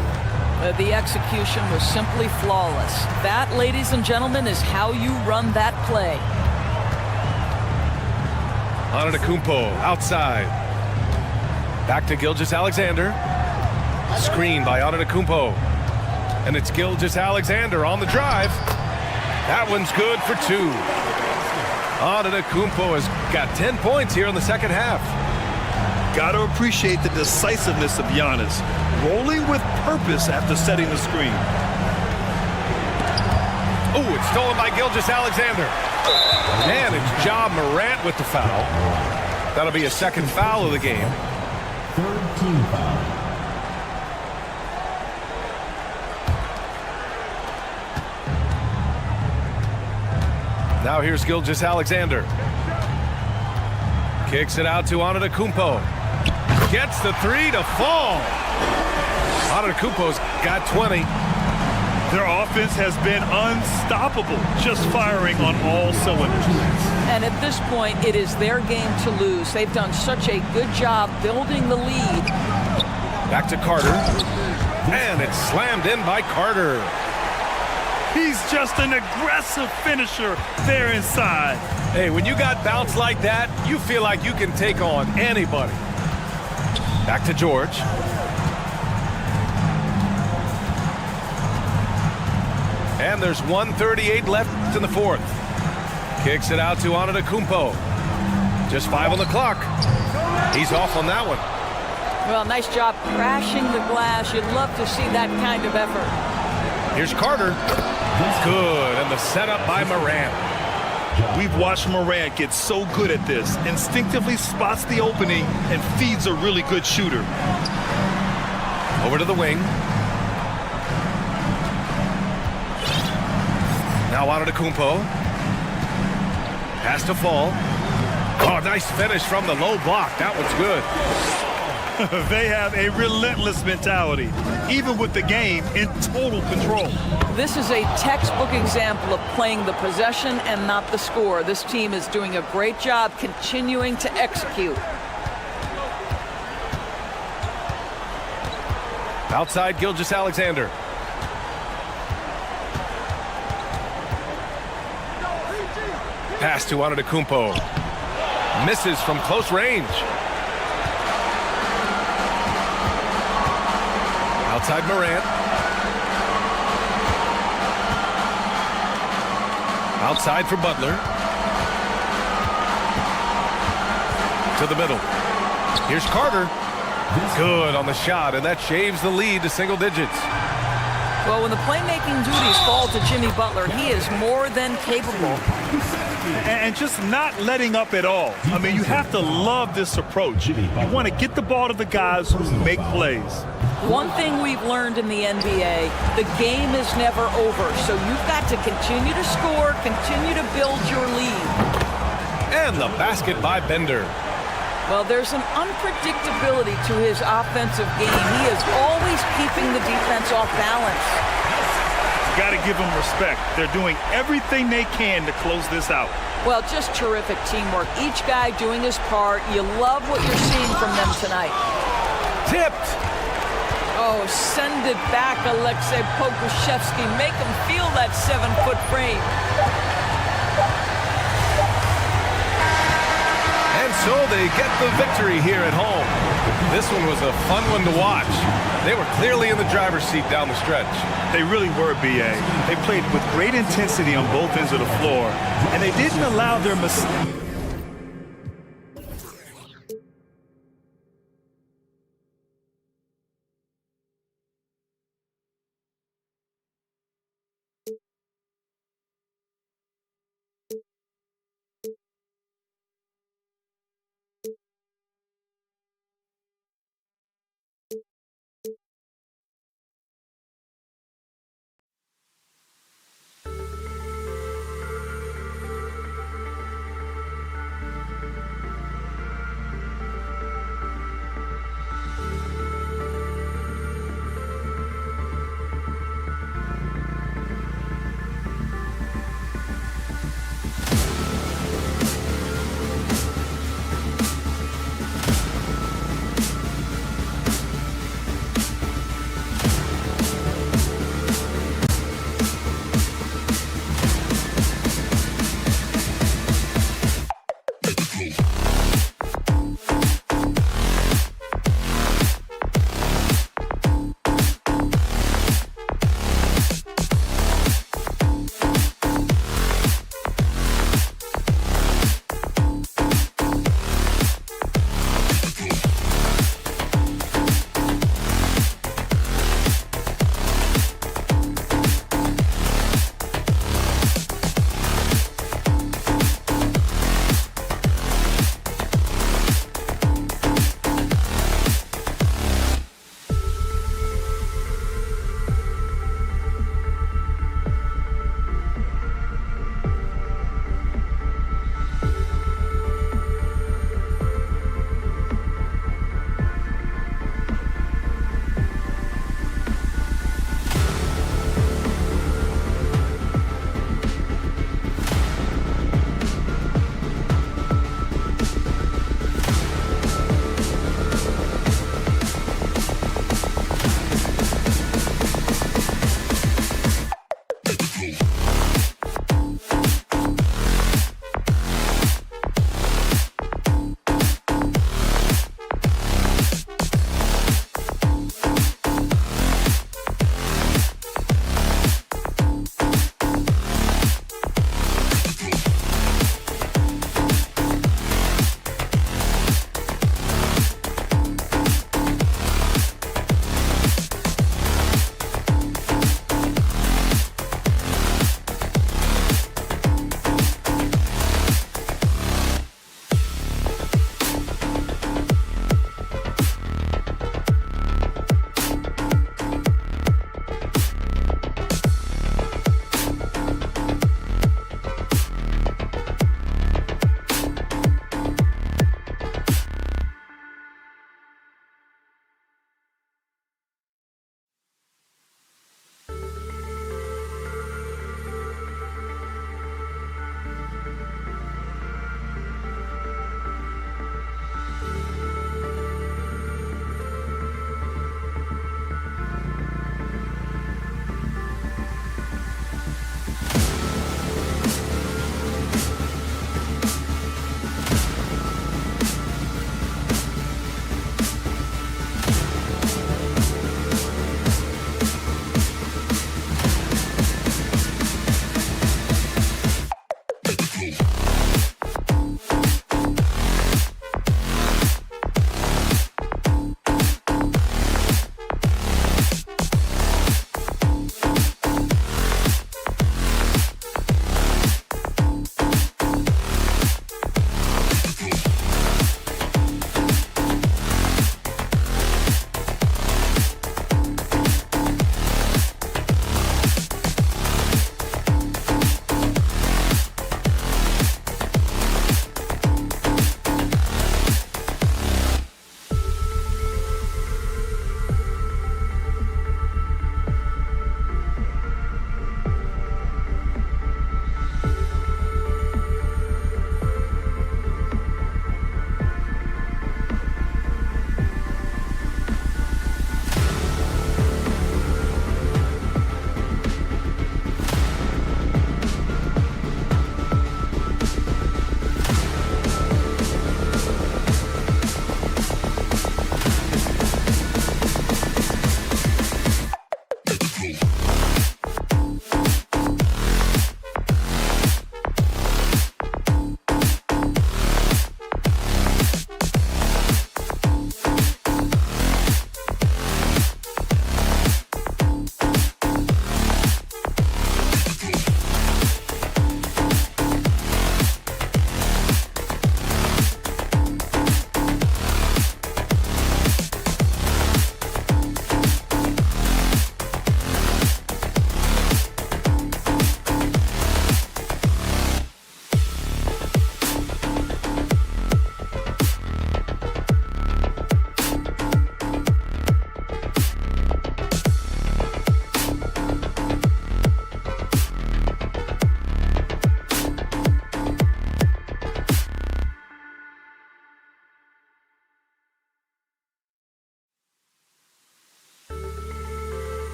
The execution was simply flawless. That, ladies and gentlemen, is how you run that play. Antetokounmpo outside. Back to Gilgeous-Alexander. Screen by Antetokounmpo. And it's Gilgeous-Alexander on the drive. That one's good for 2. Antetokounmpo has got 10 points here in the second half. Got to appreciate the decisiveness of Giannis, rolling with purpose after setting the screen. Oh, it's stolen by Gilgeous-Alexander. And it's Ja Morant with the foul. That'll be a second foul of the game. Third team foul. Now here's Gilgeous Alexander. Kicks it out to Antetokounmpo. Gets the three to fall. Antetokounmpo's got 20. Their offense has been unstoppable, just firing on all cylinders. And at this point, it is their game to lose. They've done such a good job building the lead. Back to Carter. And it's slammed in by Carter. He's just an aggressive finisher there inside. Hey, when you got bounce like that, you feel like you can take on anybody. Back to George. And there's 1:38 left in the fourth. Kicks it out to Antetokounmpo. Just 5 on the clock. He's off on that one. Well, nice job crashing the glass. You'd love to see that kind of effort. Here's Carter. Good, and the setup by Morant. We've watched Morant get so good at this. Instinctively spots the opening and feeds a really good shooter. Over to the wing. Now Antetokounmpo. Has to fall. Oh, nice finish from the low block. That was good. They have a relentless mentality, even with the game in total control. This is a textbook example of playing the possession and not the score. This team is doing a great job continuing to execute. Outside, Gilgeous Alexander. Pass to Antetokounmpo. Misses from close range. Outside Morant. Outside for Butler. To the middle. Here's Carter. Good on the shot, and that shaves the lead to single digits. Well, when the playmaking duties fall to Jimmy Butler, he is more than capable. And just not letting up at all. I mean, you have to love this approach. You want to get the ball to the guys who make plays. One thing we've learned in the NBA, the game is never over. So you've got to continue to score, continue to build your lead. And the basket by Bender. Well, there's an unpredictability to his offensive game. He is always keeping the defense off balance. Got to give them respect. They're doing everything they can to close this out. Well, just terrific teamwork. Each guy doing his part. You love what you're seeing from them tonight. Tipped. Oh, send it back, Alexei Pokusevski. Make him feel that 7-foot frame. And so they get the victory here at home. This one was a fun one to watch. They were clearly in the driver's seat down the stretch. They really were, B.A. They played with great intensity on both ends of the floor, and they didn't allow their mistakes.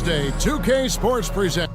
Thursday, 2K Sports present.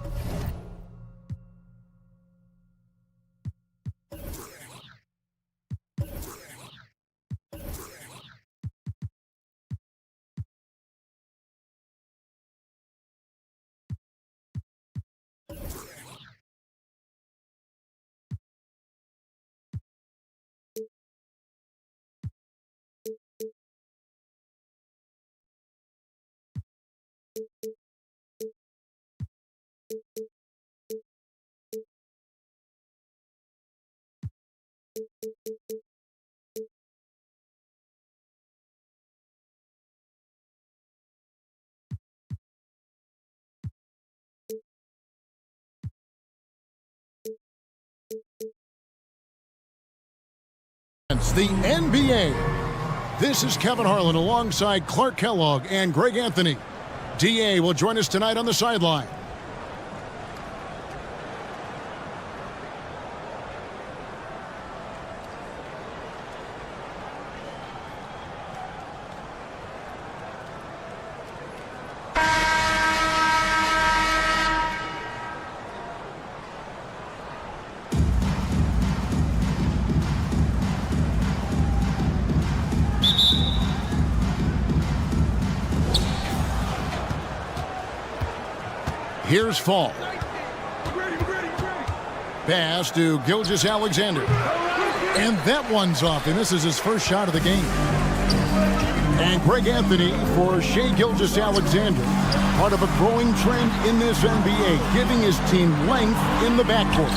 The NBA. This is Kevin Harlan alongside Clark Kellogg and Greg Anthony. DA will join us tonight on the sideline. Here's Fall. Pass to Gilgeous-Alexander. And that one's off, and this is his first shot of the game. And Greg Anthony for Shai Gilgeous-Alexander, part of a growing trend in this NBA, giving his team length in the backcourt.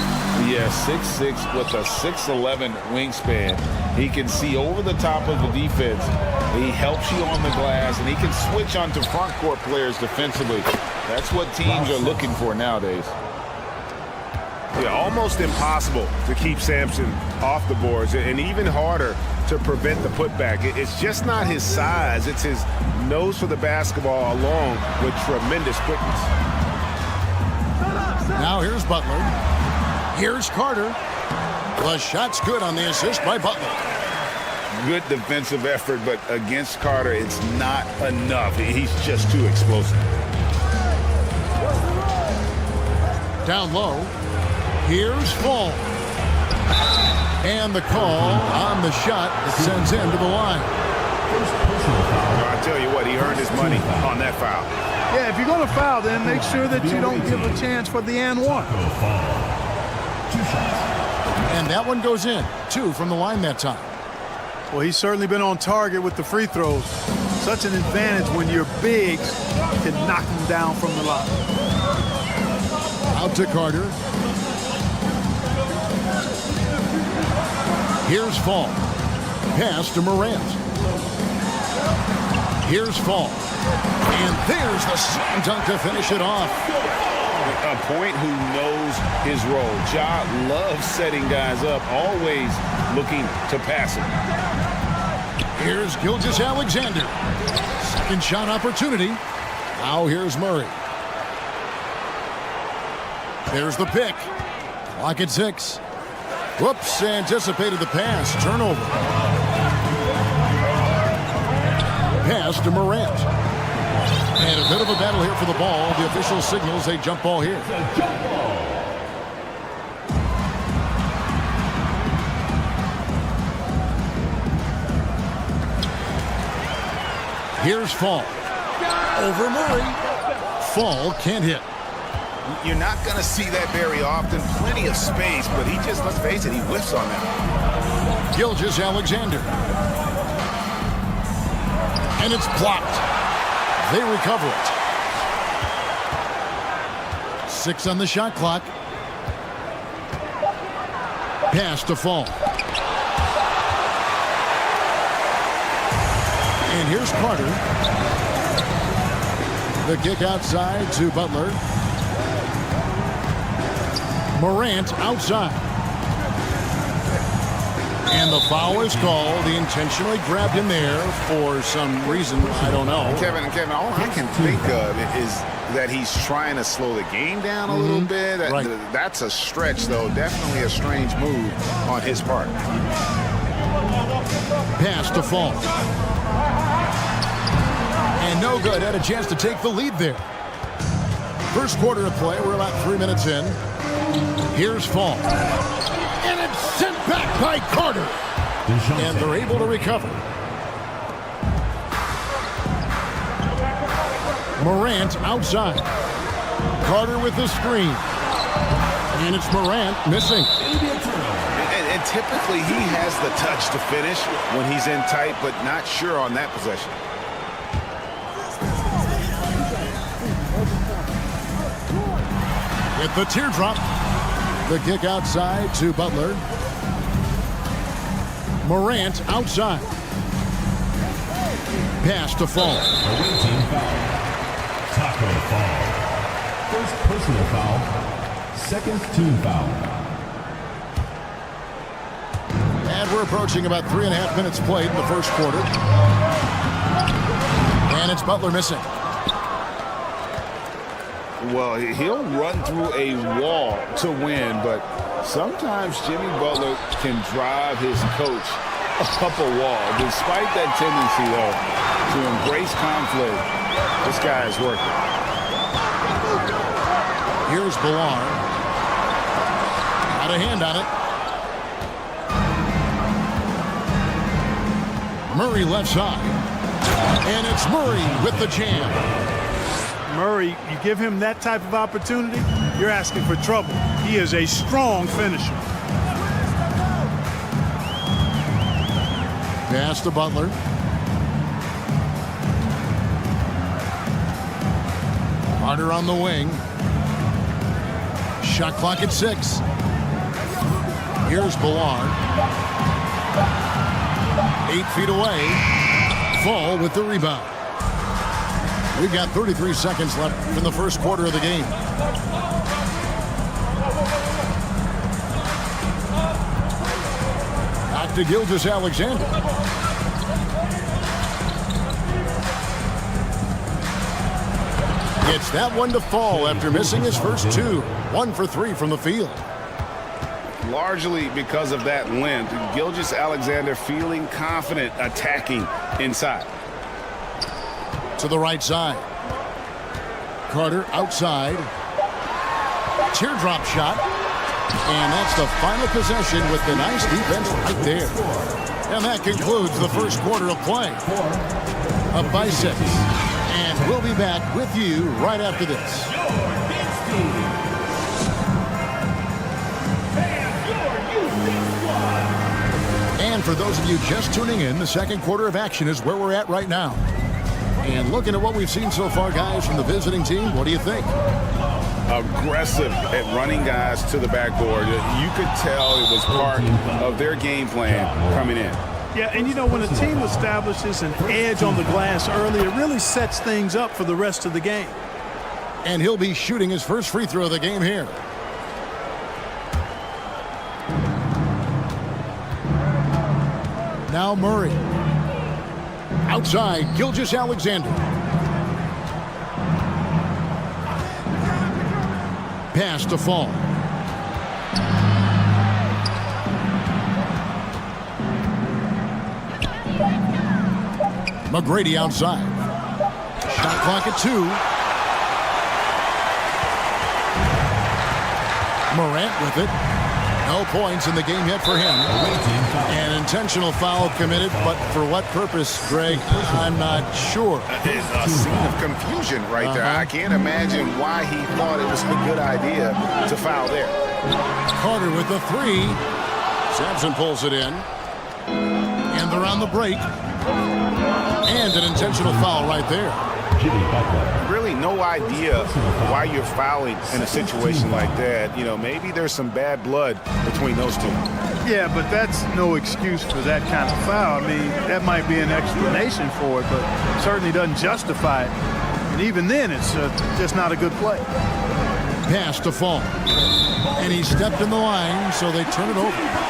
Yeah, 6'6" with a 6'11" wingspan. He can see over the top of the defense. He helps you on the glass, and he can switch onto front court players defensively. That's what teams are looking for nowadays. Yeah, almost impossible to keep Sampson off the boards, and even harder to prevent the putback. It's just not his size. It's his nose for the basketball along with tremendous quickness. Now here's Butler. Here's Carter. The shot's good on the assist by Butler. Good defensive effort, but against Carter, it's not enough. He's just too explosive. Down low. Here's Fall. And the call on the shot that sends him to the line. I tell you what, he earned his money on that foul. Yeah, if you're going to foul, then make sure that you don't give a chance for the and one. And that one goes in. 2 from the line that time. Well, he's certainly been on target with the free throws. Such an advantage when your bigs can knock them down from the line. Out to Carter. Here's Fall. Pass to Morant. Here's Fall. And there's the slam dunk to finish it off. A point who knows his role. Ja loves setting guys up, always looking to pass him. Here's Gilgeous-Alexander. Second shot opportunity. Now here's Murray. There's the pick. Clock at 6. Whoops, anticipated the pass. Turnover. Pass to Morant. And a bit of a battle here for the ball. The official signals a jump ball here. Here's Fall. Over Murray. Fall can't hit. You're not going to see that very often. Plenty of space, but he just, let's face it, he whiffs on that. Gilgeous-Alexander. And it's blocked. They recover it. 6 on the shot clock. Pass to Fall. And here's Carter. The kick outside to Butler. Morant outside. And the foul is called. He intentionally grabbed him there for some reason. I don't know. Kevin, all I can think of is that he's trying to slow the game down a little bit. Right. That's a stretch, though. Definitely a strange move on his part. Pass to Fall. And no good. Had a chance to take the lead there. First quarter of play. We're about 3 minutes in. Here's Fall. And it's sent back by Carter. And they're able to recover. Morant outside. Carter with the screen. And it's Morant missing. And typically he has the touch to finish when he's in tight, but not sure on that possession. With the teardrop. The kick outside to Butler. Morant outside. Pass to Fall. Away team foul. Taco Fall. First personal foul. Second team foul. And we're approaching about 3.5 minutes played in the first quarter. And it's Butler missing. Well, he'll run through a wall to win, but sometimes Jimmy Butler can drive his coach up a wall. Despite that tendency, though, to embrace conflict, this guy is working. Here's Ballard. Got a hand on it. Murray left side. And it's Murray with the jam. Murray, you give him that type of opportunity, you're asking for trouble. He is a strong finisher. Pass to Butler. Carter on the wing. Shot clock at 6. Here's Ballard. 8 feet away. Fall with the rebound. We've got 33 seconds left in the first quarter of the game. Back to Gilgeous-Alexander. It's that one to fall after missing his first 2. 1 for 3 from the field. Largely because of that length, Gilgeous-Alexander feeling confident attacking inside. To the right side. Carter outside. Teardrop shot. And that's the final possession with the nice defense right there. And that concludes the first quarter of play. Up by 6. And we'll be back with you right after this. And for those of you just tuning in, the second quarter of action is where we're at right now. And looking at what we've seen so far, guys, from the visiting team, what do you think? Aggressive at running guys to the backboard. You could tell it was part of their game plan coming in. Yeah, and you know, when a team establishes an edge on the glass early, it really sets things up for the rest of the game. And he'll be shooting his first free throw of the game here. Now Murray. Outside, Gilgeous-Alexander. Pass to Fall. McGrady outside. Shot clock at 2. Morant with it. No points in the game yet for him. An intentional foul committed, but for what purpose, Greg? I'm not sure. It's a scene of confusion right there. I can't imagine why he thought it was a good idea to foul there. Carter with the 3. Sampson pulls it in. And they're on the break. And an intentional foul right there. Really no idea why you're fouling in a situation like that. You know, maybe there's some bad blood between those two. Yeah, but that's no excuse for that kind of foul. I mean, that might be an explanation for it, but certainly doesn't justify it. And even then, it's just not a good play. Pass to Fall. And he stepped in the line, so they turn it over.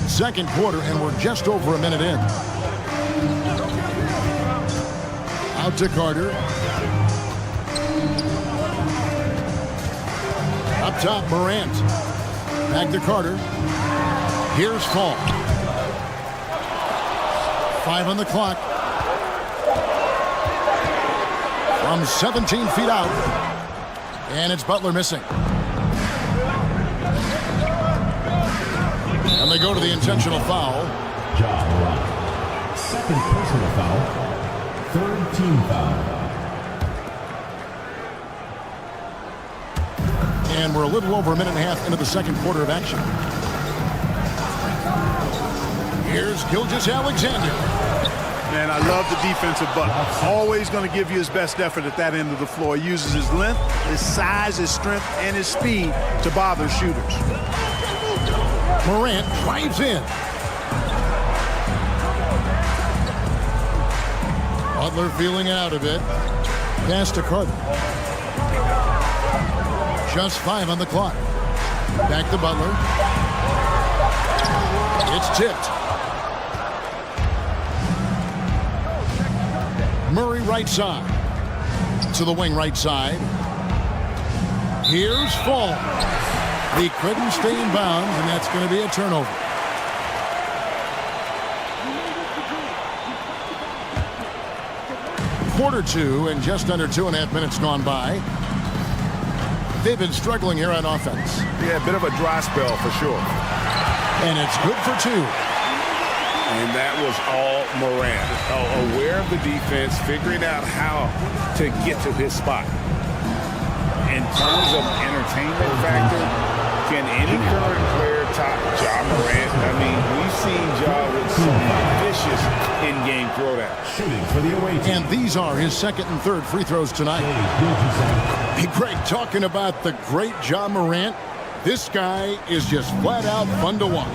Second quarter, and we're just over a minute in. Out to Carter. Up top, Morant. Back to Carter. Here's Fall. 5 on the clock. From 17 feet out. And it's Butler missing. And they go to the intentional foul. Second personal foul. Third team foul. And we're a little over a minute and a half into the second quarter of action. Here's Gilgeous-Alexander. Man, I love the defensive Butler. Always going to give you his best effort at that end of the floor. He uses his length, his size, his strength, and his speed to bother shooters. Morant drives in. Butler feeling out a bit. Pass to Carter. Just 5 on the clock. Back to Butler. It's tipped. Murray right side. To the wing right side. Here's Fall. He couldn't stay in bounds, and that's going to be a turnover. Quarter two, and just under 2.5 minutes gone by. They've been struggling here on offense. Yeah, a bit of a dry spell for sure. And it's good for 2. And that was all Morant. Aware of the defense, figuring out how to get to his spot. In terms of entertainment factor, can any current player top Ja Morant? I mean, we've seen Ja with some vicious in-game throwdowns. Shooting for the away team. And these are his second and third free throws tonight. Hey, Greg, talking about the great Ja Morant, this guy is just flat out fun to watch.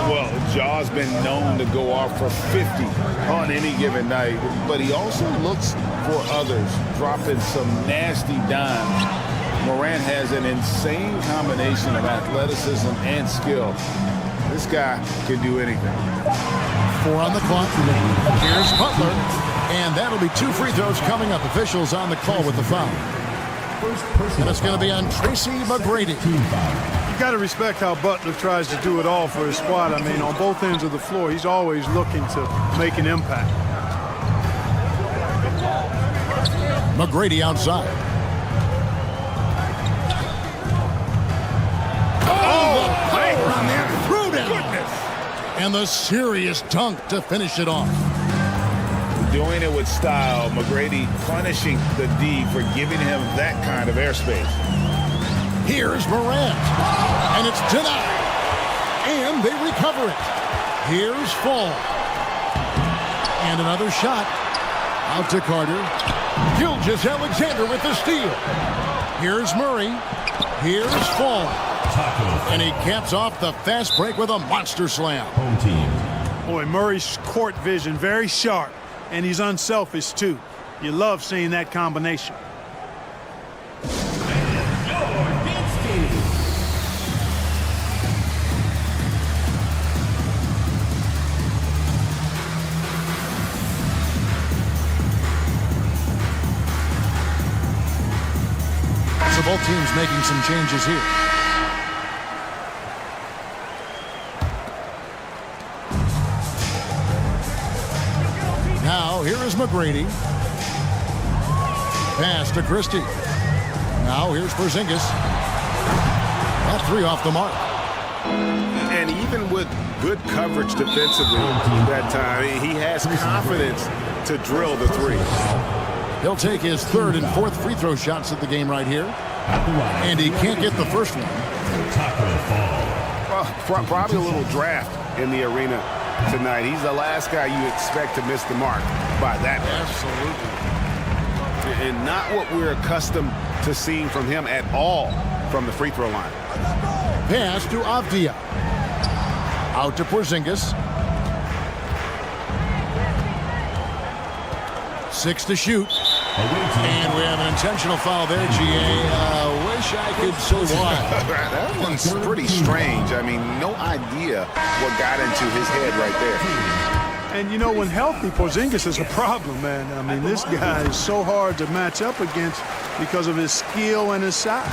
Well, Ja's been known to go off for 50 on any given night, but he also looks for others, dropping some nasty dimes. Morant has an insane combination of athleticism and skill. This guy can do anything. 4 on the clock. Here's Butler. And that'll be 2 free throws coming up. Officials on the call with the foul. And it's going to be on Tracy McGrady. You got to respect how Butler tries to do it all for his squad. I mean, on both ends of the floor, he's always looking to make an impact. McGrady outside. On there, threw down. And the serious dunk to finish it off. Doing it with style, McGrady punishing the D for giving him that kind of airspace. Here's Morant. And it's denied. And they recover it. Here's Fall. And another shot. Out to Carter. Gilgeous-Alexander with the steal. Here's Murray. Here's Fall. And he caps off the fast break with a monster slam. Home team. Boy, Murray's court vision very sharp, and he's unselfish too. You love seeing that combination. So both teams making some changes here. Now, here is McGrady. Pass to Christie. Now, here's Porzingis. That 3 off the mark. And even with good coverage defensively that time, he has confidence to drill the 3. He'll take his 3rd and 4th free throw shots at the game right here. And he can't get the first one. Well, probably a little draft in the arena tonight. He's the last guy you expect to miss the mark by that much. Absolutely. And not what we're accustomed to seeing from him at all from the free throw line. Pass to Avdia. Out to Porzingis. 6 to shoot. And we have an intentional foul there, GA. Wish I could say why. That one's pretty strange. I mean, no idea what got into his head right there. And, you know, when healthy, Porzingis is a problem, man. I mean, this guy is so hard to match up against because of his skill and his size.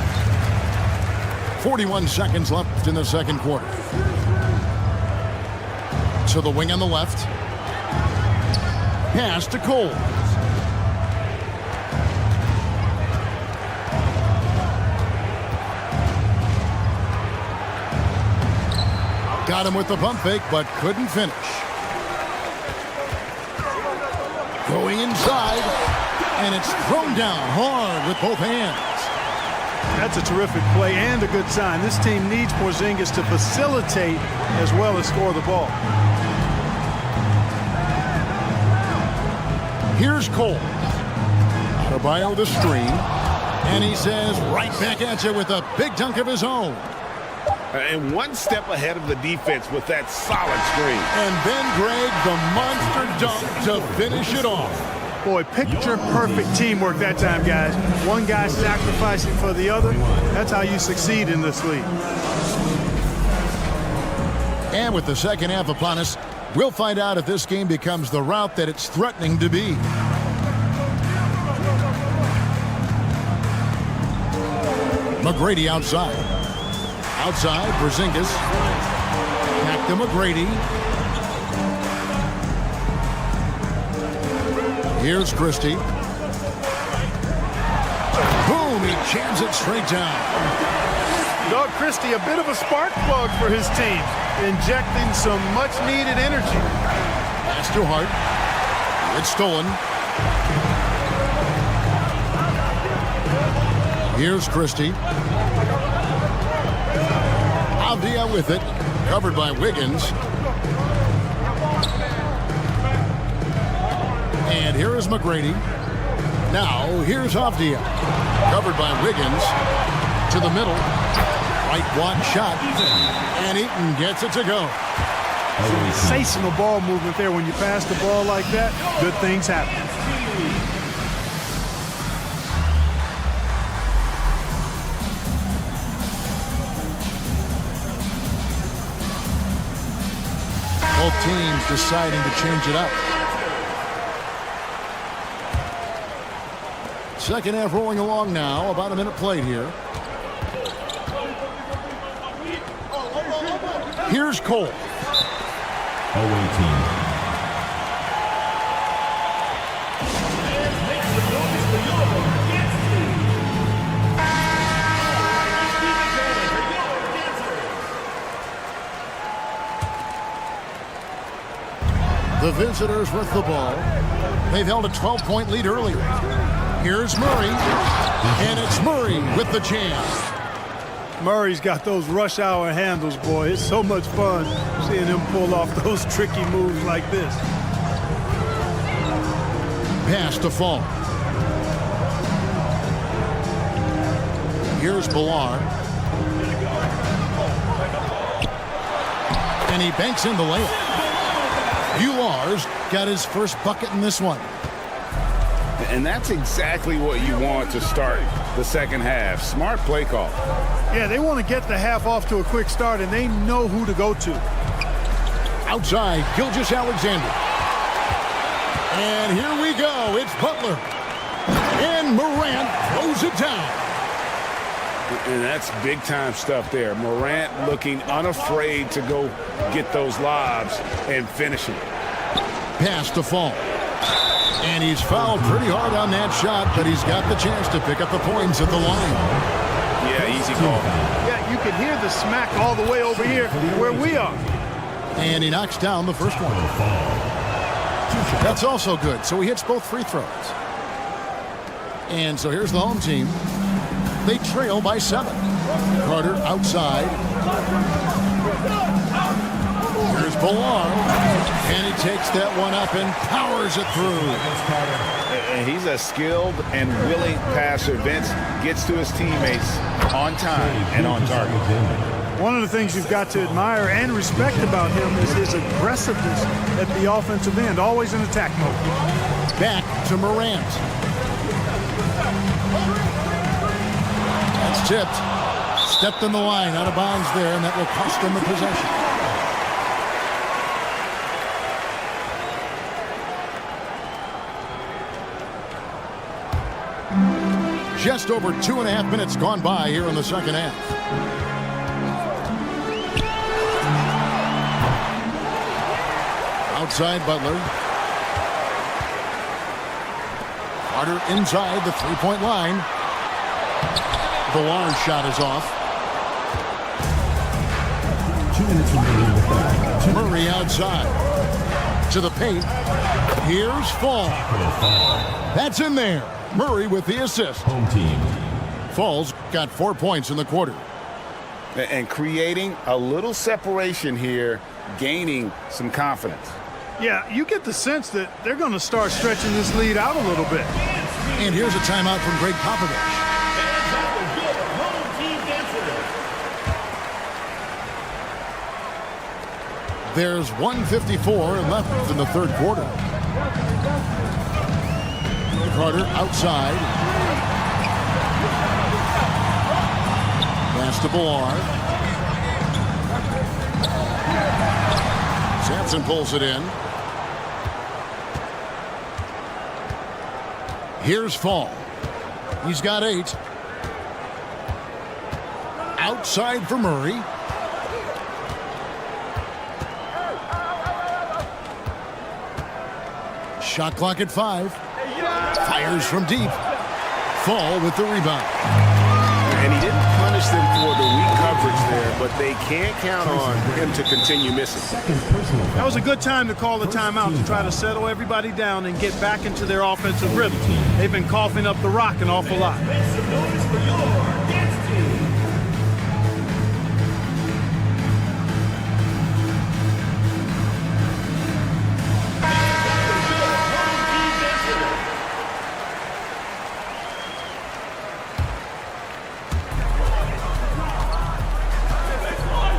41 seconds left in the second quarter. To the wing on the left. Pass to Cole. Got him with the pump fake, but couldn't finish. Going inside, and it's thrown down hard with both hands. That's a terrific play and a good sign. This team needs Porzingis to facilitate as well as score the ball. Here's Cole. Adebayo with a screen, and he says right back at you with a big dunk of his own. And one step ahead of the defense with that solid screen. And then, Greg, the monster dunk to finish it off. Boy, picture-perfect teamwork that time, guys. One guy sacrificing for the other. That's how you succeed in this league. And with the second half upon us, we'll find out if this game becomes the route that it's threatening to be. McGrady outside. Outside, Porzingis. Back to McGrady. Here's Christie. Boom, he jams it straight down. Doug Christie, a bit of a spark plug for his team, injecting some much-needed energy. Pass to Hart. It's stolen. Here's Christie. Avdia with it. Covered by Wiggins. And here is McGrady. Now, here's Avdia. Covered by Wiggins. To the middle. Right block shot. And Eaton gets it to go. Sensational ball movement there. When you pass the ball like that, good things happen. Both teams deciding to change it up. Second half rolling along now. About a minute played here. Here's Cole. Away team. The visitors with the ball. They've held a 12-point lead earlier. Here's Murray. And it's Murray with the jam. Murray's got those rush hour handles, boy. It's so much fun seeing him pull off those tricky moves like this. Pass to Fall. Here's Billar. And he banks in the layup. Billar's got his first bucket in this one. And that's exactly what you want to start the second half. Smart play call. Yeah, they want to get the half off to a quick start, and they know who to go to. Outside, Gilgeous-Alexander. And here we go. It's Butler. And Morant throws it down. And that's big-time stuff there. Morant looking unafraid to go get those lobs and finish it. Pass to Fall. And he's fouled pretty hard on that shot, but he's got the chance to pick up the points at the line. Yeah, easy call. Yeah, you can hear the smack all the way over here where we are. And he knocks down the first one. That's also good. So he hits both free throws. And so here's the home team. They trail by 7. Carter outside. Here's Billar. And he takes that one up and powers it through. And he's a skilled and willing passer. Vince gets to his teammates on time and on target. One of the things you've got to admire and respect about him is his aggressiveness at the offensive end, always in attack mode. Back to Morant. That's tipped. Stepped in the line, out of bounds there, and that will cost them the possession. Just over 2.5 minutes gone by here in the second half. Outside Butler. Carter inside the three-point line. Billar's shot is off. 2 minutes remaining. Murray outside. To the paint. Here's Fall. That's in there. Murray with the assist. Home team. Fall's got 4 points in the quarter. And creating a little separation here, gaining some confidence. Yeah, you get the sense that they're going to start stretching this lead out a little bit. And here's a timeout from Greg Popovich. There's 1:54 left in the third quarter. Carter outside. Pass to Billar. Sampson pulls it in. Here's Fall. He's got 8. Outside for Murray. Shot clock at 5. Fires from deep. Fall with the rebound. And he didn't punish them for the weak coverage there, but they can't count on him to continue missing. That was a good time to call the timeout to try to settle everybody down and get back into their offensive rhythm. They've been coughing up the rock an awful lot.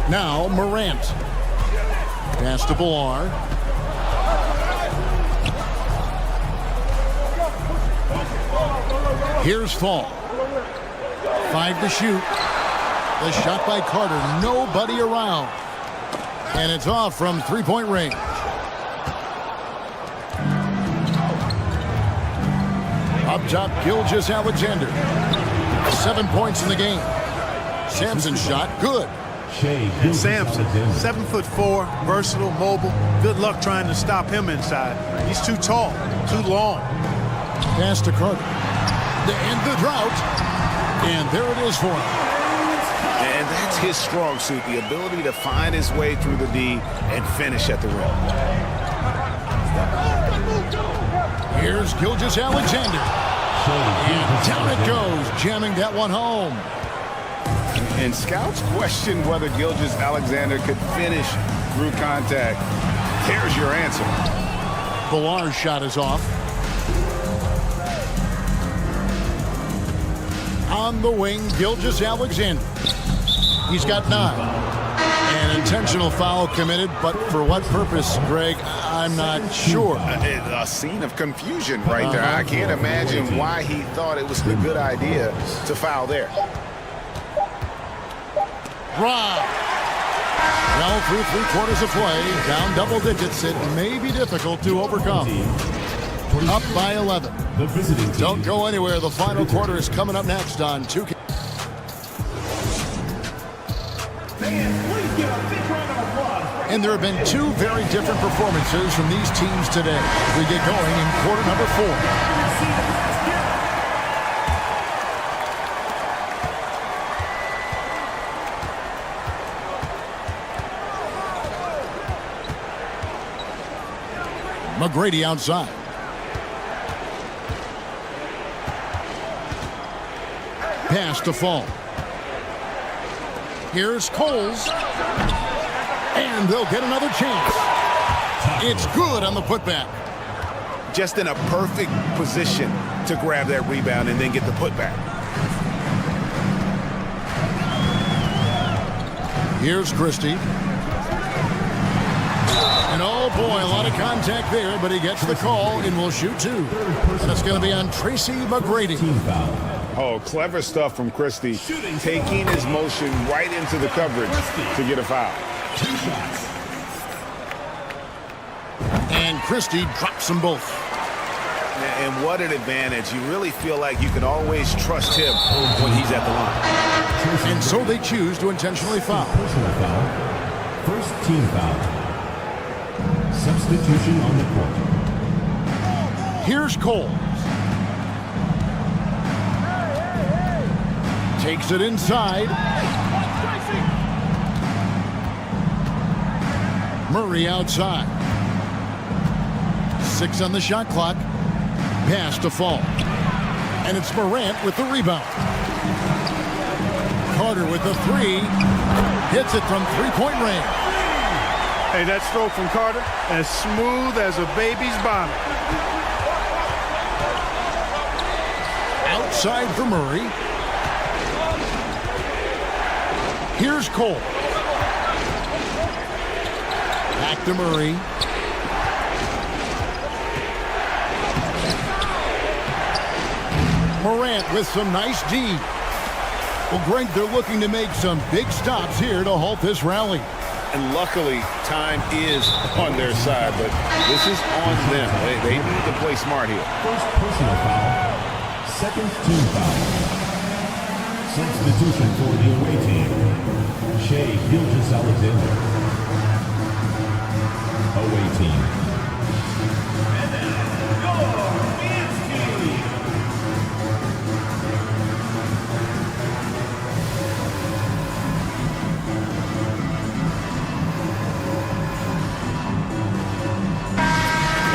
Now Morant. Pass to Villar. Here's Fall. 5 to shoot. The shot by Carter. Nobody around. And it's off from three-point range. Up top, Gilgeous-Alexander. 7 points in the game. Sampson's shot, good. And Sampson, 7'4", versatile, mobile. Good luck trying to stop him inside. He's too tall, too long. Pass to Carter. To end the drought. And there it is for him. And that's his strong suit, the ability to find his way through the D and finish at the rim. Here's Gilgeous-Alexander. And down it goes, jamming that one home. And scouts question whether Gilgeous-Alexander could finish through contact. Here's your answer. Villar's shot is off. On the wing, Gilgeous-Alexander. He's got 9. An intentional foul committed, but for what purpose, Greg, I'm not sure. A scene of confusion right there. I can't imagine why he thought it was a good idea to foul there. Rob. Well, through 3/4 of play, down double digits, it may be difficult to overcome. Up by 11. Don't go anywhere. The final quarter is coming up next on 2K. And there have been 2 very different performances from these teams today. We get going in quarter number 4. McGrady outside. Pass to Fall. Here's Coles. And they'll get another chance. It's good on the putback. Just in a perfect position to grab that rebound and then get the putback. Here's Christie. And oh boy, a lot of contact there, but he gets the call and will shoot 2. And it's going to be on Tracy McGrady. Oh, clever stuff from Christie, taking his motion right into the coverage to get a foul. And Christie drops them both. And what an advantage. You really feel like you can always trust him when he's at the line. And so they choose to intentionally foul. Personal foul. First team foul. Substitution on the court. Here's Cole. Takes it inside. Murray outside. 6 on the shot clock. Pass to Fall. And it's Morant with the rebound. Carter with the 3. Hits it from three-point range. Hey, that stroke from Carter, as smooth as a baby's bottom. Outside for Murray. Here's Cole. Back to Murray. Morant with some nice D. Well, Greg, they're looking to make some big stops here to halt this rally. And luckily, time is on their side, but this is on them. They need to play smart here. First personal foul. Second team foul. Substitution for the away team. Shea Gilgeous-Alexander. Away team. And now, your men's team.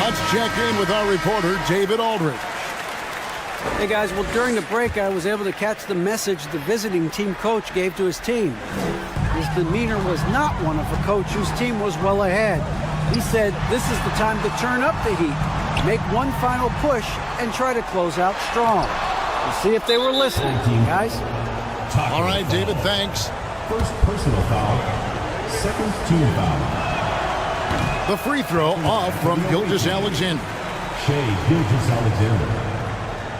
Let's check in with our reporter, David Aldridge. Hey guys, well during the break I was able to catch the message the visiting team coach gave to his team. His demeanor was not one of a coach whose team was well ahead. He said this is the time to turn up the heat, make one final push, and try to close out strong. We'll see if they were listening, guys. All right, David, thanks. First personal foul. Second team foul. The free throw off from Gilgeous-Alexander. Shea Gilgeous-Alexander.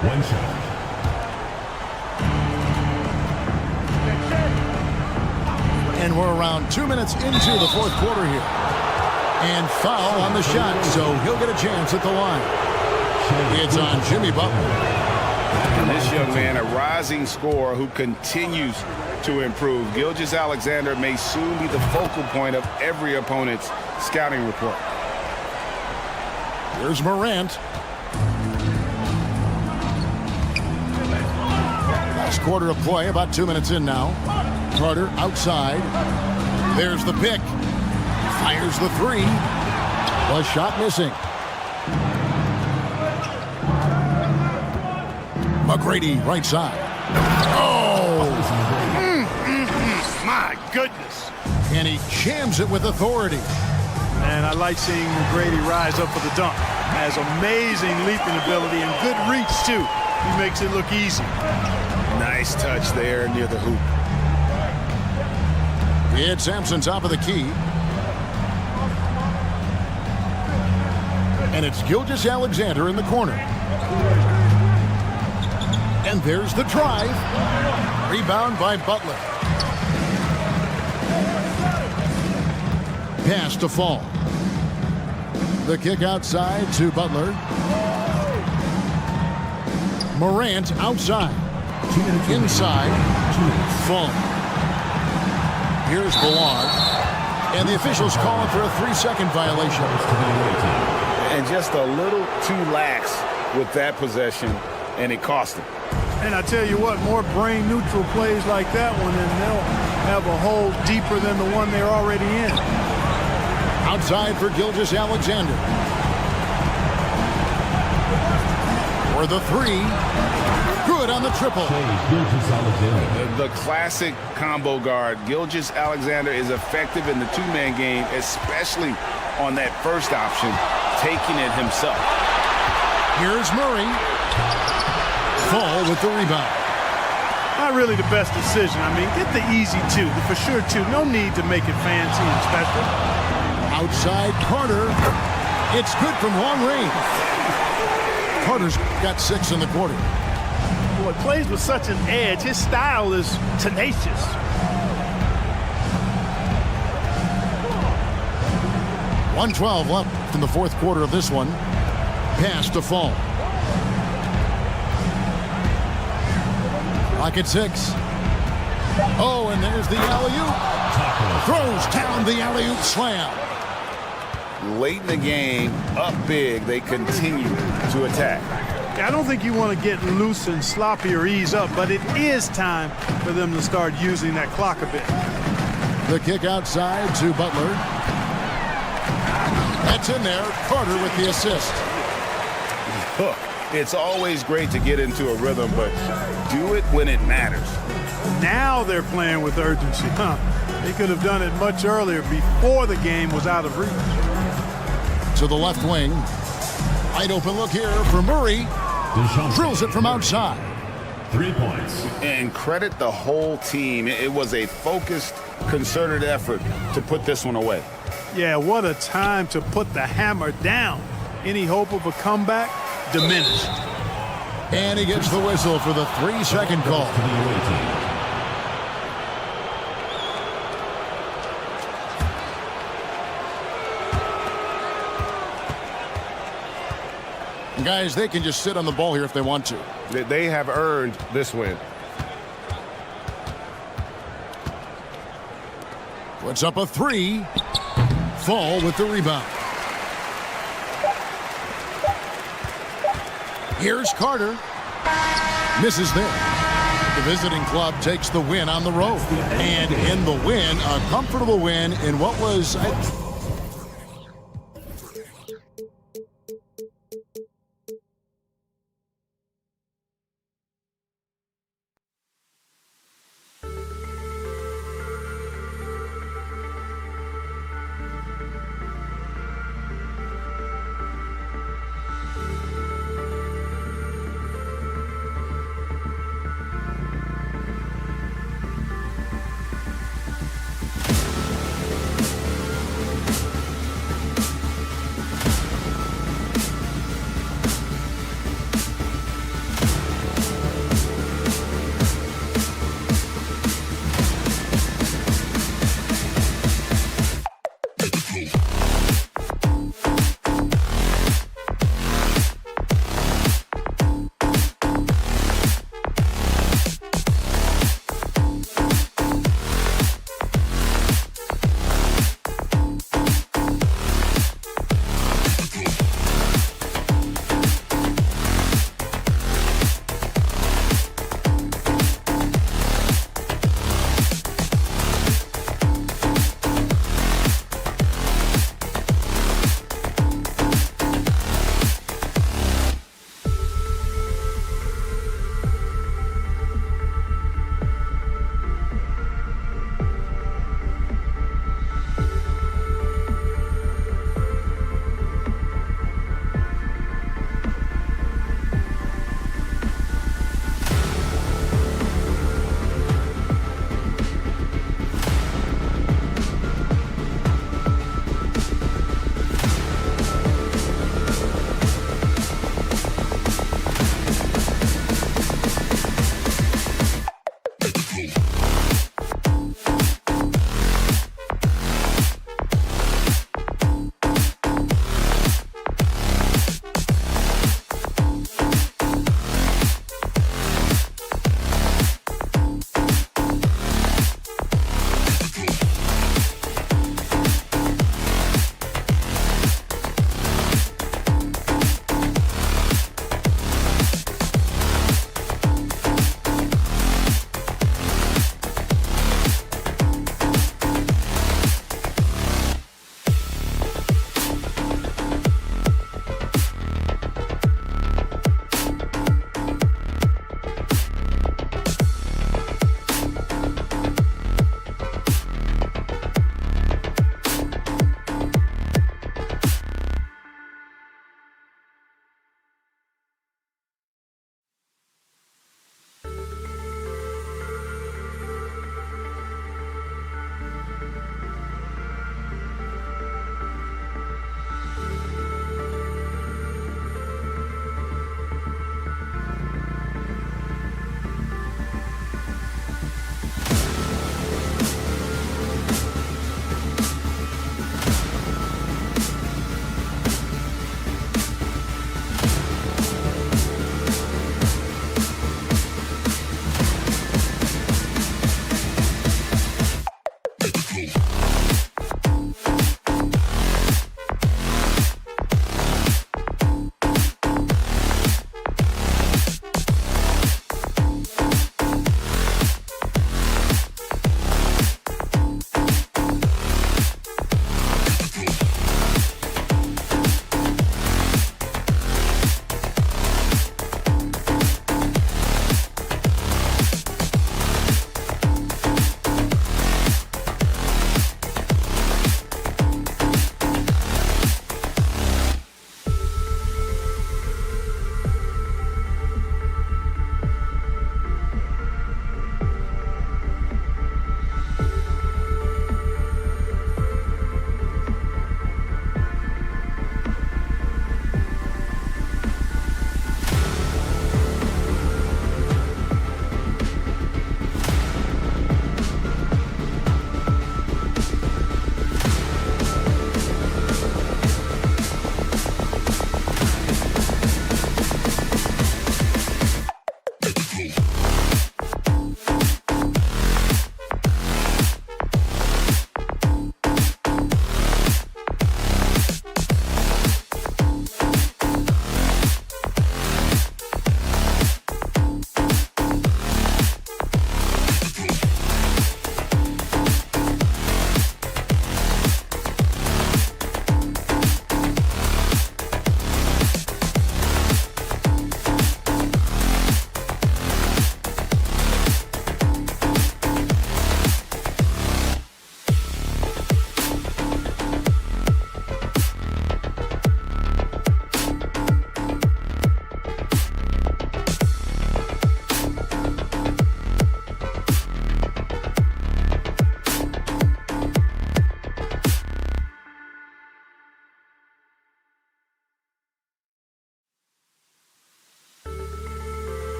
One shot. And we're around 2 minutes into the fourth quarter here. And foul on the shot, so he'll get a chance at the line. It's on Jimmy Butler. And this young man, a rising scorer who continues to improve. Gilgeous-Alexander may soon be the focal point of every opponent's scouting report. Here's Morant. Last quarter of play, about 2 minutes in now. Carter outside. There's the pick. Fires the three. The shot missing. McGrady right side. Oh! My goodness. And he jams it with authority. And I like seeing McGrady rise up for the dunk. Has amazing leaping ability and good reach, too. He makes it look easy. Nice touch there near the hoop. It's Sampson top of the key. And it's Gilgeous-Alexander in the corner. And there's the drive. Rebound by Butler. Pass to Fall. The kick outside to Butler. Morant outside. Inside. Fall. Here's Ballard. And the officials calling for a 3-second violation. And just a little too lax with that possession, and it cost him. And I tell you what, more brain-neutral plays like that one, and they'll have a hole deeper than the one they're already in. Outside for Gilgeous-Alexander. For the three. Good on the triple. The classic combo guard. Gilgeous-Alexander is effective in the two-man game, especially on that first option, taking it himself. Here's Murray. Fall with the rebound. Not really the best decision. I mean, get the easy two, the for sure two. No need to make it fancy and special. Outside Carter. It's good from long range. Carter's got 6 in the quarter. Boy, plays with such an edge. His style is tenacious. .112 left in the fourth quarter of this one. Pass to Fall. Pocket 6. Oh, and there's the alley-oop. Throws down the alley-oop slam. Late in the game, up big, they continue to attack. I don't think you want to get loose and sloppy or ease up, but it is time for them to start using that clock a bit. The kick outside to Butler. That's in there. Carter with the assist. It's always great to get into a rhythm, but do it when it matters. Now they're playing with urgency. They could have done it much earlier, before the game was out of reach. To the left wing. Wide open look here for Murray. Drills it from outside. 3 points. And credit the whole team. It was a focused, concerted effort to put this one away. Yeah, what a time to put the hammer down. Any hope of a comeback diminished. And he gets the whistle for the 3-second call. Guys, they can just sit on the ball here if they want to. They have earned this win. Puts up a three. Fall with the rebound. Here's Carter. Misses there. The visiting club takes the win on the road. And in the win, a comfortable win in what was...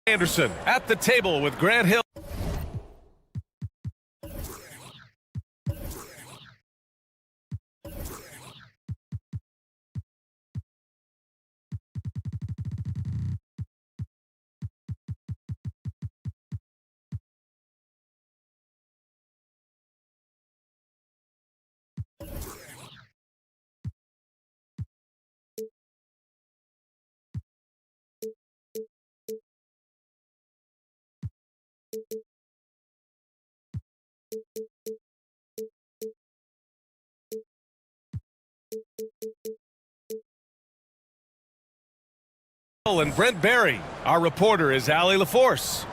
Anderson at the table with Grant Hill. And Brent Berry. Our reporter is Allie LaForce.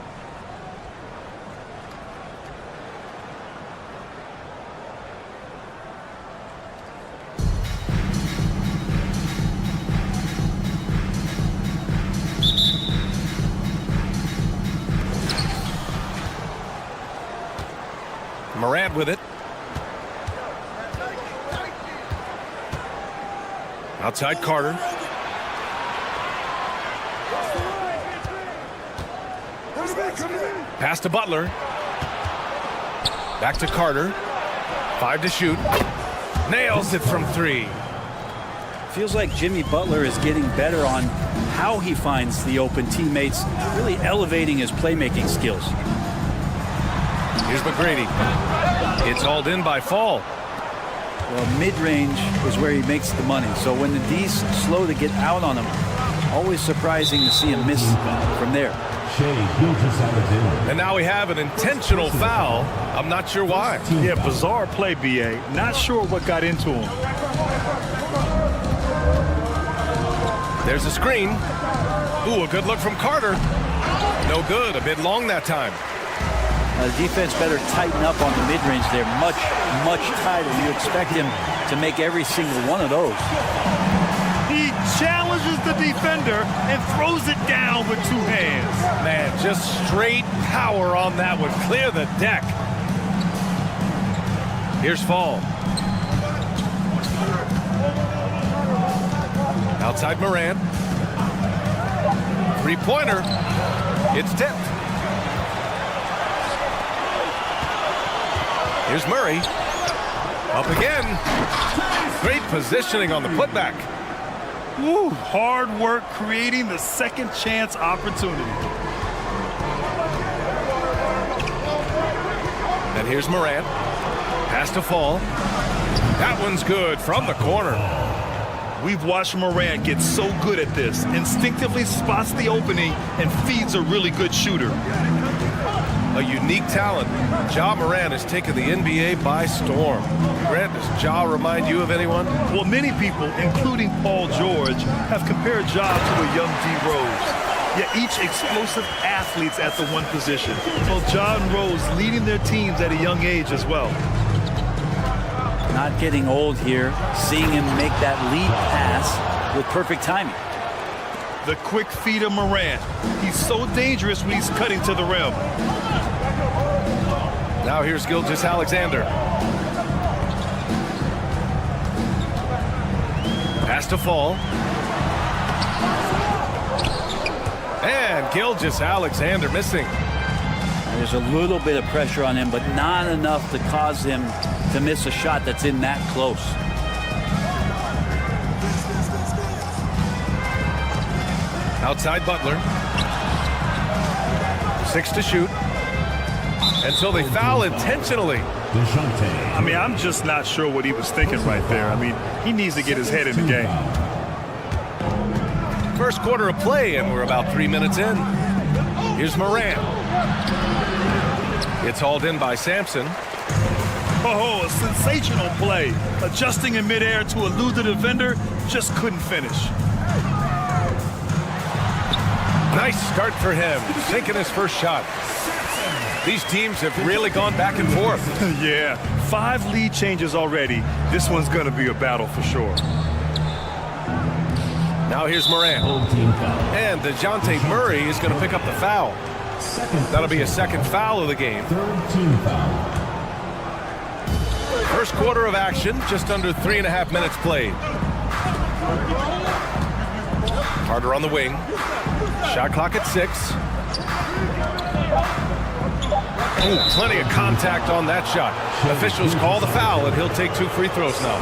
Morant with it. Outside Carter. Pass to Butler. Back to Carter. 5 to shoot. Nails it from 3. Feels like Jimmy Butler is getting better on how he finds the open teammates, really elevating his playmaking skills. Here's McGrady. It's hauled in by Fall. Well, mid-range is where he makes the money. So when the D's slow to get out on him, always surprising to see him miss from there. And now we have an intentional foul. I'm not sure why. Yeah, bizarre play, B.A. Not sure what got into him. There's a screen. Ooh, a good look from Carter. No good. A bit long that time. The defense better tighten up on the mid-range there. Much, much tighter. You expect him to make every single one of those. He challenges the defender and throws it down with 2 hands. Man, just straight power on that one. Clear the deck. Here's Fall. Outside Morant. 3-pointer. It's tipped. Here's Murray. Up again. Great positioning on the putback. Woo, hard work creating the second chance opportunity. And here's Morant. Pass to Fall. That one's good from the corner. We've watched Morant get so good at this. Instinctively spots the opening and feeds a really good shooter. A unique talent. Ja Morant has taken the NBA by storm. Grant, does Ja remind you of anyone? Well, many people, including Paul George, have compared Ja to a young D. Rose. Yet each explosive athletes at the one position. Both Ja and Rose leading their teams at a young age as well. Not getting old here. Seeing him make that lead pass with perfect timing. The quick feed of Morant. He's so dangerous when he's cutting to the rim. Now here's Gilgeous-Alexander. Pass to Fall. And Gilgeous-Alexander missing. There's a little bit of pressure on him, but not enough to cause him to miss a shot that's in that close. Outside Butler. 6 to shoot. Until they foul intentionally. I mean, I'm just not sure what he was thinking right there. I mean, he needs to get his head in the game. First quarter of play, and we're about 3 minutes in. Here's Morant. It's hauled in by Sampson. Oh, a sensational play. Adjusting in midair to elude the defender, just couldn't finish. Nice start for him, sinking his first shot. These teams have really gone back and forth. Yeah, 5 lead changes already. This one's going to be a battle for sure. Now here's Morant. And DeJounte Murray is going to pick up the foul. That'll be a second foul of the game. First quarter of action, just under 3.5 minutes played. Carter on the wing. Shot clock at 6. Ooh, plenty of contact on that shot. Officials call the foul, and he'll take 2 free throws now.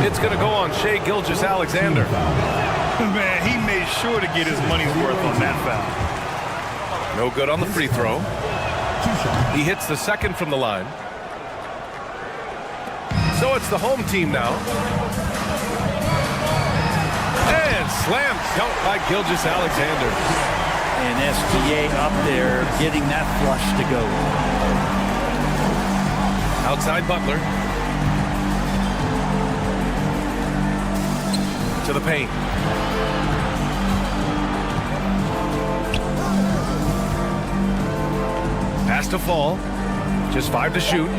It's going to go on Shai Gilgeous-Alexander. Man, he made sure to get his money's worth on that foul. No good on the free throw. He hits the second from the line. So it's the home team now. And slam dunk by Gilgeous-Alexander. And SGA up there getting that flush to go. Outside Butler. To the paint. Pass to Fall. Just 5 to shoot.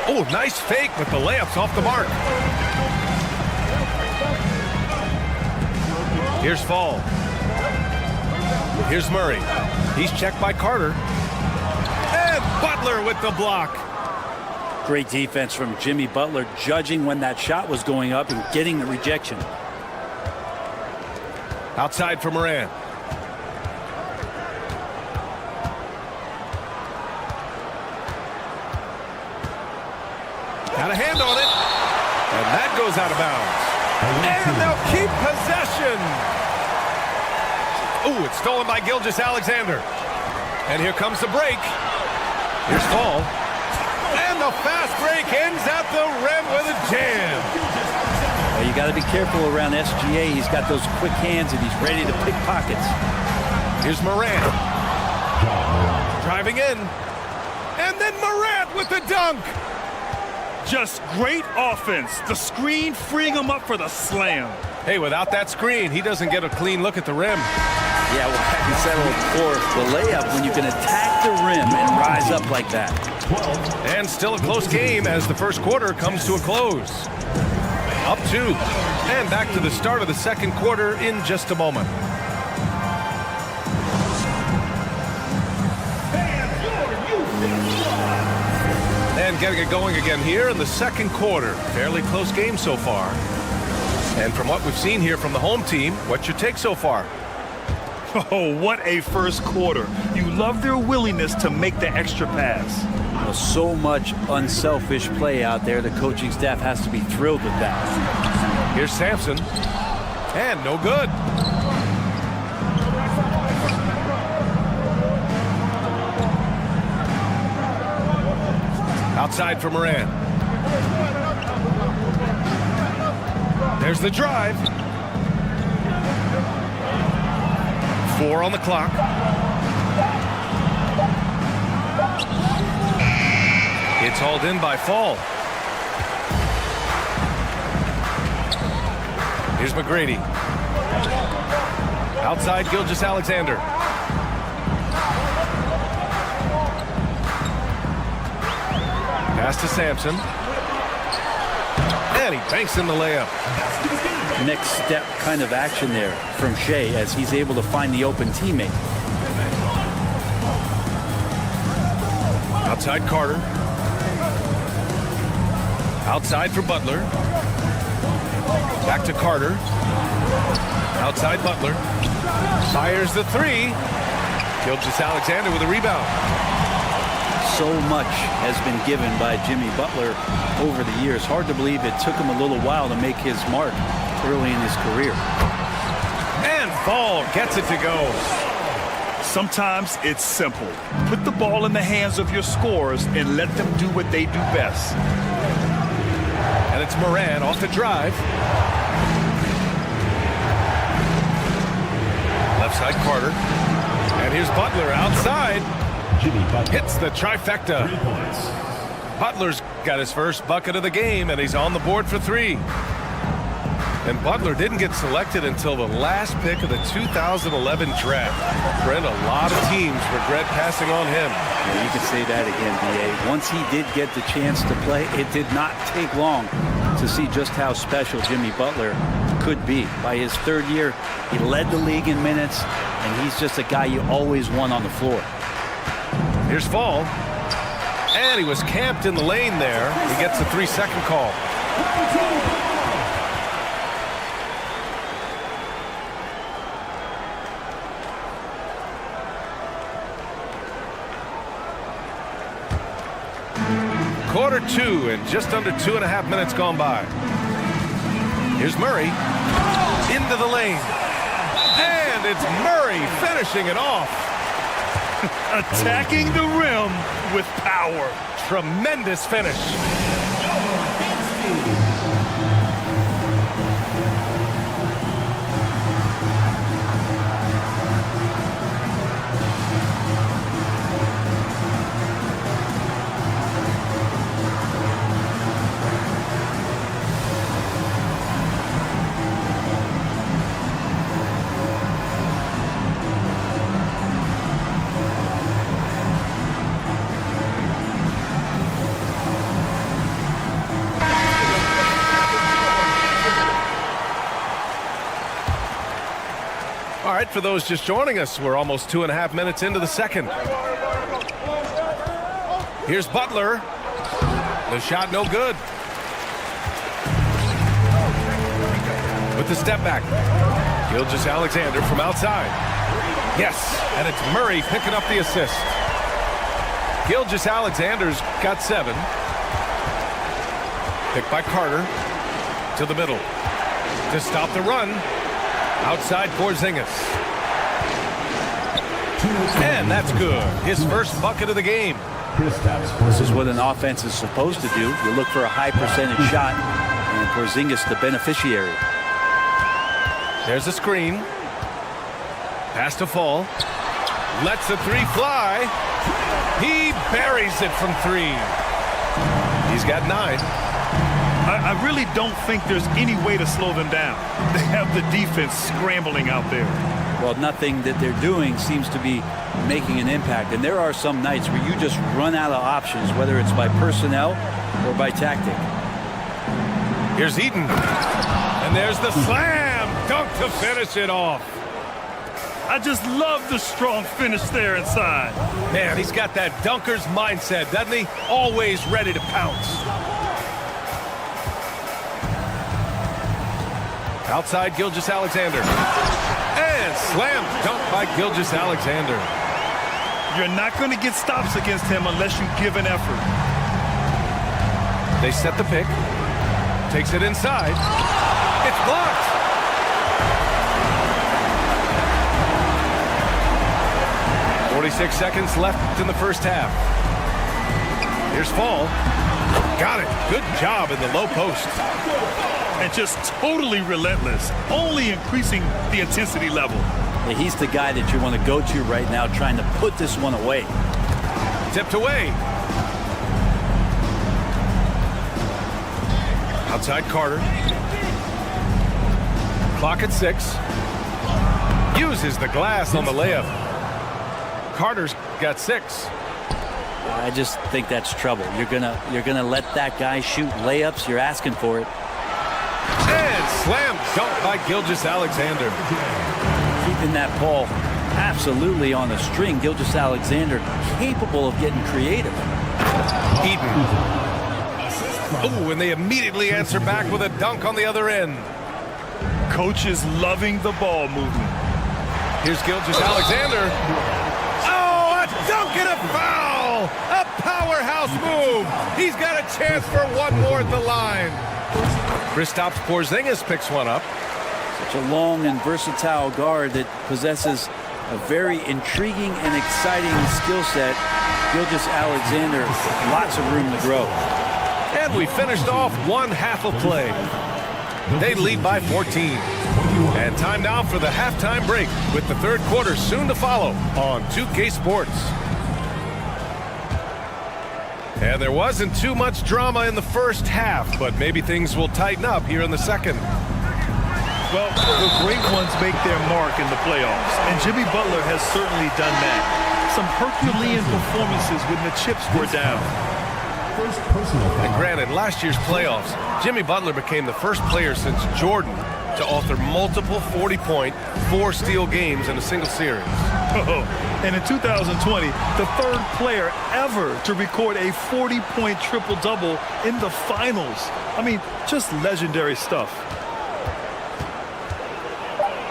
Oh, nice fake, but the layup's off the mark. Here's Fall. Here's Murray. He's checked by Carter. And Butler with the block. Great defense from Jimmy Butler, judging when that shot was going up and getting the rejection. Outside for Morant. Got a hand on it. And that goes out of bounds. And they'll keep possession. Ooh, it's stolen by Gilgeous-Alexander. And here comes the break. Here's Fall. And the fast break ends at the rim with a jam. Well, you got to be careful around SGA. He's got those quick hands, and he's ready to pick pockets. Here's Morant. Driving in. And then Morant with the dunk. Just great offense. The screen freeing him up for the slam. Hey, without that screen, he doesn't get a clean look at the rim. Yeah, well, like you said before, the layup, when you can attack the rim and rise up like that. And still a close game as the first quarter comes to a close. Up 2. And back to the start of the second quarter in just a moment. And getting it going again here in the second quarter. Fairly close game so far. And from what we've seen here from the home team, what's your take so far? Oh, what a first quarter. You love their willingness to make the extra pass. Well, so much unselfish play out there. The coaching staff has to be thrilled with that. Here's Sampson. And no good. Outside for Morant. There's the drive. 4 on the clock. It's hauled in by Fall. Here's McGrady. Outside Gilgeous-Alexander. Pass to Sampson. And he banks in the layup. Next step kind of action there from Shai as he's able to find the open teammate. Outside Carter. Outside for Butler. Back to Carter. Outside Butler. Fires the 3. Gilgeous-Alexander with a rebound. So much has been given by Jimmy Butler over the years. Hard to believe it took him a little while to make his mark early in his career. And Fall gets it to go. Sometimes it's simple. Put the ball in the hands of your scorers and let them do what they do best. And it's Morant off the drive. Left side Carter. And here's Butler outside. Hits the trifecta. Butler's got his first bucket of the game, and he's on the board for 3. And Butler didn't get selected until the last pick of the 2011 draft. Brent, a lot of teams regret passing on him. Yeah, you can say that again, B.A. Once he did get the chance to play, it did not take long to see just how special Jimmy Butler could be. By his third year, he led the league in minutes, and he's just a guy you always want on the floor. Here's Fall. And he was camped in the lane there. He gets a 3-second call. Quarter 2 and just under 2.5 minutes gone by. Here's Murray into the lane. And it's Murray finishing it off. Attacking the rim with power. Tremendous finish. All right, for those just joining us, we're almost 2.5 minutes into the second. Here's Butler. The shot no good. With the step back. Gilgeous-Alexander from outside. Yes, and it's Murray picking up the assist. Gilgeous-Alexander's got 7. Picked by Carter. To the middle. To stop the run. Outside Porzingis. And that's good. His first bucket of the game. This is what an offense is supposed to do. You look for a high percentage shot, and Porzingis the beneficiary. There's a screen. Pass to Fall. Lets the 3 fly. He buries it from 3. He's got 9. I really don't think there's any way to slow them down. They have the defense scrambling out there. Well, nothing that they're doing seems to be making an impact. And there are some nights where you just run out of options, whether it's by personnel or by tactic. Here's Eaton. And there's the slam dunk to finish it off. I just love the strong finish there inside. Man, he's got that dunker's mindset, doesn't he? Always ready to pounce. Outside Gilgeous-Alexander. And slam dunk by Gilgeous-Alexander. You're not going to get stops against him unless you give an effort. They set the pick. Takes it inside. It's blocked. .46 seconds left in the first half. Here's Fall. Got it. Good job in the low post. And just totally relentless, only increasing the intensity level. Yeah, he's the guy that you want to go to right now, trying to put this one away. Tipped away. Outside Carter. Clock at 6. Uses the glass on the layup. Carter's got 6. I just think that's trouble. You're gonna let that guy shoot layups. You're asking for it. And slam dunk by Gilgeous-Alexander. Keeping that ball absolutely on the string. Gilgeous-Alexander capable of getting creative. Eden. Oh, and they immediately answer back with a dunk on the other end. Coach is loving the ball movement. Here's Gilgeous-Alexander. Oh, a dunk and a foul! A powerhouse move. He's got a chance for one more at the line. Kristaps Porzingis picks one up. Such a long and versatile guard that possesses a very intriguing and exciting skill set. Gilgeous-Alexander, lots of room to grow. And we finished off one half of play. They lead by 14. And time now for the halftime break, with the third quarter soon to follow on 2K Sports. And there wasn't too much drama in the first half, but maybe things will tighten up here in the second. Well, the great ones make their mark in the playoffs, and Jimmy Butler has certainly done that. Some Herculean performances when the chips were down. And granted, last year's playoffs, Jimmy Butler became the first player since Jordan to author multiple 40-point, 4-steal games in a single series. Oh, and in 2020, the third player ever to record a 40-point triple-double in the finals. I mean, just legendary stuff.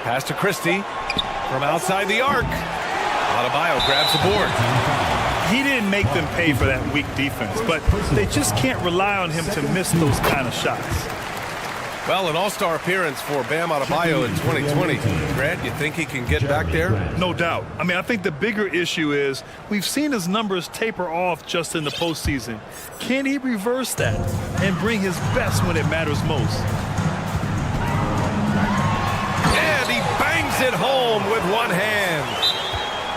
Pass to Christie from outside the arc. Adebayo grabs the board. He didn't make them pay for that weak defense, but they just can't rely on him to miss those kind of shots. Well, an all-star appearance for Bam Adebayo in 2020. Grant, you think he can get back there? No doubt. I mean, I think the bigger issue is we've seen his numbers taper off just in the postseason. Can he reverse that and bring his best when it matters most? And he bangs it home with one hand.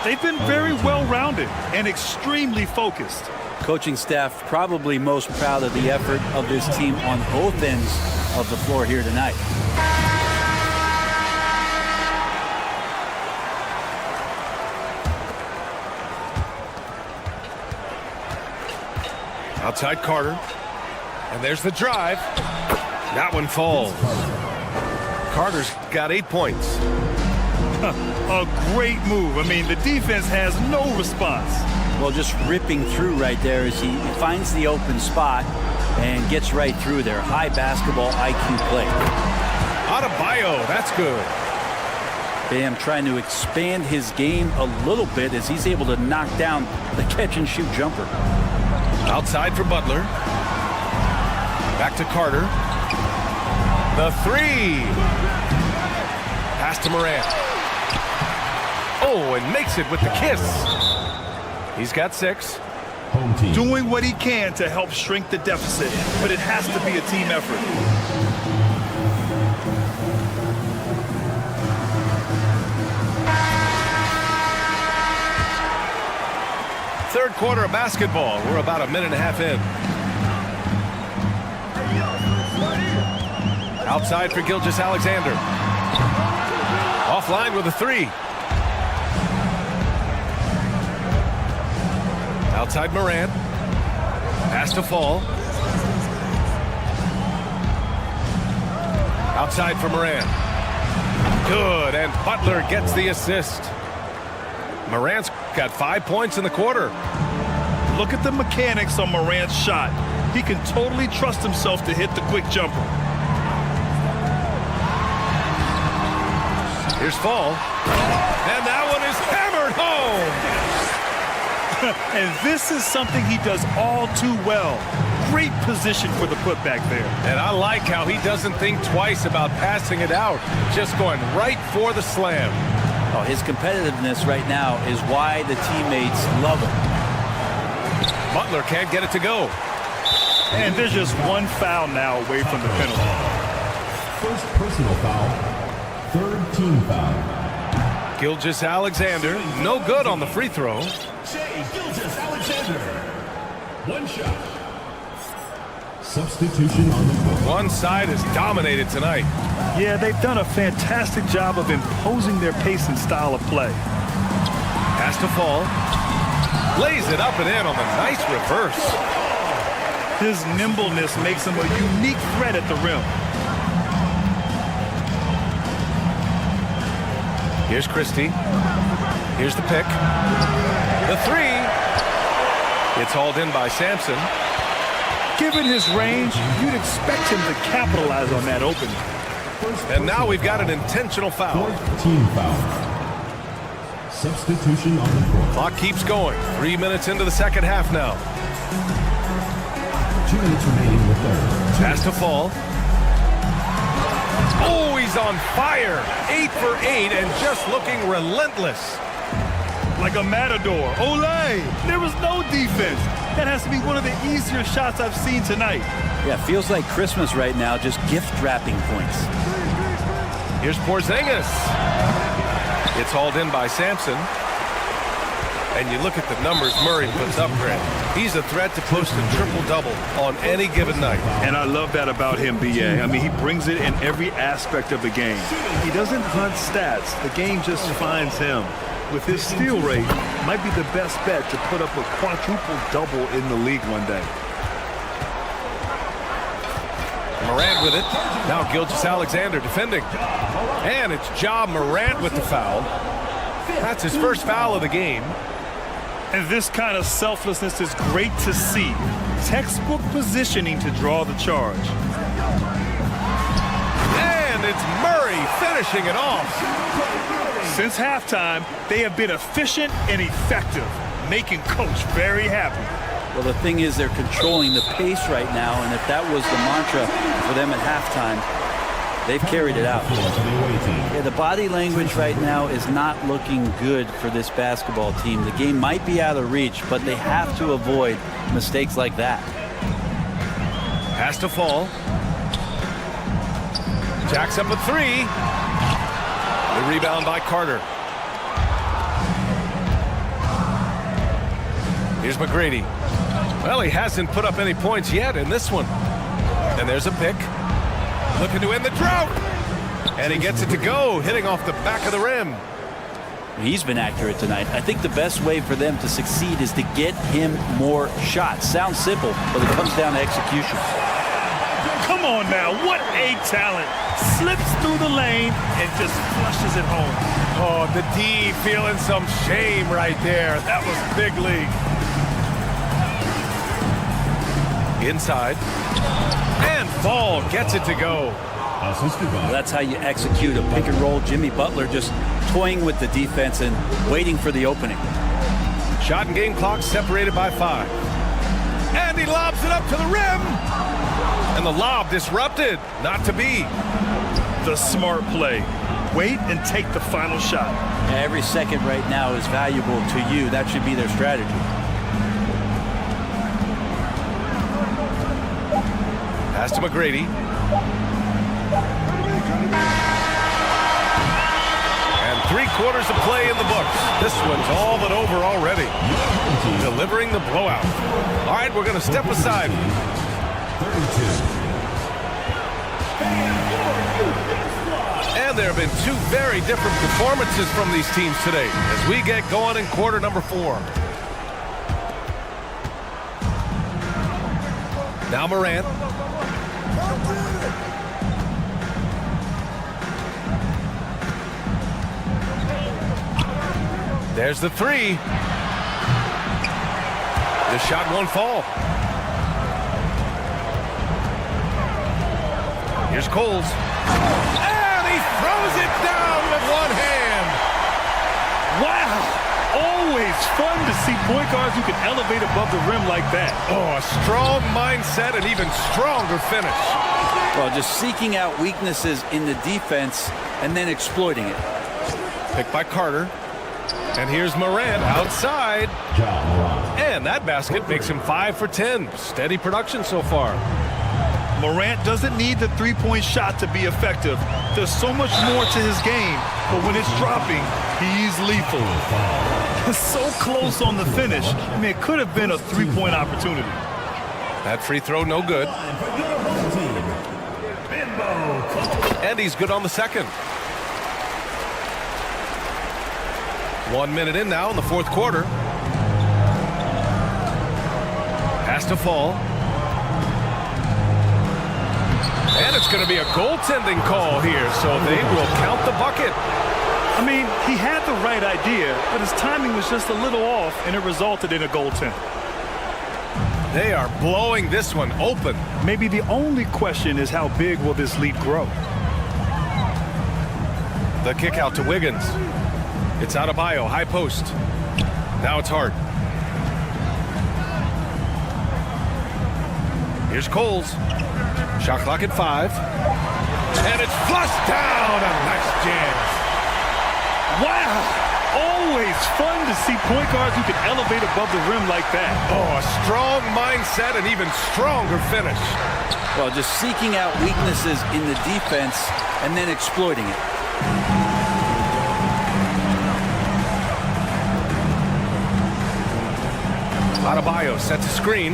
They've been very well-rounded and extremely focused. Coaching staff probably most proud of the effort of this team on both ends of the floor here tonight. Outside Carter. And there's the drive. That one falls. Carter's got 8 points. A great move. I mean, the defense has no response. Well, just ripping through right there as he finds the open spot and gets right through there. High basketball IQ play. Adebayo, that's good. Bam trying to expand his game a little bit as he's able to knock down the catch-and-shoot jumper. Outside for Butler. Back to Carter. The three. Pass to Morant. Oh, and makes it with the kiss. He's got 6. Doing what he can to help shrink the deficit, but it has to be a team effort. Third quarter of basketball. We're about a minute and a half in. Outside for Gilgeous-Alexander. Offline with a 3. Outside Morant. Pass to Fall. Outside for Morant. Good, and Butler gets the assist. Morant's got 5 points in the quarter. Look at the mechanics on Morant's shot. He can totally trust himself to hit the quick jumper. Here's Fall. And that one is hammered home. And this is something he does all too well. Great position for the putback there. And I like how he doesn't think twice about passing it out. Just going right for the slam. Oh, his competitiveness right now is why the teammates love him. Butler can't get it to go. And there's just one foul now away from the penalty. First personal foul. Third team foul. Gilgeous-Alexander, no good on the free throw. Gilgeous-Alexander. One shot. Substitution on the court. One side is dominated tonight. Yeah, they've done a fantastic job of imposing their pace and style of play. Has to Fall. Lays it up and in on the nice reverse. His nimbleness makes him a unique threat at the rim. Here's Christie. Here's the pick. The 3. It's hauled in by Sampson. Given his range, you'd expect him to capitalize on that opening. And now we've got an intentional foul. Fourth team foul. Substitution on the court. Clock keeps going. 3 minutes into the second half now. 2 minutes remaining in the third. Pass to Fall. Oh, he's on fire. 8 for 8 and just looking relentless. Like a matador. Olay! There was no defense. That has to be one of the easier shots I've seen tonight. Yeah, feels like Christmas right now, just gift-wrapping points. Here's Porzingis. It's hauled in by Sampson. And you look at the numbers Murray puts up, Grant. He's a threat to post a triple-double on any given night. And I love that about him, B.A. I mean, he brings it in every aspect of the game. He doesn't hunt stats. The game just finds him. With his steal rate, might be the best bet to put up a quadruple-double in the league one day. Morant with it. Now Gilgeous-Alexander defending. And it's Ja Morant with the foul. That's his first foul of the game. And this kind of selflessness is great to see. Textbook positioning to draw the charge. And it's Murray finishing it off. Since halftime, they have been efficient and effective, making Coach very happy. Well, the thing is they're controlling the pace right now, and if that was the mantra for them at halftime, they've carried it out. Yeah, the body language right now is not looking good for this basketball team. The game might be out of reach, but they have to avoid mistakes like that. Has to fall. Jacks up a three. The rebound by Carter. Here's McGrady. Well, he hasn't put up any points yet in this one. And there's a pick. Looking to end the drought. And he gets it to go, hitting off the back of the rim. He's been accurate tonight. I think the best way for them to succeed is to get him more shots. Sounds simple, but it comes down to execution. Come on now, what a talent. Slips through the lane and just flushes it home. Oh, the D feeling some shame right there. That was big league. Inside. And Ball gets it to go. That's how you execute a pick and roll. Jimmy Butler just toying with the defense and waiting for the opening. Shot and game clock separated by 5. And he lobs it up to the rim. And the lob disrupted. Not to be. The smart play. Wait and take the final shot. Every second right now is valuable to you. That should be their strategy. Pass to McGrady. And 3/4 of play in the books. This one's all but over already. Delivering the blowout. All right, we're going to step aside. 32. And there have been 2 very different performances from these teams today as we get going in quarter number 4. Now Morant. There's the 3. The shot won't fall. Here's Coles. And he throws it down with one hand. Wow. Always fun to see point guards who can elevate above the rim like that. Oh, a strong mindset and even stronger finish. Well, just seeking out weaknesses in the defense and then exploiting it. Picked by Carter. And here's Morant outside. And that basket makes him 5 for 10. Steady production so far. Morant doesn't need the three-point shot to be effective. There's so much more to his game, but when it's dropping, he's lethal. So close on the finish. I mean, it could have been a three-point opportunity. That free throw no good. And he's good on the second. 1 minute in now in the 4th quarter. Has to fall. And it's going to be a goaltending call here, so they will count the bucket. I mean, he had the right idea, but his timing was just a little off, and it resulted in a goaltend. They are blowing this one open. Maybe the only question is how big will this lead grow? The kick out to Wiggins. It's out of Bio, high post. Now it's Hart. Here's Coles. Shot clock at 5. And it's flushed down. A nice jam. Wow. Always fun to see point guards who can elevate above the rim like that. Oh, a strong mindset and even stronger finish. Well, just seeking out weaknesses in the defense and then exploiting it. Adebayo sets a screen.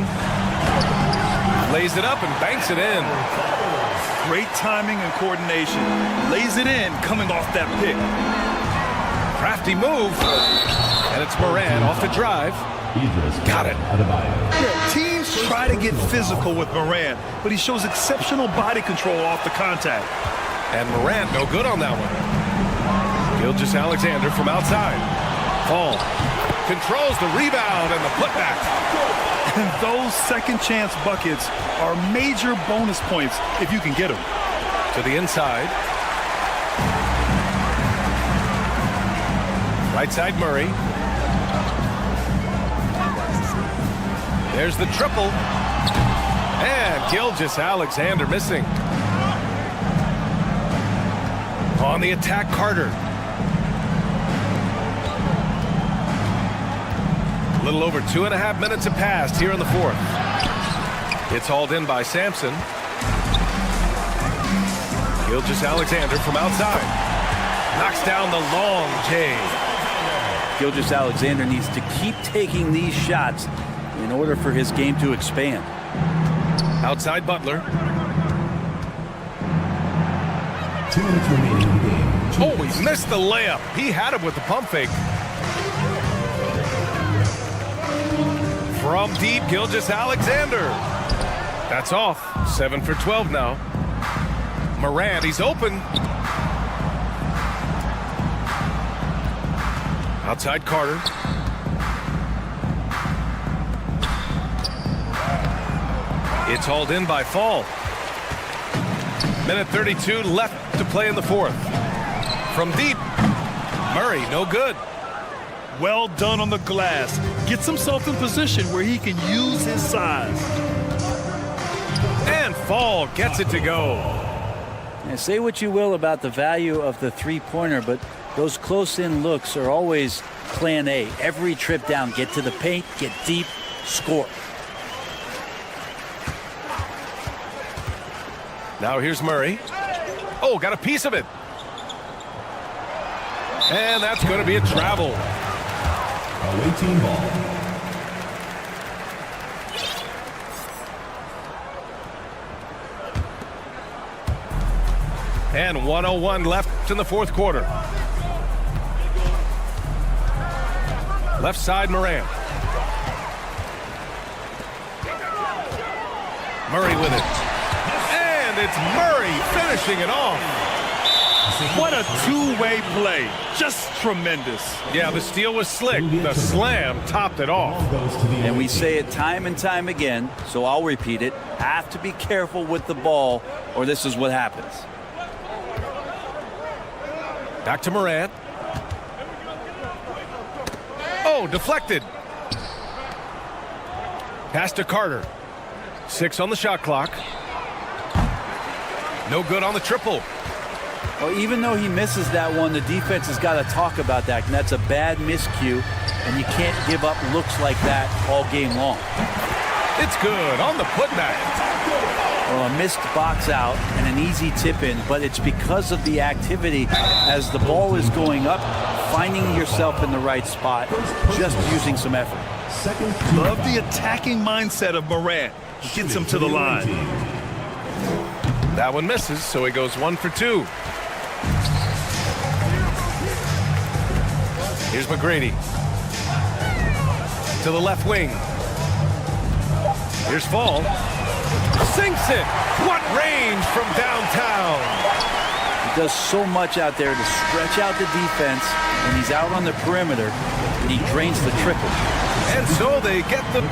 Lays it up and banks it in. Great timing and coordination. Lays it in coming off that pick. Crafty move. And it's Moran off the drive. Got it. Yeah, teams try to get physical with Moran, but he shows exceptional body control off the contact. And Moran no good on that one. Gilgeous-Alexander from outside. Fall. Controls the rebound and the putback. And those second chance buckets are major bonus points if you can get them. To the inside. Right side Murray. There's the triple. And Gilgeous-Alexander missing. On the attack, Carter. A little over 2.5 minutes have passed here in the fourth. It's hauled in by Sampson. Gilgeous-Alexander from outside. Knocks down the long J. Gilgeous-Alexander needs to keep taking these shots in order for his game to expand. Outside Butler. 2 minutes remaining in the game. Oh, he missed the layup. He had him with the pump fake. From deep, Gilgeous-Alexander. That's off. 7 for 12 now. Morant, he's open. Outside Carter. It's hauled in by Fall. Minute 32 left to play in the fourth. From deep, Murray, no good. Well done on the glass. Gets himself in position where he can use his size. And Fall gets it to go. Now, say what you will about the value of the three-pointer, but those close-in looks are always plan A. Every trip down, get to the paint, get deep, score. Now here's Murray. Oh, got a piece of it. And that's going to be a travel. Away team ball. And 1:01 left in the fourth quarter. Left side, Moran. Murray with it. And it's Murray finishing it off. What a two-way play. Just tremendous. Yeah, the steal was slick. The slam topped it off. And we say it time and time again, so I'll repeat it. Have to be careful with the ball, or this is what happens. Back to Morant. Oh, deflected. Pass to Carter. 6 on the shot clock. No good on the triple. Well, even though he misses that one, the defense has got to talk about that, and that's a bad miscue, and you can't give up looks like that all game long. It's good on the putback. Well, a missed box out and an easy tip in, but it's because of the activity as the ball is going up, finding yourself in the right spot, just using some effort. Love the attacking mindset of Morant. Gets him to the line. That one misses, so he goes 1 for 2. Here's McGrady. To the left wing. Here's Fall. Sinks it. What range from downtown. He does so much out there to stretch out the defense when he's out on the perimeter, and he drains the triple. And so they get the